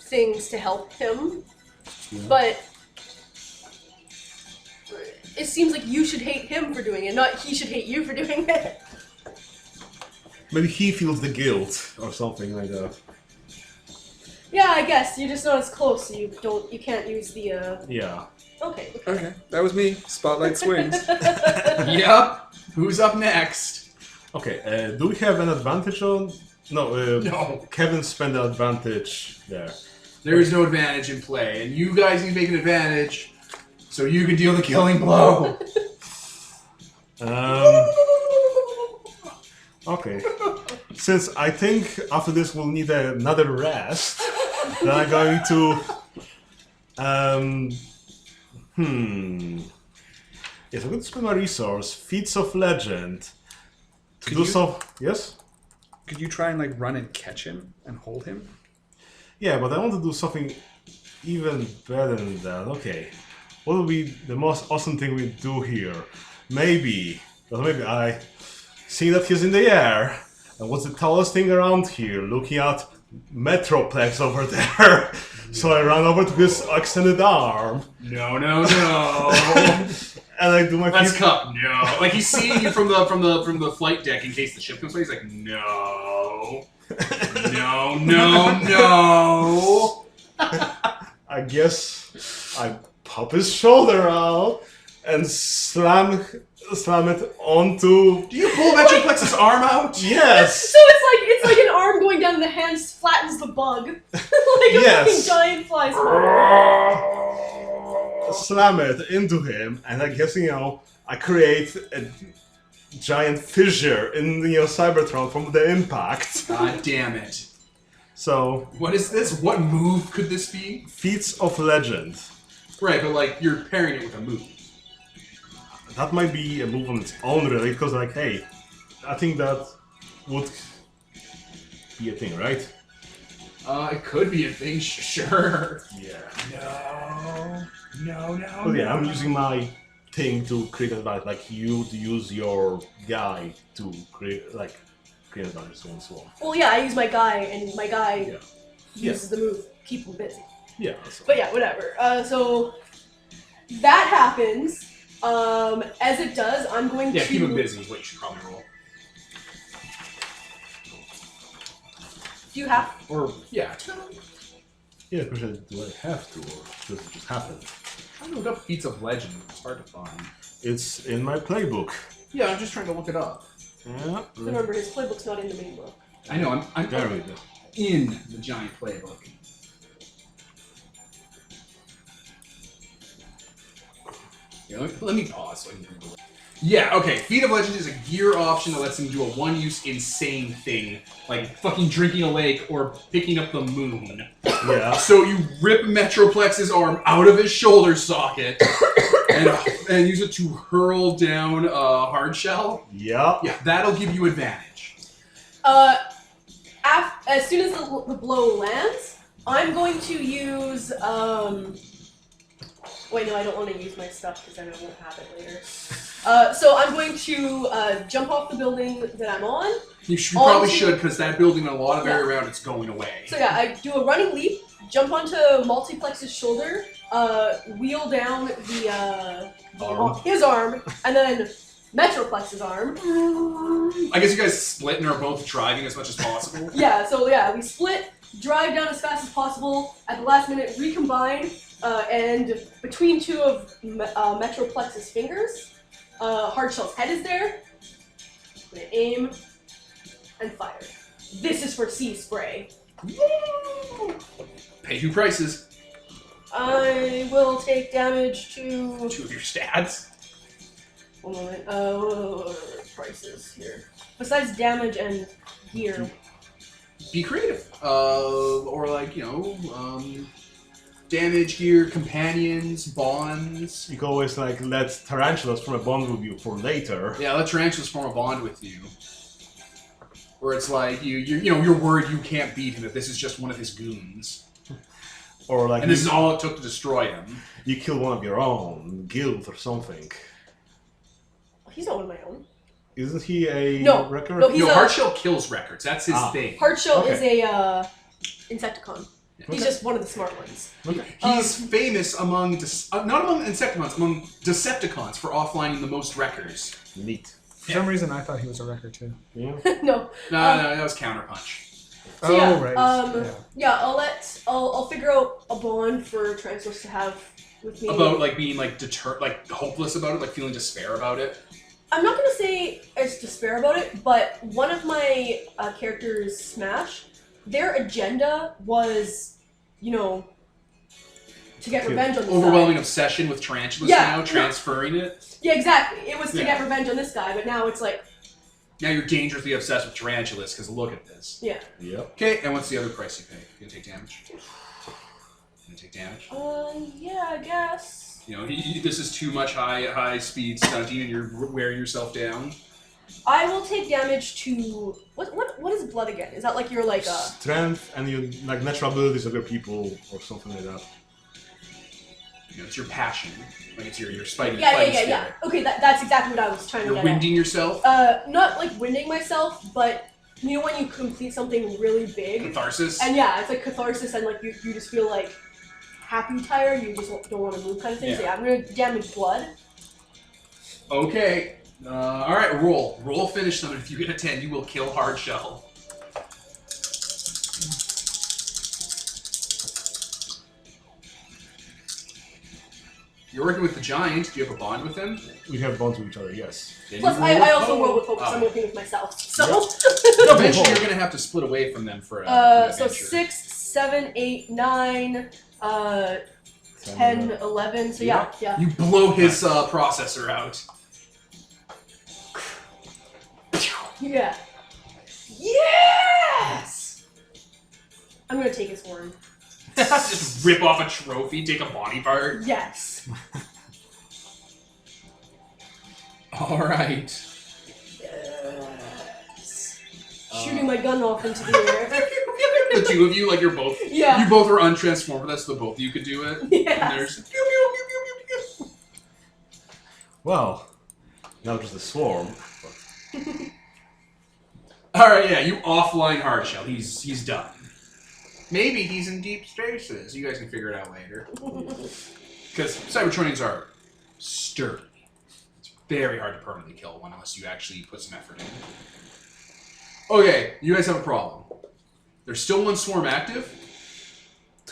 things to help him. Yeah. But it seems like you should hate him for doing it, not he should hate you for doing it. Maybe he feels the guilt or something like that. Yeah, I guess you're just not as close, so you can't use the. Yeah. Okay. Okay, that was me. Spotlight swings. Yep. Who's up next? Okay. Do we have an advantage on? No. No. Kevin spent an advantage there. There is no advantage in play, and you guys need to make an advantage so you can deal the killing blow. Okay. Since I think after this we'll need another rest, then I'm going to. Yes, I'm going to spend my resource, Feats of Legend, to Could do you- some. Yes? Could you try and like run and catch him and hold him? Yeah, but I want to do something even better than that. Okay. What would be the most awesome thing we do here? Maybe I see that he's in the air. And what's the tallest thing around here? Looking at Metroplex over there. So I run over to his extended arm. No. And I do my Let's feet. cut. No. Like he's seeing you from the flight deck in case the ship comes by. He's like, no. No. I guess I pop his shoulder out and slam it onto. Do you pull Metroplex's arm out? Yes. So it's like an arm going down the hands flattens the bug. Like a Yes. fucking giant fly spider. Slam it into him, and I guess I create a giant fissure in Cybertron from the impact. God damn it. So What is this? What move could this be? Feats of Legend. Right, but like you're pairing it with a move. That might be a move on its own, really, because hey, I think that would be a thing, right? It could be a thing, sure. Yeah. No. Well, yeah, I'm using my thing to create advantage. Like you use your guy to create advantage, so on and so on. Well, yeah, I use my guy, and my guy Yeah. uses the move. Keep him busy. Yeah. So. But yeah, whatever. So that happens. As it does, I'm going Yeah, to. keep him busy is what you should probably roll. Do you have? Or yeah. Yeah, of course, do I have to, or does it just happen? I look up Feats of Legend. It's hard to find. It's in my playbook. Yeah, I'm just trying to look it up. Yeah. Remember, his playbook's not in the main book. I know. I'm There we go. in the giant playbook. Yeah, let me pause so I can Google it. Yeah, okay. Feat of Legend is a gear option that lets him do a one-use insane thing, like fucking drinking a lake or picking up the moon. Yeah. So you rip Metroplex's arm out of his shoulder socket and use it to hurl down Hardshell. Yeah. Yeah, that'll give you advantage. As soon as the blow lands, I'm going to use. Wait, no, I don't want to use my stuff because then I won't have it later. So I'm going to jump off the building that I'm on. You probably Onto- should, because that building and a lot of area around it's going away. So yeah, I do a running leap, jump onto Multiplex's shoulder, wheel down his arm, and then Metroplex's arm. I guess you guys split and are both driving as much as possible. Yeah, so yeah, we split, drive down as fast as possible, at the last minute recombine, and between two of Metroplex's fingers, Hardshell's head is there. I'm gonna aim and fire. This is for sea spray. Pay 2 prices. I will take damage to... 2 of your stats. One moment. Prices here. Besides damage and gear. Be creative. Or like, damage, gear, companions, bonds. You can always let tarantulas form a bond with you for later. Yeah, let tarantulas form a bond with you. Where it's like, you're worried you can't beat him if this is just one of his goons. Or And this is all it took to destroy him. you kill one of your own, guild or something. He's not one of my own. Isn't he a No, record? no, he's a- Hardshell kills records. That's his thing. Hardshell Okay. is a Insecticon. He's Okay. just one of the smart ones. Okay. He's famous among, not among Insecticons, among Decepticons for offlining the most records. Neat. For some reason, I thought he was a wrecker too. Yeah. No. No, that was Counterpunch. So yeah, right. Yeah, I'll figure out a bond for Tarantulas to have with me. About being hopeless about it, like feeling despair about it. I'm not gonna say it's despair about it, but one of my characters, Smash, their agenda was, to get revenge on this Overwhelming guy. obsession with tarantulas Yeah, now, no. transferring it. Yeah, exactly. It was to Yeah. get revenge on this guy, but now it's like, Now you're dangerously obsessed with tarantulas because look at this. yeah. Yep. Okay, and what's the other price you pay? You gonna take damage? You gonna take damage? Yeah, I guess. You know, this is too much high speed stunting, and you're wearing yourself down. I will take damage to what is blood again? Is that like your like strength and your like natural abilities of your people or something like that? You know, it's your passion, like it's your fighting. Yeah. Okay, that's exactly what I was trying to You're get winding yourself. at. Not like winding myself, but you know when you complete something really big. Catharsis. And yeah, it's like catharsis, and like you just feel like happy tired. You just don't want to move, kind of thing. Yeah. So yeah, I'm gonna damage blood. Okay. All right. Roll. Finish them. And if you get a 10, you will kill Hardshell. You're working with the giant. Do you have a bond with him? We have bonds with each other, yes. Then Plus, you roll I also roll with focus. Oh. I'm working with myself. So. Eventually, you're gonna have to split away from them for an So adventure. 6, 7, 8, 9, 10, 11. So yeah. You blow his processor out. Yeah. Yes! I'm gonna take his horn. Just rip off a trophy, take a body part. Yes. All right. Yes. Shooting my gun off into the air. The two of you, like you're both. Yeah. You both are untransformed. That's the both of you could do it. Yes. And there's. Pew, pew, pew, pew, pew, pew. Well, now just a swarm. All right, yeah, you offline Hardshell. He's done. Maybe he's in deep stasis. You guys can figure it out later. Because Cybertronians are sturdy. It's very hard to permanently kill one unless you actually put some effort in. Okay, you guys have a problem. There's still one swarm active,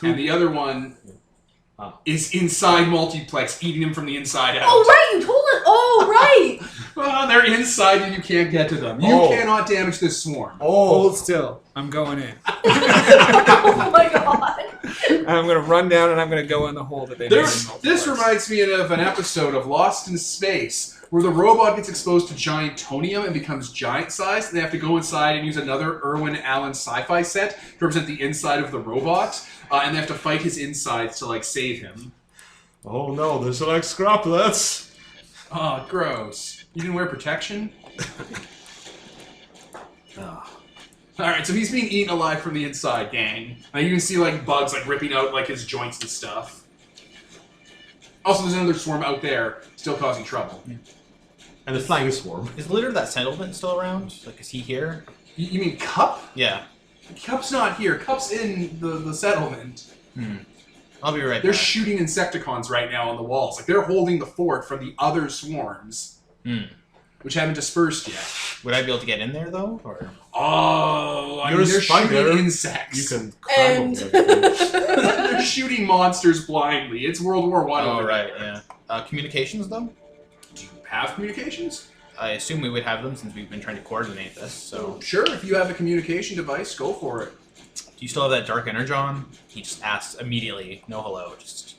and the other one is inside Multiplex, eating him from the inside out. Oh, right! You told us! Oh, right! They're inside and you can't get to them. You cannot damage this swarm. Hold still. I'm going in. Oh my god! I'm gonna run down and I'm gonna go in the hole that they made. This reminds me of an episode of Lost in Space where the robot gets exposed to gigantonium and becomes giant-sized, and they have to go inside and use another Irwin Allen sci-fi set to represent the inside of the robot, and they have to fight his insides to like save him. Oh no, there's like scraplets. Oh, gross. You didn't wear protection? Alright, so he's being eaten alive from the inside, gang. You can see like bugs like ripping out like his joints and stuff. Also, there's another swarm out there, still causing trouble. And the flying swarm. Is the leader of that settlement still around? Like, is he here? You mean Cup? Yeah. Cup's not here. Cup's in the settlement. I'll be right They're back. shooting Insecticons right now on the walls. Like, they're holding the fort from the other swarms. Which haven't dispersed yet. Would I be able to get in there, though? Or Oh, You're a they're spider. shooting insects. You can climb And- over them. They're shooting monsters blindly. It's World War I. Oh, over right, there. yeah. Communications, though? Do you have communications? I assume we would have them since we've been trying to coordinate this, so... Sure, if you have a communication device, go for it. Do you still have that Dark Energon? He just asks immediately. No hello, just...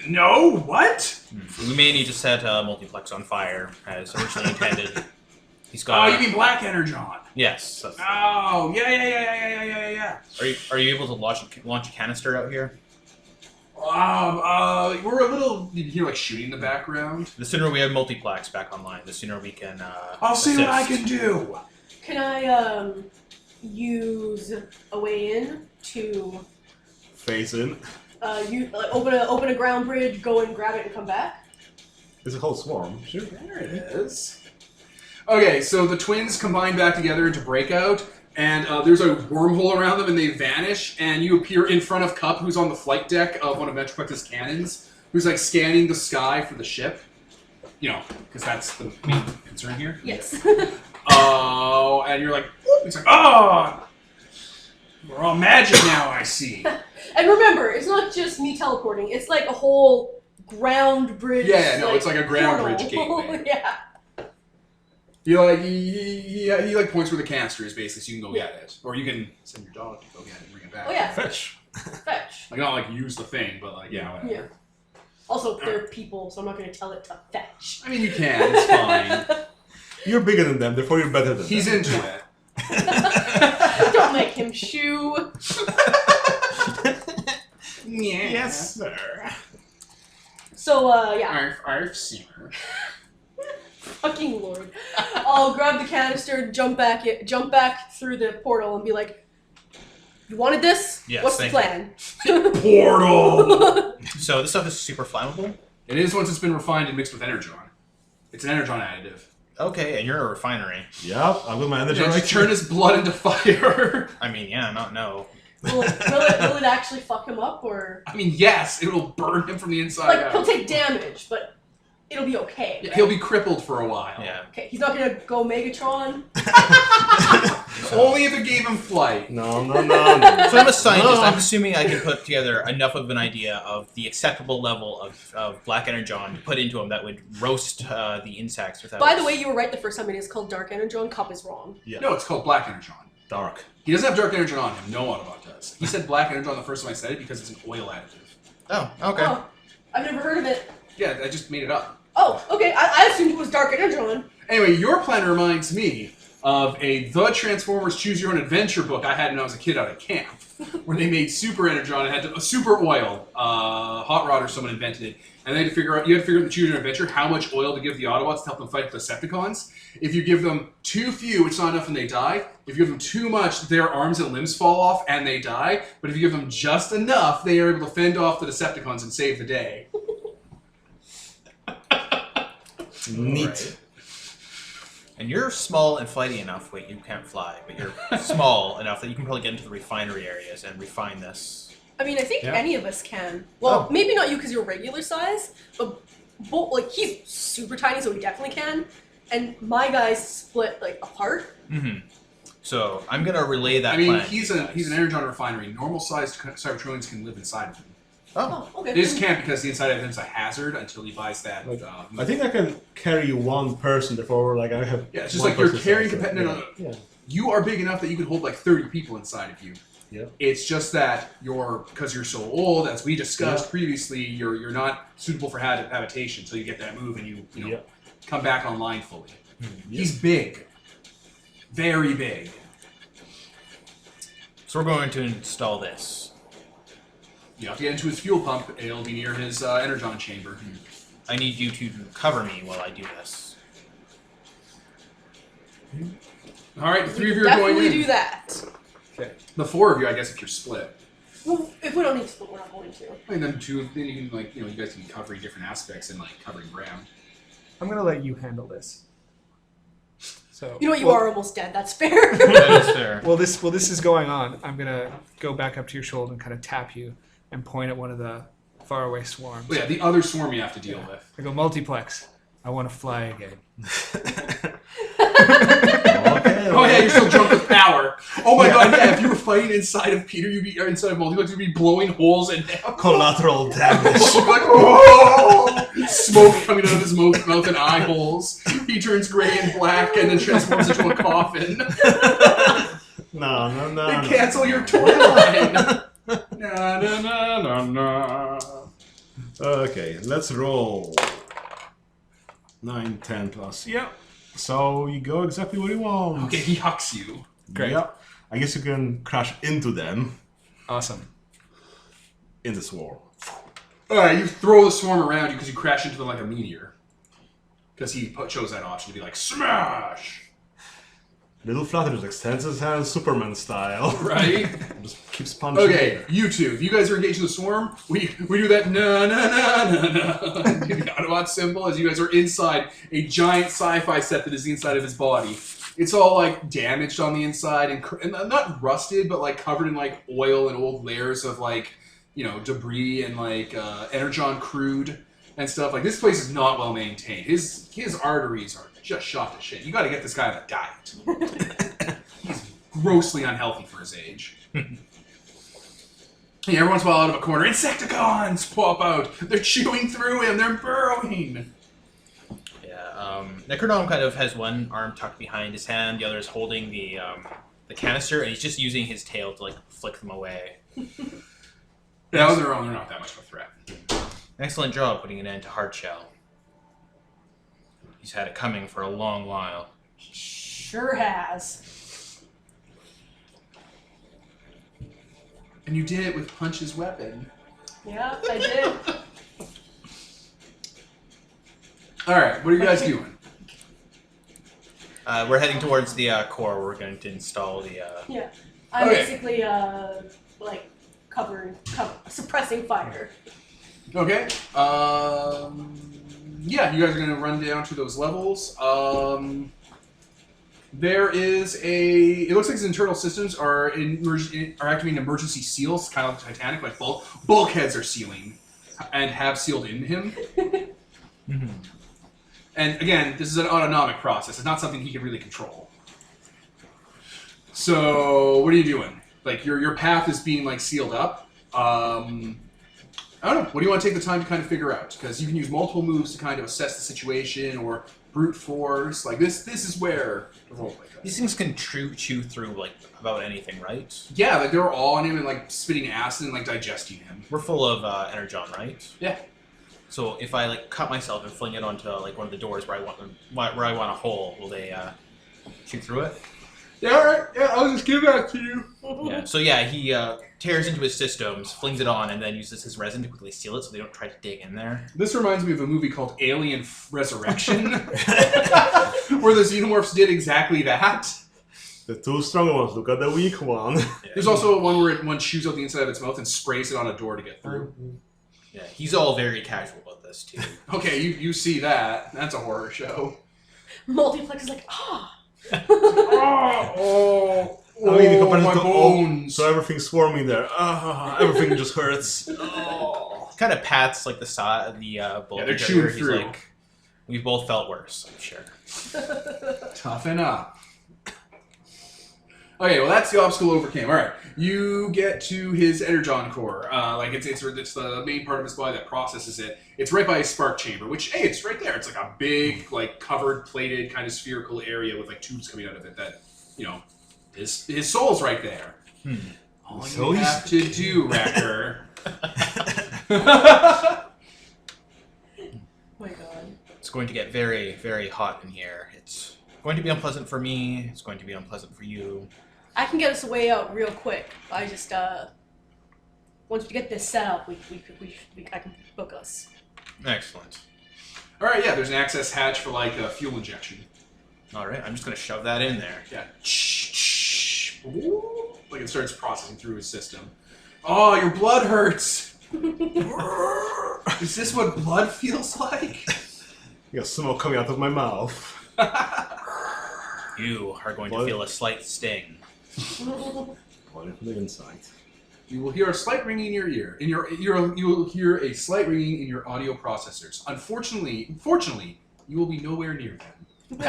No? What? We may need to set Multiplex on fire, as originally intended. He's Oh, got... you mean Black Energon? Yes. That's... Oh, yeah. Are you able to launch a canister out here? We're a little... You hear, like, shooting in the background? The sooner we have Multiplex back online, the sooner we can, I'll see what I assist. can do. Can I use a way in to Face in. open a ground bridge, go and grab it, and come back? There's a whole swarm. Sure. There it is. Okay, so the twins combine back together into Breakout, and there's a wormhole around them, and they vanish, and you appear in front of Cup, who's on the flight deck of one of Metroplex's cannons, who's, like, scanning the sky for the ship. You know, because that's the main concern here. Yes. Oh, and you're like, whoop, it's like, oh! We're all magic now, I see. And remember, it's not just me teleporting. It's like a whole ground bridge. Yeah, no, it's like a ground portal. bridge gateway. Yeah. He like he like points where the canister is basically, so you can go get it, or you can send your dog to go get it and bring it back. Oh yeah. Fetch. Fetch. Like not like use the thing, but like whatever. Yeah. Also, they're people, so I'm not going to tell it to fetch. I mean, you can. It's fine. You're bigger than them, therefore you're better than He's them. into it. Don't make him shoo. Yeah. Yes, sir. So, yeah. I've seen her. Fucking lord. I'll grab the canister, jump back through the portal and be like, you wanted this? Yes, What's the thank plan? Portal! So this stuff is super flammable? It is once it's been refined and mixed with energon. It's an energon additive. Okay, and you're a refinery. Yep, I've got my energy. Yeah, right just turn his blood into fire. I mean, yeah, not no. Will it actually fuck him up, or I mean, yes, it will burn him from the inside like out. he'll take damage, but it'll be okay. Yeah, Right? he'll be crippled for a while. Yeah. Okay, he's not gonna go Megatron. Only if it gave him flight. No. So I'm a scientist. No. I'm assuming I can put together enough of an idea of the acceptable level of black energon to put into him that would roast the insects without... By the way, you were right the first time. It is called Dark Energon. Cup is wrong. Yeah. No, it's called black energon. Dark. He doesn't have dark energon on him. No Autobot does. He said black energon the first time I said it because it's an oil additive. Oh, okay. Oh, I've never heard of it. Yeah, I just made it up. Oh, okay. I assumed it was Dark Energon. Anyway, your plan reminds me of The Transformers Choose Your Own Adventure book I had when I was a kid out at camp, where they made super energon and had super oil. Hot Rod or someone invented it, and they had to figure out. You had to figure out the Choose Your Own Adventure how much oil to give the Autobots to help them fight the Decepticons. If you give them too few, it's not enough and they die. If you give them too much, their arms and limbs fall off and they die. But if you give them just enough, they are able to fend off the Decepticons and save the day. Neat. Right. And you're small and flighty enough. Wait, you can't fly, but you're small enough that you can probably get into the refinery areas and refine this. I mean, I think Yeah. any of us can. Well, Oh. maybe not you because you're regular size, but like he's super tiny, so he definitely can. And my guys split like apart. Mm-hmm. So I'm gonna relay that I mean, plan. he's to you an guys. energon refinery. Normal-sized Cybertronians can live inside of him. Oh, Oh, okay. They just can't because the inside of him's a hazard until he buys that. Like, I think I can carry one person before, like, I have. Yeah, it's just one like you're person carrying size, competitive. Yeah. You are big enough that you could hold like 30 people inside of you. Yeah. It's just that because you're so old, as we discussed Yeah. previously, you're not suitable for habitation until you get that move and you Yeah. come back online fully. Yeah. He's big, very big. so we're going to install this. You have to get into his fuel pump. It'll be near his energon chamber. I need you to cover me while I do this. All right, the three of We you are going definitely in. do that. Okay. The four of you, I guess, if you're split. Well, if we don't need to split, we're not going to. And then then you can you guys can be covering different aspects and like covering ground. I'm gonna let you handle this. So You know what? You well, are almost dead. That's fair. That is fair. Well, this is going on. I'm gonna go back up to your shoulder and kind of tap you and point at one of the faraway swarms. But yeah, the other swarm you have to deal with. I go multiplex. I want to fly again. Okay. Oh yeah, you're still drunk with power. Oh my god, yeah, if you were fighting inside of Peter, or inside of Multiplex, you'd be blowing holes in him. Collateral damage. Like, oh! Smoke coming out of his mouth and eye holes. He turns gray and black and then transforms into a coffin. No. They cancel your toy line. Na. Okay, let's roll. 9, 10 plus. Yep. So you go exactly where you want. Okay, he hucks you. Great. Yep. I guess you can crash into them Awesome. in the swarm. Alright, you throw the swarm around you because you crash into them like a meteor. Because he chose that option to be like, smash! Little Flutter just extends his hand Superman style. Right? Just keeps punching. Okay, you two, if you guys are engaged in the swarm, we do that do the Autobot symbol as you guys are inside a giant sci-fi set that is the inside of his body. It's all like damaged on the inside and not rusted, but like covered in like oil and old layers of like, debris and like energon crude and stuff. Like this place is not well maintained. His arteries are just shot to shit. You got to get this guy on a diet. He's grossly unhealthy for his age. Hey, every once in a while out of a corner, Insecticons pop out. They're chewing through him. They're burrowing. Yeah, Necrodome kind of has one arm tucked behind his hand, the other is holding the canister, and he's just using his tail to like flick them away. Yeah, on their own, they're not that much of a threat. Excellent job putting an end to Hardshell. He's had it coming for a long while. Sure has. And you did it with Punch's weapon. Yeah, I did. All right, what are you guys doing? We're heading towards the core. We're going to install the. Yeah. I'm Okay. basically like suppressing fire. Okay. Yeah, you guys are gonna run down to those levels. There is a. It looks like his internal systems are activating emergency seals, kind of like Titanic, like bulkheads are sealing and have sealed in him. Mm-hmm. And again, this is an autonomic process. It's not something he can really control. So, what are you doing? Like, your path is being, like, sealed up. I don't know. What do you want to take the time to kind of figure out? Because you can use multiple moves to kind of assess the situation or brute force. Like, this is where the role play goes. These things can chew through, like, about anything, right? Yeah, like, they're all on him and, like, spitting acid and, like, digesting him. We're full of energon, right? Yeah. So if I, like, cut myself and fling it onto, like, one of the doors where I want a hole, will they chew through it? Yeah, alright. Yeah, I'll just give that to you. Yeah. So yeah, he tears into his systems, flings it on, and then uses his resin to quickly seal it so they don't try to dig in there. This reminds me of a movie called Alien Resurrection, where the xenomorphs did exactly that. The two strong ones look at the weak one. Yeah. There's also one where one chews out the inside of its mouth and sprays it on a door to get through. Yeah, he's all very casual about this too. Okay, you see that. That's a horror show. Multiplex is like, ah. Oh, I mean, compared my to bones. so everything's swarming there. Everything just hurts. Kind of pats like the side, the bullet. Yeah, they're chewing He's through. like, we've both felt worse, I'm sure. Toughen up. Okay, well that's the obstacle overcame. All right, you get to his energon core. Like it's the main part of his body that processes it. It's right by his spark chamber, which hey, it's right there. It's like a big, like covered, plated, kind of spherical area with like tubes coming out of it. That his soul's right there. All So you have to do, Wrecker. Oh my god. It's going to get very, very hot in here. It's going to be unpleasant for me. It's going to be unpleasant for you. I can get us a way out real quick. I just once we get this set up, I can book us. Excellent. All right, yeah. There's an access hatch for like fuel injection. All right, I'm just going to shove that in there. Yeah. Like it starts processing through his system. Oh, your blood hurts. Is this what blood feels like? You got smoke coming out of my mouth. You are going to What? feel a slight sting. Only from the inside. You will hear a slight ringing in your ear. You will hear a slight ringing in your audio processors. Unfortunately, you will be nowhere near them.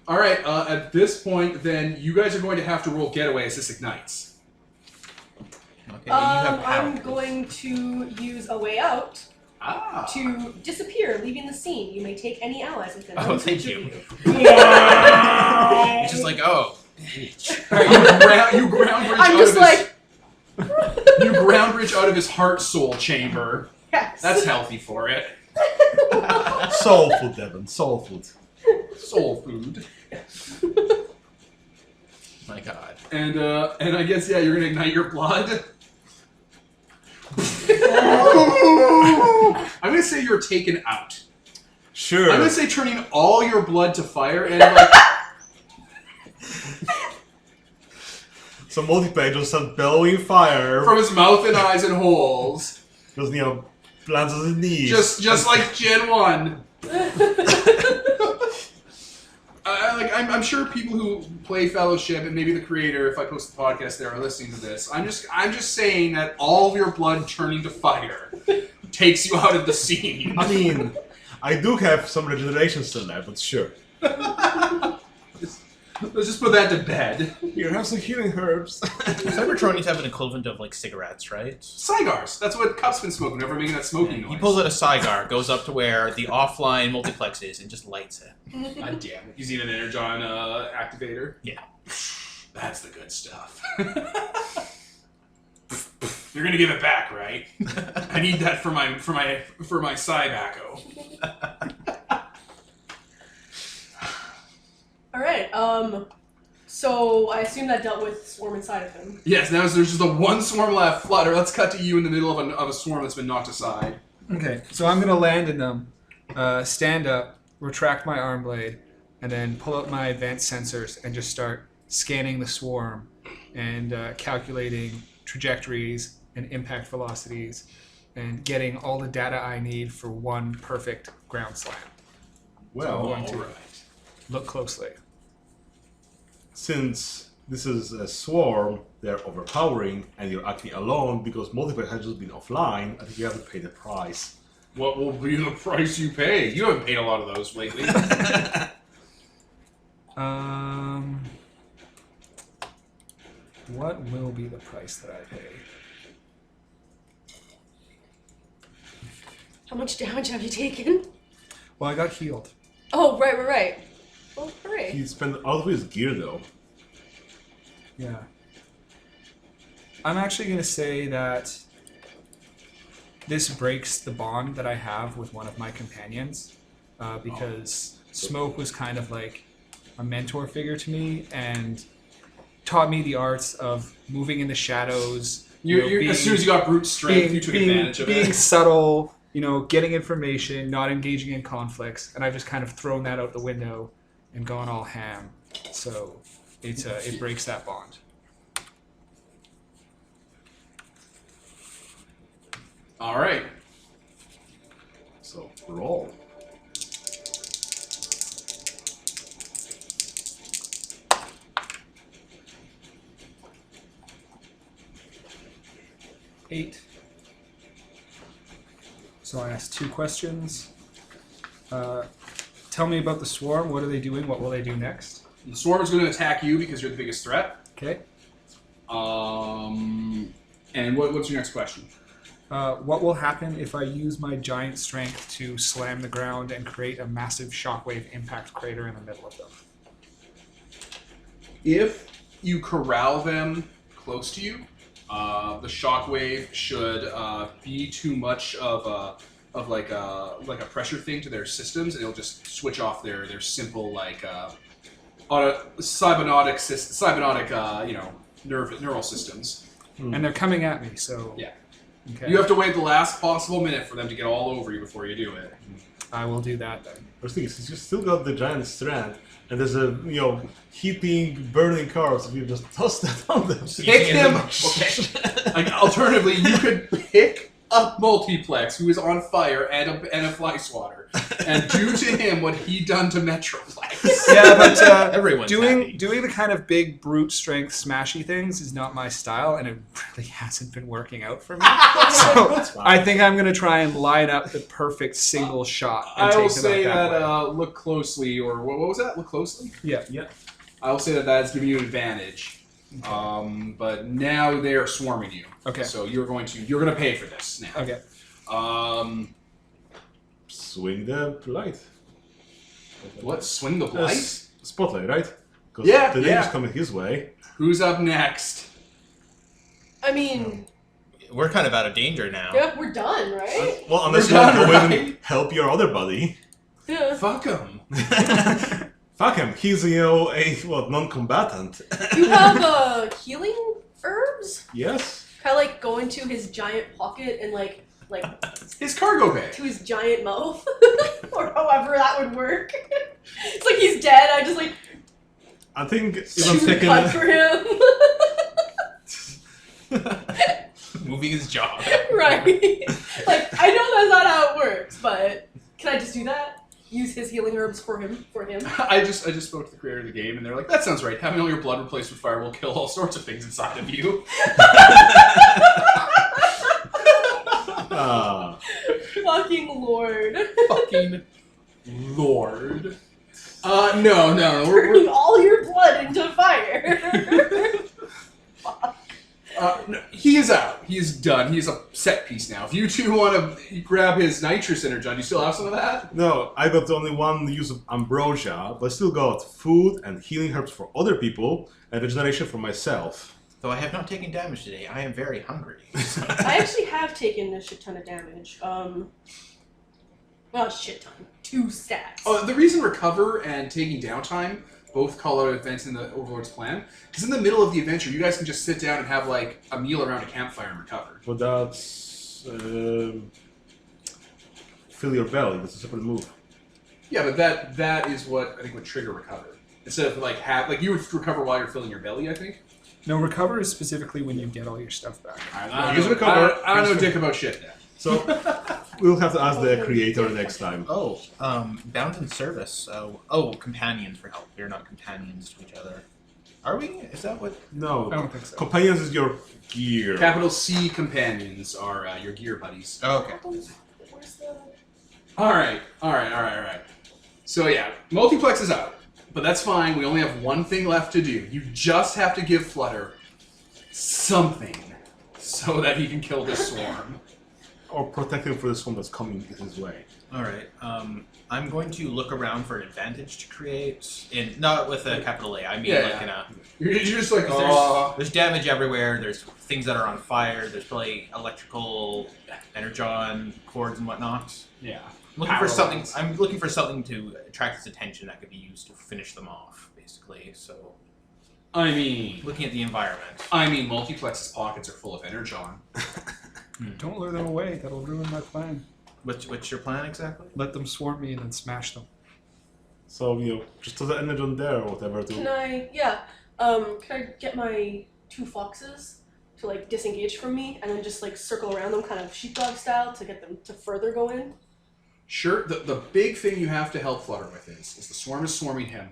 All right. At this point, then you guys are going to have to roll getaway as this ignites. Okay, you have power. I'm going to use a way out Ah. to disappear, leaving the scene. You may take any allies within Oh, range thank of you. Wow. It's just like, oh, bitch. All right, you ground bridge I'm out just of like, you ground bridge out of his heart soul chamber. yes. That's healthy for it. Soul food, Devin. Soul food. Soul food. My God. And I guess you're gonna ignite your blood. I'm gonna say you're taken out. Sure. I'm gonna say turning all your blood to fire and like So Multipay just starts bellowing fire. from his mouth and eyes and holes. Just, lands on his knees. Just like Gen 1. I'm sure people who play Fellowship and maybe the creator, if I post the podcast there, are listening to this. I'm just saying that all of your blood turning to fire takes you out of the scene. I mean, I do have some regeneration still there, but sure. Let's just put that to bed. Here, have some healing herbs. Cybertronians have an equivalent of like cigarettes, right? Cigars. That's what Cup's been smoking. Never making that smoking noise. He pulls out a cigar, goes up to where the offline multiplex is, and just lights it. God damn it. Using an Energon activator? Yeah. That's the good stuff. You're gonna give it back, right? I need that for my Cybacco. All right. So I assume that dealt with swarm inside of him. Yes, now there's just the one swarm left. Flutter, let's cut to you in the middle of a swarm that's been knocked aside. Okay, so I'm gonna land in them, stand up, retract my arm blade, and then pull out my advanced sensors and just start scanning the swarm and calculating trajectories and impact velocities and getting all the data I need for one perfect ground slam. Well, going to Alright. look closely. since this is a swarm, they're overpowering, and you're acting alone because multiple has just been offline. I think you have to pay the price. What will be the price you pay? You haven't paid a lot of those lately. What will be the price that I pay? How much damage have you taken? Well, I got healed. Oh, right. Well, hooray. He spent all of his gear though. Yeah. I'm actually going to say that this breaks the bond that I have with one of my companions because Smoke was kind of like a mentor figure to me and taught me the arts of moving in the shadows. As soon as you got brute strength, you took advantage of being it. subtle, getting information, not engaging in conflicts, and I've just kind of thrown that out the window and gone all ham. So it breaks that bond. All right. So roll. Eight. So I asked 2 questions. Tell me about the swarm. What are they doing? What will they do next? The swarm is going to attack you because you're the biggest threat. Okay. And what's your next question? What will happen if I use my giant strength to slam the ground and create a massive shockwave impact crater in the middle of them? If you corral them close to you, the shockwave should be too much of a pressure thing to their systems, and it'll just switch off their simple cybernetic neural systems. And they're coming at me, so... Yeah. Okay. You have to wait the last possible minute for them to get all over you before you do it. I will do that then. First thing is, since you still got the giant strand, and there's a heating, burning cars, if you just toss that on them. Pick him. Okay. Alternatively, you could pick up Multiplex, who is on fire, and a fly swatter, and do to him what he done to Metroplex. Yeah, but Everyone's doing happy. the kind of big brute strength smashy things is not my style, and it really hasn't been working out for me. So That's fine. I think I'm going to try and line up the perfect single shot. And I take will them say out that way. look closely, or what was that? Look closely. Yeah. I will say that that's giving you an advantage. But now they are swarming you. Okay. So you're gonna pay for this now. Okay. Swing the light. What? Swing the blight? Spotlight, right? Because Yeah, the yeah. danger's coming his way. Who's up next? I mean, We're kind of out of danger now. yeah, we're done, right? Well, unless We're you want to done, go in right? and help your other buddy. Yeah. Fuck him. Fuck him. He's, a non-combatant. You have healing herbs? Yes. Kind of like go into his giant pocket and like His cargo bay. to his giant mouth, or however that would work. It's like he's dead. I just like I think if shoot I'm a taking cut for him. Moving his job. Right. Like I know that's not how it works, but can I just do that? Use his healing herbs for him. I just spoke to the creator of the game, and they're like, "That sounds right. Having all your blood replaced with fire will kill all sorts of things inside of you." Fucking lord. Fucking lord. No. Turning all your blood into fire. No, he is out. He is done. He is a set piece now. If you two want to grab his nitrous energon, do you still have some of that? No, I got only one use of ambrosia, but I still got food and healing herbs for other people and regeneration for myself. Though I have not taken damage today, I am very hungry. I actually have taken a shit ton of damage. Well, a shit ton. 2 stats. Oh, the reason recover and taking downtime both call out events in the Overlord's plan. Because in the middle of the adventure, you guys can just sit down and have like a meal around a campfire and recover. But that's fill your belly. That's a separate move. Yeah, but that is what I think would trigger recover. Instead of like you would recover while you're filling your belly, I think. No, recover is specifically when you get all your stuff back. I Use don't recover. I don't know dick about shit then. So we'll have to ask the creator next time. Oh, bound in service. Companions for help. We're not companions to each other. Are we? Is that what? No, I don't think so. companions is your gear. Capital C companions are your gear buddies. Oh, okay. Where's the... All right. So yeah, multiplex is out, but that's fine. We only have one thing left to do. You just have to give Flutter something so that he can kill this swarm. Or protect him for this one that's coming his way. All right. I'm going to look around for an advantage to create, not with a capital A. I mean, in a. You're just like, 'cause there's damage everywhere. There's things that are on fire. There's probably electrical, energon cords and whatnot. yeah. I'm looking for something to attract his attention that could be used to finish them off, basically. So, I mean, looking at the environment. Multiplex's pockets are full of energon. Don't lure them away. That'll ruin my plan. What's your plan exactly? Let them swarm me and then smash them. So just to the energon there or whatever. Can I get my 2 foxes to like disengage from me and then just like circle around them kind of sheepdog style to get them to further go in? Sure. The big thing you have to help Flutter with is the swarm is swarming him,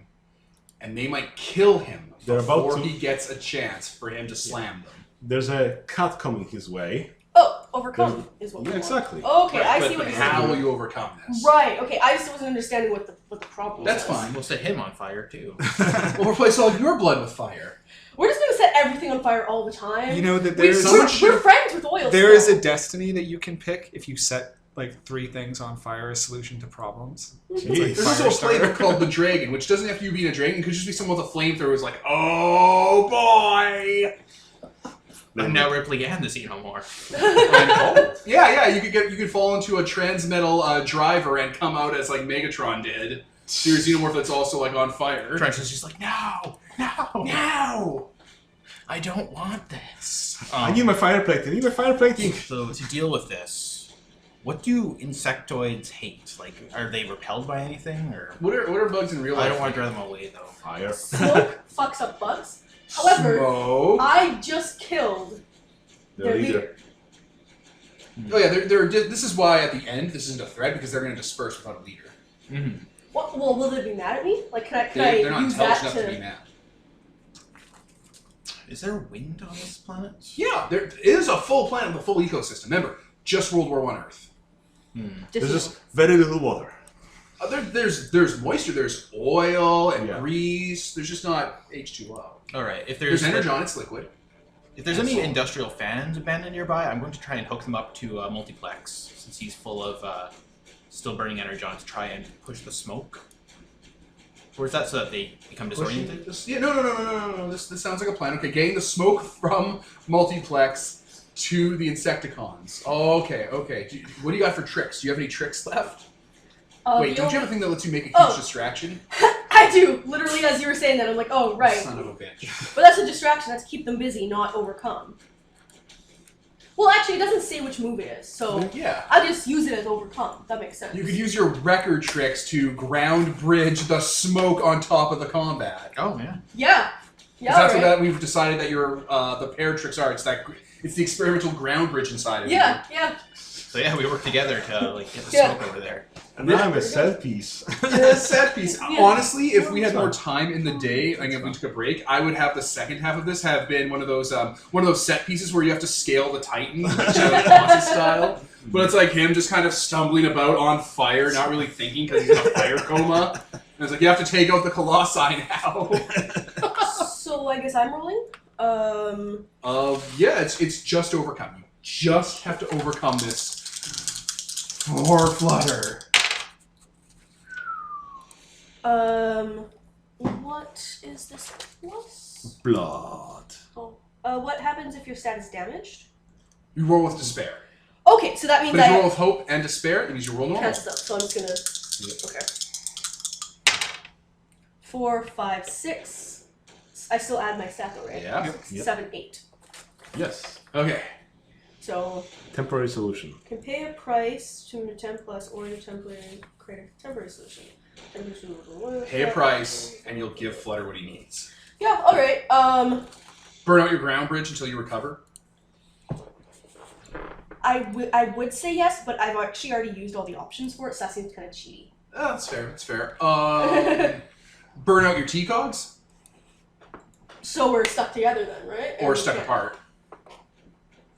and they might kill him They're before about to. he gets a chance for him to slam them. There's a cat coming his way. Oh, overcome is what we Yeah, want. exactly. Okay, I But see what you're how saying. will you overcome this? Right. Okay, I just wasn't understanding what the problem That's was. fine. We'll set him on fire too. We'll replace all your blood with fire. We're just gonna set everything on fire all the time. You know that we're, there's we're friends with oil. there is still. a destiny that you can pick if you set like 3 things on fire as solution to problems. Jeez. There's also a Firestarter. flavor called the Dragon, which doesn't have to be a dragon. It could just be someone with a flamethrower who's like, oh boy! I'm now Ripley and the Xenomorph. Yeah, you could fall into a transmetal driver and come out as like Megatron did. So you're a Xenomorph that's also like on fire. Trench is just like, no! I don't want this. I need my fireplate. So to deal with this, what do insectoids hate? Like, are they repelled by anything, or What are bugs in real life? I don't want to drive them away though. Fire. Smoke fucks up bugs. However, Smoke. I just killed The their leader. leader. Oh yeah, this is why at the end this isn't a threat because they're going to disperse without a leader. Mm-hmm. What? Well, will they be mad at me? Like, can They're I not use intelligent that enough to be to? mad. Is there wind on this planet? Yeah, there is a full planet with a full ecosystem. Remember, just World War I Earth. There's just very little water. There's moisture, there's oil and Yeah. grease. There's just not H2O. All right. If There's there's energon, it's liquid. If there's That's any all. industrial fans abandoned nearby, I'm going to try and hook them up to multiplex since he's full of still burning energon to try and push the smoke. Or is that so that they become disoriented? No. This sounds like a plan. Okay, getting the smoke from multiplex to the Insecticons. Oh, okay. What do you got for tricks? Do you have any tricks left? Wait, don't you have a thing that lets you make a huge distraction? I do. Literally, as you were saying that, I'm like, oh, right. Son of a bitch. But that's a distraction. That's keep them busy, not overcome. Well, actually, it doesn't say which move it is, so Yeah. I just use it as overcome. That makes sense. You could use your record tricks to ground bridge the smoke on top of the combat. Oh yeah. Yeah. 'Cause that's right. what that we've decided that your the paired tricks are. It's the experimental ground bridge inside of you. Yeah. So yeah, we work together to like get the Yeah. smoke over there. And now I'm a set piece. The set piece. Yeah. Honestly, if we had more time in the day, like if we took a break, I would have the second half of this have been one of those set pieces where you have to scale the Titan, Colossus style. But it's like him just kind of stumbling about on fire, not really thinking because he's in a fire coma. And it's like you have to take out the Colossi now. So I guess I'm rolling. Yeah, it's just overcome. You just have to overcome this for Flutter. What is this plus? Blood. Oh. What happens if your stat is damaged? You roll with despair. Okay, so that means But if you roll I with hope and despair, it means you roll normal. cancel. So I'm just gonna. Okay. 4, 5, 6. I still add my staff, though, right? Yeah. Yep. 7, 8. Yes. Okay. So Temporary solution. can pay a price to an attempt plus or an temporary create a temporary solution. Pay a price, and you'll give Flutter what he needs. Yeah. All right. Burn out your ground bridge until you recover. I would say yes, but I've actually already used all the options for it, so that seems kind of cheaty. Oh, that's fair. That's fair. Burn out your T-cogs, So we're stuck together then, right? or And we stuck can't- apart.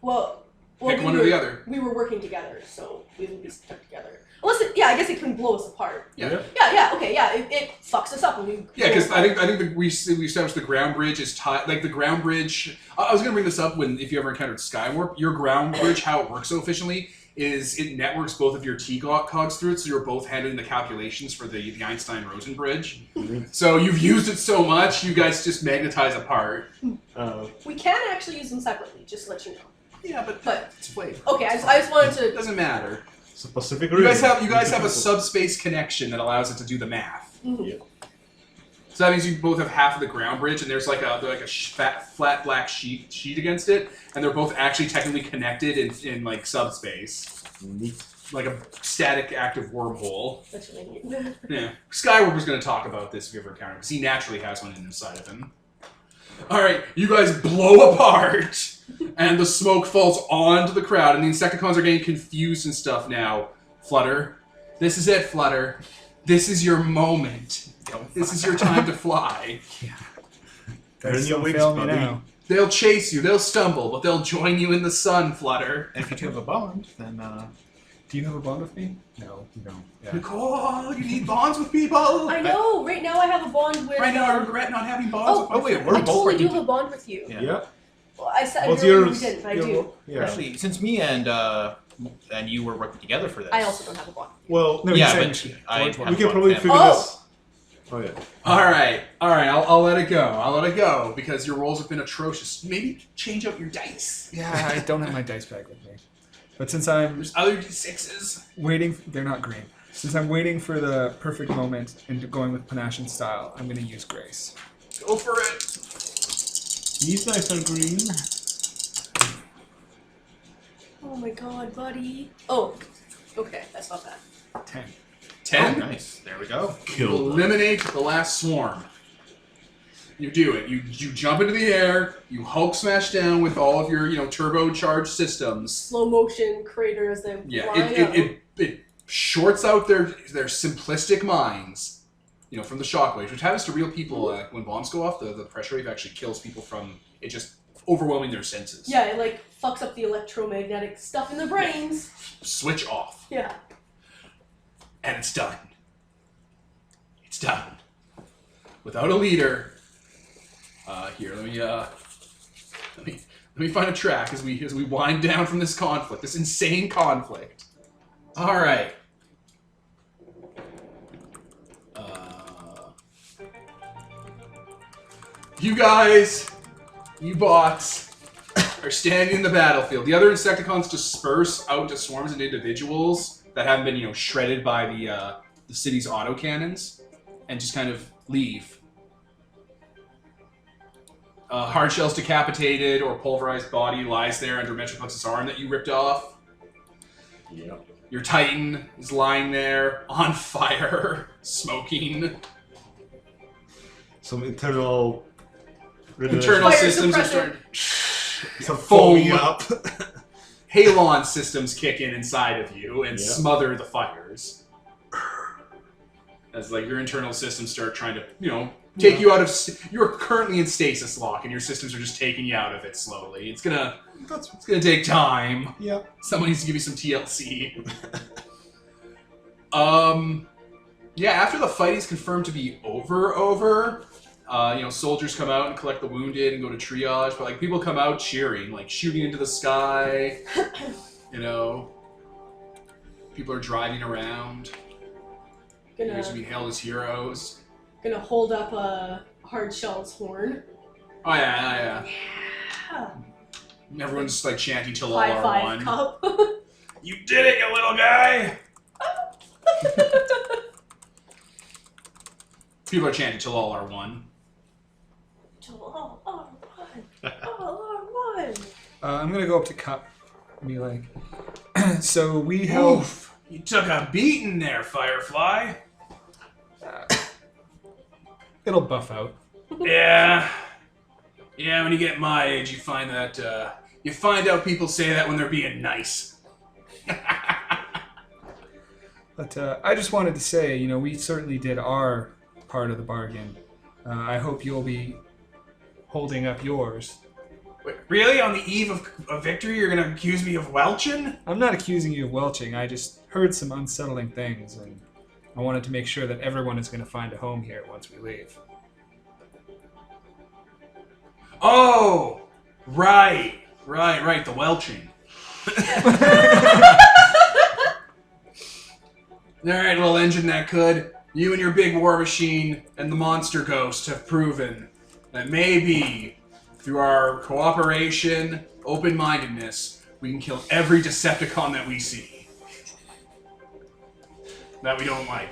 Well, Pick we one or were- the other. We were working together, so we would be stuck together. Unless, I guess it can blow us apart. Yeah. Yeah, okay, yeah, it fucks us up when we. Yeah, because I think we established the ground bridge is tied. Like the ground bridge. I was gonna bring this up if you ever encountered Skywarp. Your ground bridge, how it works so efficiently is it networks both of your T-cogs through it, so you're both handling the calculations for the Einstein-Rosen bridge. So you've used it so much, you guys just magnetize apart. We can actually use them separately, just to let you know. Yeah, but But it's flavor. okay, I just wanted It to. doesn't matter. It's a Pacific You guys Rim. have a subspace connection that allows it to do the math. Mhm. So that means you both have half of the ground bridge, and there's like a flat black sheet against it, and they're both actually technically connected in like subspace, Neat. like a static active wormhole. That's really neat. Yeah, Skywarp was going to talk about this if you ever encountered him, because he naturally has one inside of him. All right, you guys blow apart, and the smoke falls onto the crowd, and the Insecticons are getting confused and stuff now. Flutter, this is it, Flutter. This is your moment. This is your time to fly. Earn your Don't wings, fail me buddy. now. They'll chase you, they'll stumble, but they'll join you in the sun, Flutter. And if you two have a bond, then Do you have a bond with me? No, you don't. Yeah. Nicole, you need bonds with people. I know. Right now, I have a bond with. Right now, I regret not having bonds. Oh, with my wait, friends. we're I both totally do working have a bond with you. Yeah. Yeah. Well, I said What's earlier yours? we didn't, but I do. Yeah. actually, since me and you were working together for this, I also don't have a bond. Well, No, yeah, he's saying but we should I forge one. have we can one probably with figure him. Oh! this. Oh yeah. All right. I'll let it go. I'll let it go because your rolls have been atrocious. Maybe change out your dice. Yeah, I don't have my dice bag with me. But since I'm There's other d6s. waiting, they're not green. Since I'm waiting for the perfect moment and going with panache and style, I'm going to use grace. Go for it. These dice are green. Oh my god, buddy. Oh, okay, that's not bad. 10. 10. Oh, nice. There we go. Kill them. Eliminate the last swarm. You do it. You jump into the air. You Hulk smash down with all of your turbocharged systems. Slow motion crater as they Yeah, fly out. it shorts out their simplistic minds, from the shockwaves, which happens to real people. When bombs go off, the pressure wave actually kills people from it just overwhelming their senses. Yeah, it like fucks up the electromagnetic stuff in their brains. Switch off, Yeah. and it's done. It's done. Without a leader. Here, let me find a track as we wind down from this conflict, this insane conflict. All right. You guys, you bots, are standing in the battlefield. The other Insecticons disperse out to swarms and individuals that haven't been, shredded by the city's autocannons, and just kind of leave. Hardshell's decapitated or pulverized body lies there under Metroplex's arm that you ripped off. Yeah. Your Titan is lying there, on fire, smoking. Some internal Internal Fire systems are suppressor. starting. some foam. foaming up. Halon systems kick in inside of you and Yeah. smother the fires. As your internal systems start trying to, take you out of. You're currently in stasis lock, and your systems are just taking you out of it slowly. It's gonna take time. Yeah. Someone needs to give you some TLC. Yeah, after the fight is confirmed to be over, soldiers come out and collect the wounded and go to triage, but people come out cheering, shooting into the sky. People are driving around. You guys are being hailed as heroes. Gonna hold up a Hardshell's horn. Oh yeah. Yeah. Everyone's chanting till all High are five one. cup. You did it, you little guy! People are chanting till all are one. Till all are one. All are one. I'm gonna go up to Cup and be like, so we help. Oof, you took a beating there, Firefly. It'll buff out. Yeah. Yeah, when you get my age, you find that, you find out people say that when they're being nice. But I just wanted to say, you know, we certainly did our part of the bargain. I hope you'll be holding up yours. Wait, really? On the eve of victory, you're gonna accuse me of welching? I'm not accusing you of welching. I just heard some unsettling things, and I wanted to make sure that everyone is going to find a home here once we leave. Oh! Right, the welching. Alright, little engine that could. You and your big war machine and the monster ghost have proven that maybe through our cooperation, open-mindedness, we can kill every Decepticon that we see. That we don't like.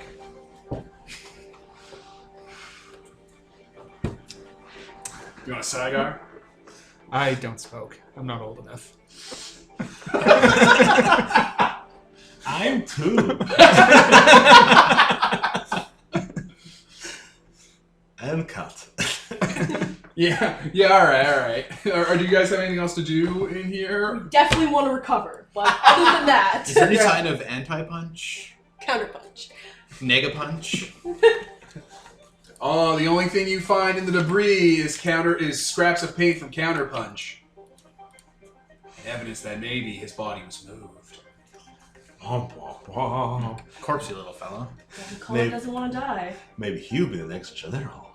You want a cigar? I don't smoke. I'm not old enough. I'm too. And cut. Yeah, alright. Or do you guys have anything else to do in here? Definitely want to recover, but other than that, Is there any sign of anti-punch? counterpunch. Nega-punch? Oh, the only thing you find in the debris is scraps of paint from Counterpunch. Evidence that maybe his body was moved. Corpsey little fella. Colin Maybe. doesn't want to die. Maybe he'll be the next general.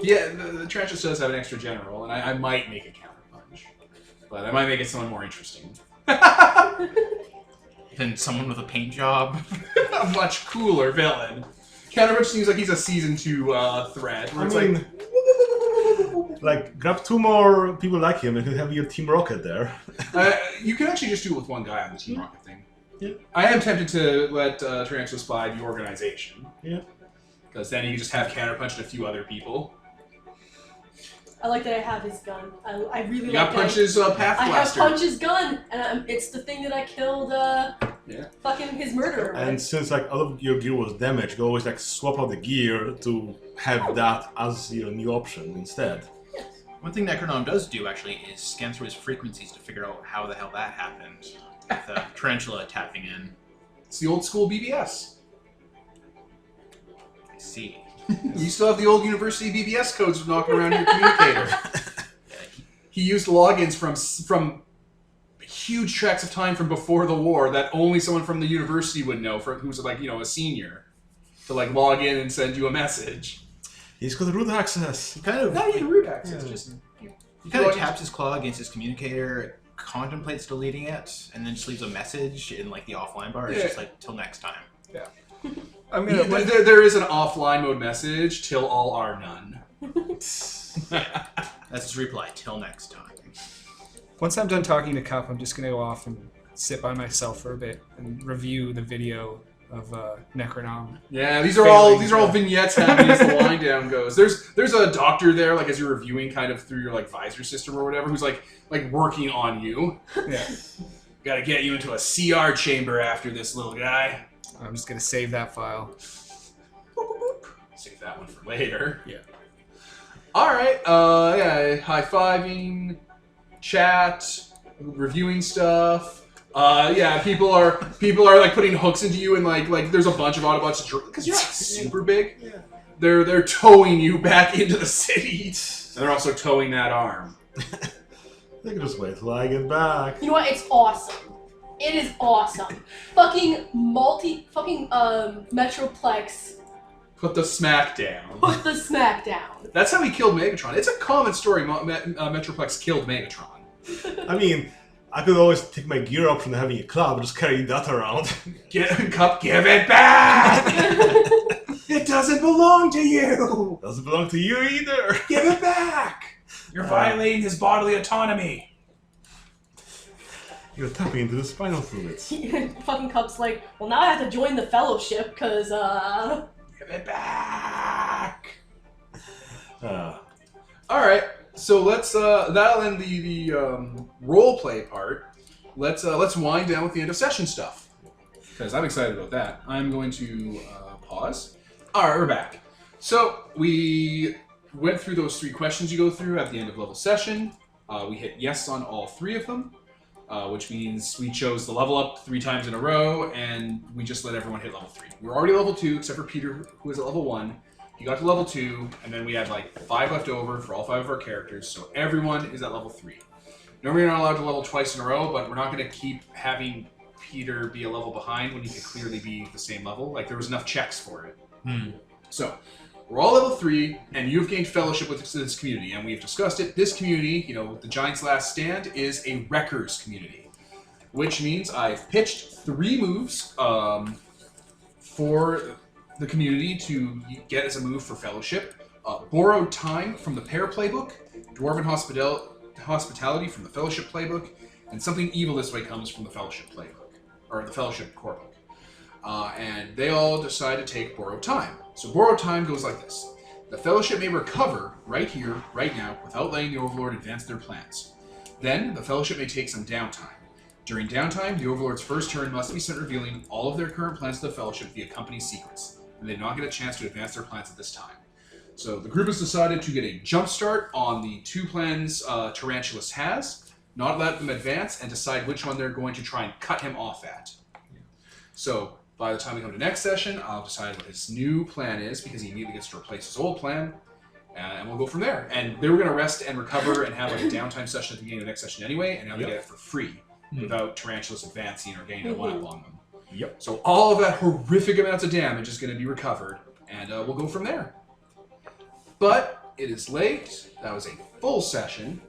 Yeah, the Trenches does have an extra general, and I might make a Counterpunch. But I might make it someone more interesting. Than someone with a paint job. A much cooler villain. Counterpunch seems like he's a season 2 threat. Where it's like, grab 2 more people like him and you have your Team Rocket there. You can actually just do it with one guy on the Team Rocket thing. Yeah. I am tempted to let Tarantula spy the organization. Yeah. Because then you can just have Counterpunch and a few other people. I like that I have his gun. I really You like got that. Punch's Path I have Blaster. Punch's gun, and it's the thing that I killed. Fucking his murderer. And since like all of your gear was damaged, you always like swap out the gear to have that as your new option instead. Yes. One thing Necronom does do, actually, is scan through his frequencies to figure out how the hell that happened. With Tarantula tapping in. It's the old school BBS. I see. You still have the old university BBS codes knocking around your communicator. He used logins from huge tracts of time from before the war that only someone from the university would know, who's like, you know, a senior, to like log in and send you a message. He's got the root access. He kind of, Not even root access, Yeah. just he kind of taps his claw against his communicator, contemplates deleting it, and then just leaves a message in like the offline bar. It's Yeah. just like, till next time. I'm gonna. there is an offline mode message, till all are none. That's his reply, till next time. Once I'm done talking to Cup, I'm just gonna go off and sit by myself for a bit and review the video of Necronom. Yeah, these are all vignettes happening as the wind down goes. There's a doctor there, like as you're reviewing, kind of through your like visor system or whatever, who's like working on you. Yeah, Got to get you into a CR chamber after this, little guy. I'm just gonna save that file. Save that one for later. Yeah. All right. Yeah, high-fiving, chat, reviewing stuff. Yeah, people are like putting hooks into you, and like there's a bunch of Autobots because you're not super big. Yeah. They're towing you back into the city, and they're also towing that arm. They can just wait till I get back. You know what? It's awesome. It is awesome. Fucking Metroplex Put the smack down. put the smack down. That's how he killed Megatron. It's a common story. Metroplex killed Megatron. I mean, I could always take my gear option and having a club and just carry that around. Cup, give it back! It doesn't belong to you! Doesn't belong to you either. Give it back! You're violating his bodily autonomy. You're tapping into the spinal fluids. Fucking Cup's like, well now I have to join the fellowship, cause Give it back! All right, so let's that'll end the role play part. Let's wind down with the end of session stuff because I'm excited about that. I'm going to pause. All right, we're back. So we went through those 3 questions you go through at the end of level session. We hit yes on all 3 of them, which means we chose the level up 3 times in a row, and we just let everyone hit level 3. We were already level 2, except for Peter, who was at level 1. He got to level 2, and then we had like 5 left over for all 5 of our characters, so everyone is at level 3. Normally you're not allowed to level twice in a row, but we're not going to keep having Peter be a level behind when he could clearly be the same level. Like, there was enough checks for it. So, we're all level 3, and you've gained fellowship with this community, and we've discussed it. This community, you know, the Giant's Last Stand, is a Wreckers community, which means I've pitched 3 moves for the community to get as a move for fellowship. Borrowed Time from the Pair Playbook, Dwarven Hospitality from the Fellowship Playbook, and Something Evil This Way Comes from the Fellowship Playbook, or the Fellowship Core Book. And they all decide to take Borrowed Time. So Borrowed Time goes like this. The Fellowship may recover right here, right now, without letting the Overlord advance their plans. Then, the Fellowship may take some downtime. During downtime, the Overlord's first turn must be spent revealing all of their current plans to the Fellowship via company secrets, and they do not get a chance to advance their plans at this time. So the group has decided to get a jump start on the 2 plans Tarantulas has, not let them advance, and decide which one they're going to try and cut him off at. So by the time we come to next session, I'll decide what his new plan is, because he immediately gets to replace his old plan, and we'll go from there. And they were going to rest and recover and have like a downtime session at the beginning of the next session anyway, and now they get it for free, without Tarantulas advancing or getting a one-up on them. Yep. So all of that horrific amounts of damage is going to be recovered, and we'll go from there. But it is late. That was a full session,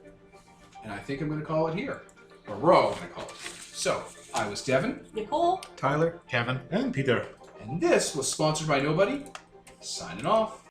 and I think I'm going to call it here. Or we're all going to call it. So, I was Devin. Nicole. Tyler. Kevin. And Peter. And this was sponsored by Nobody. Signing off.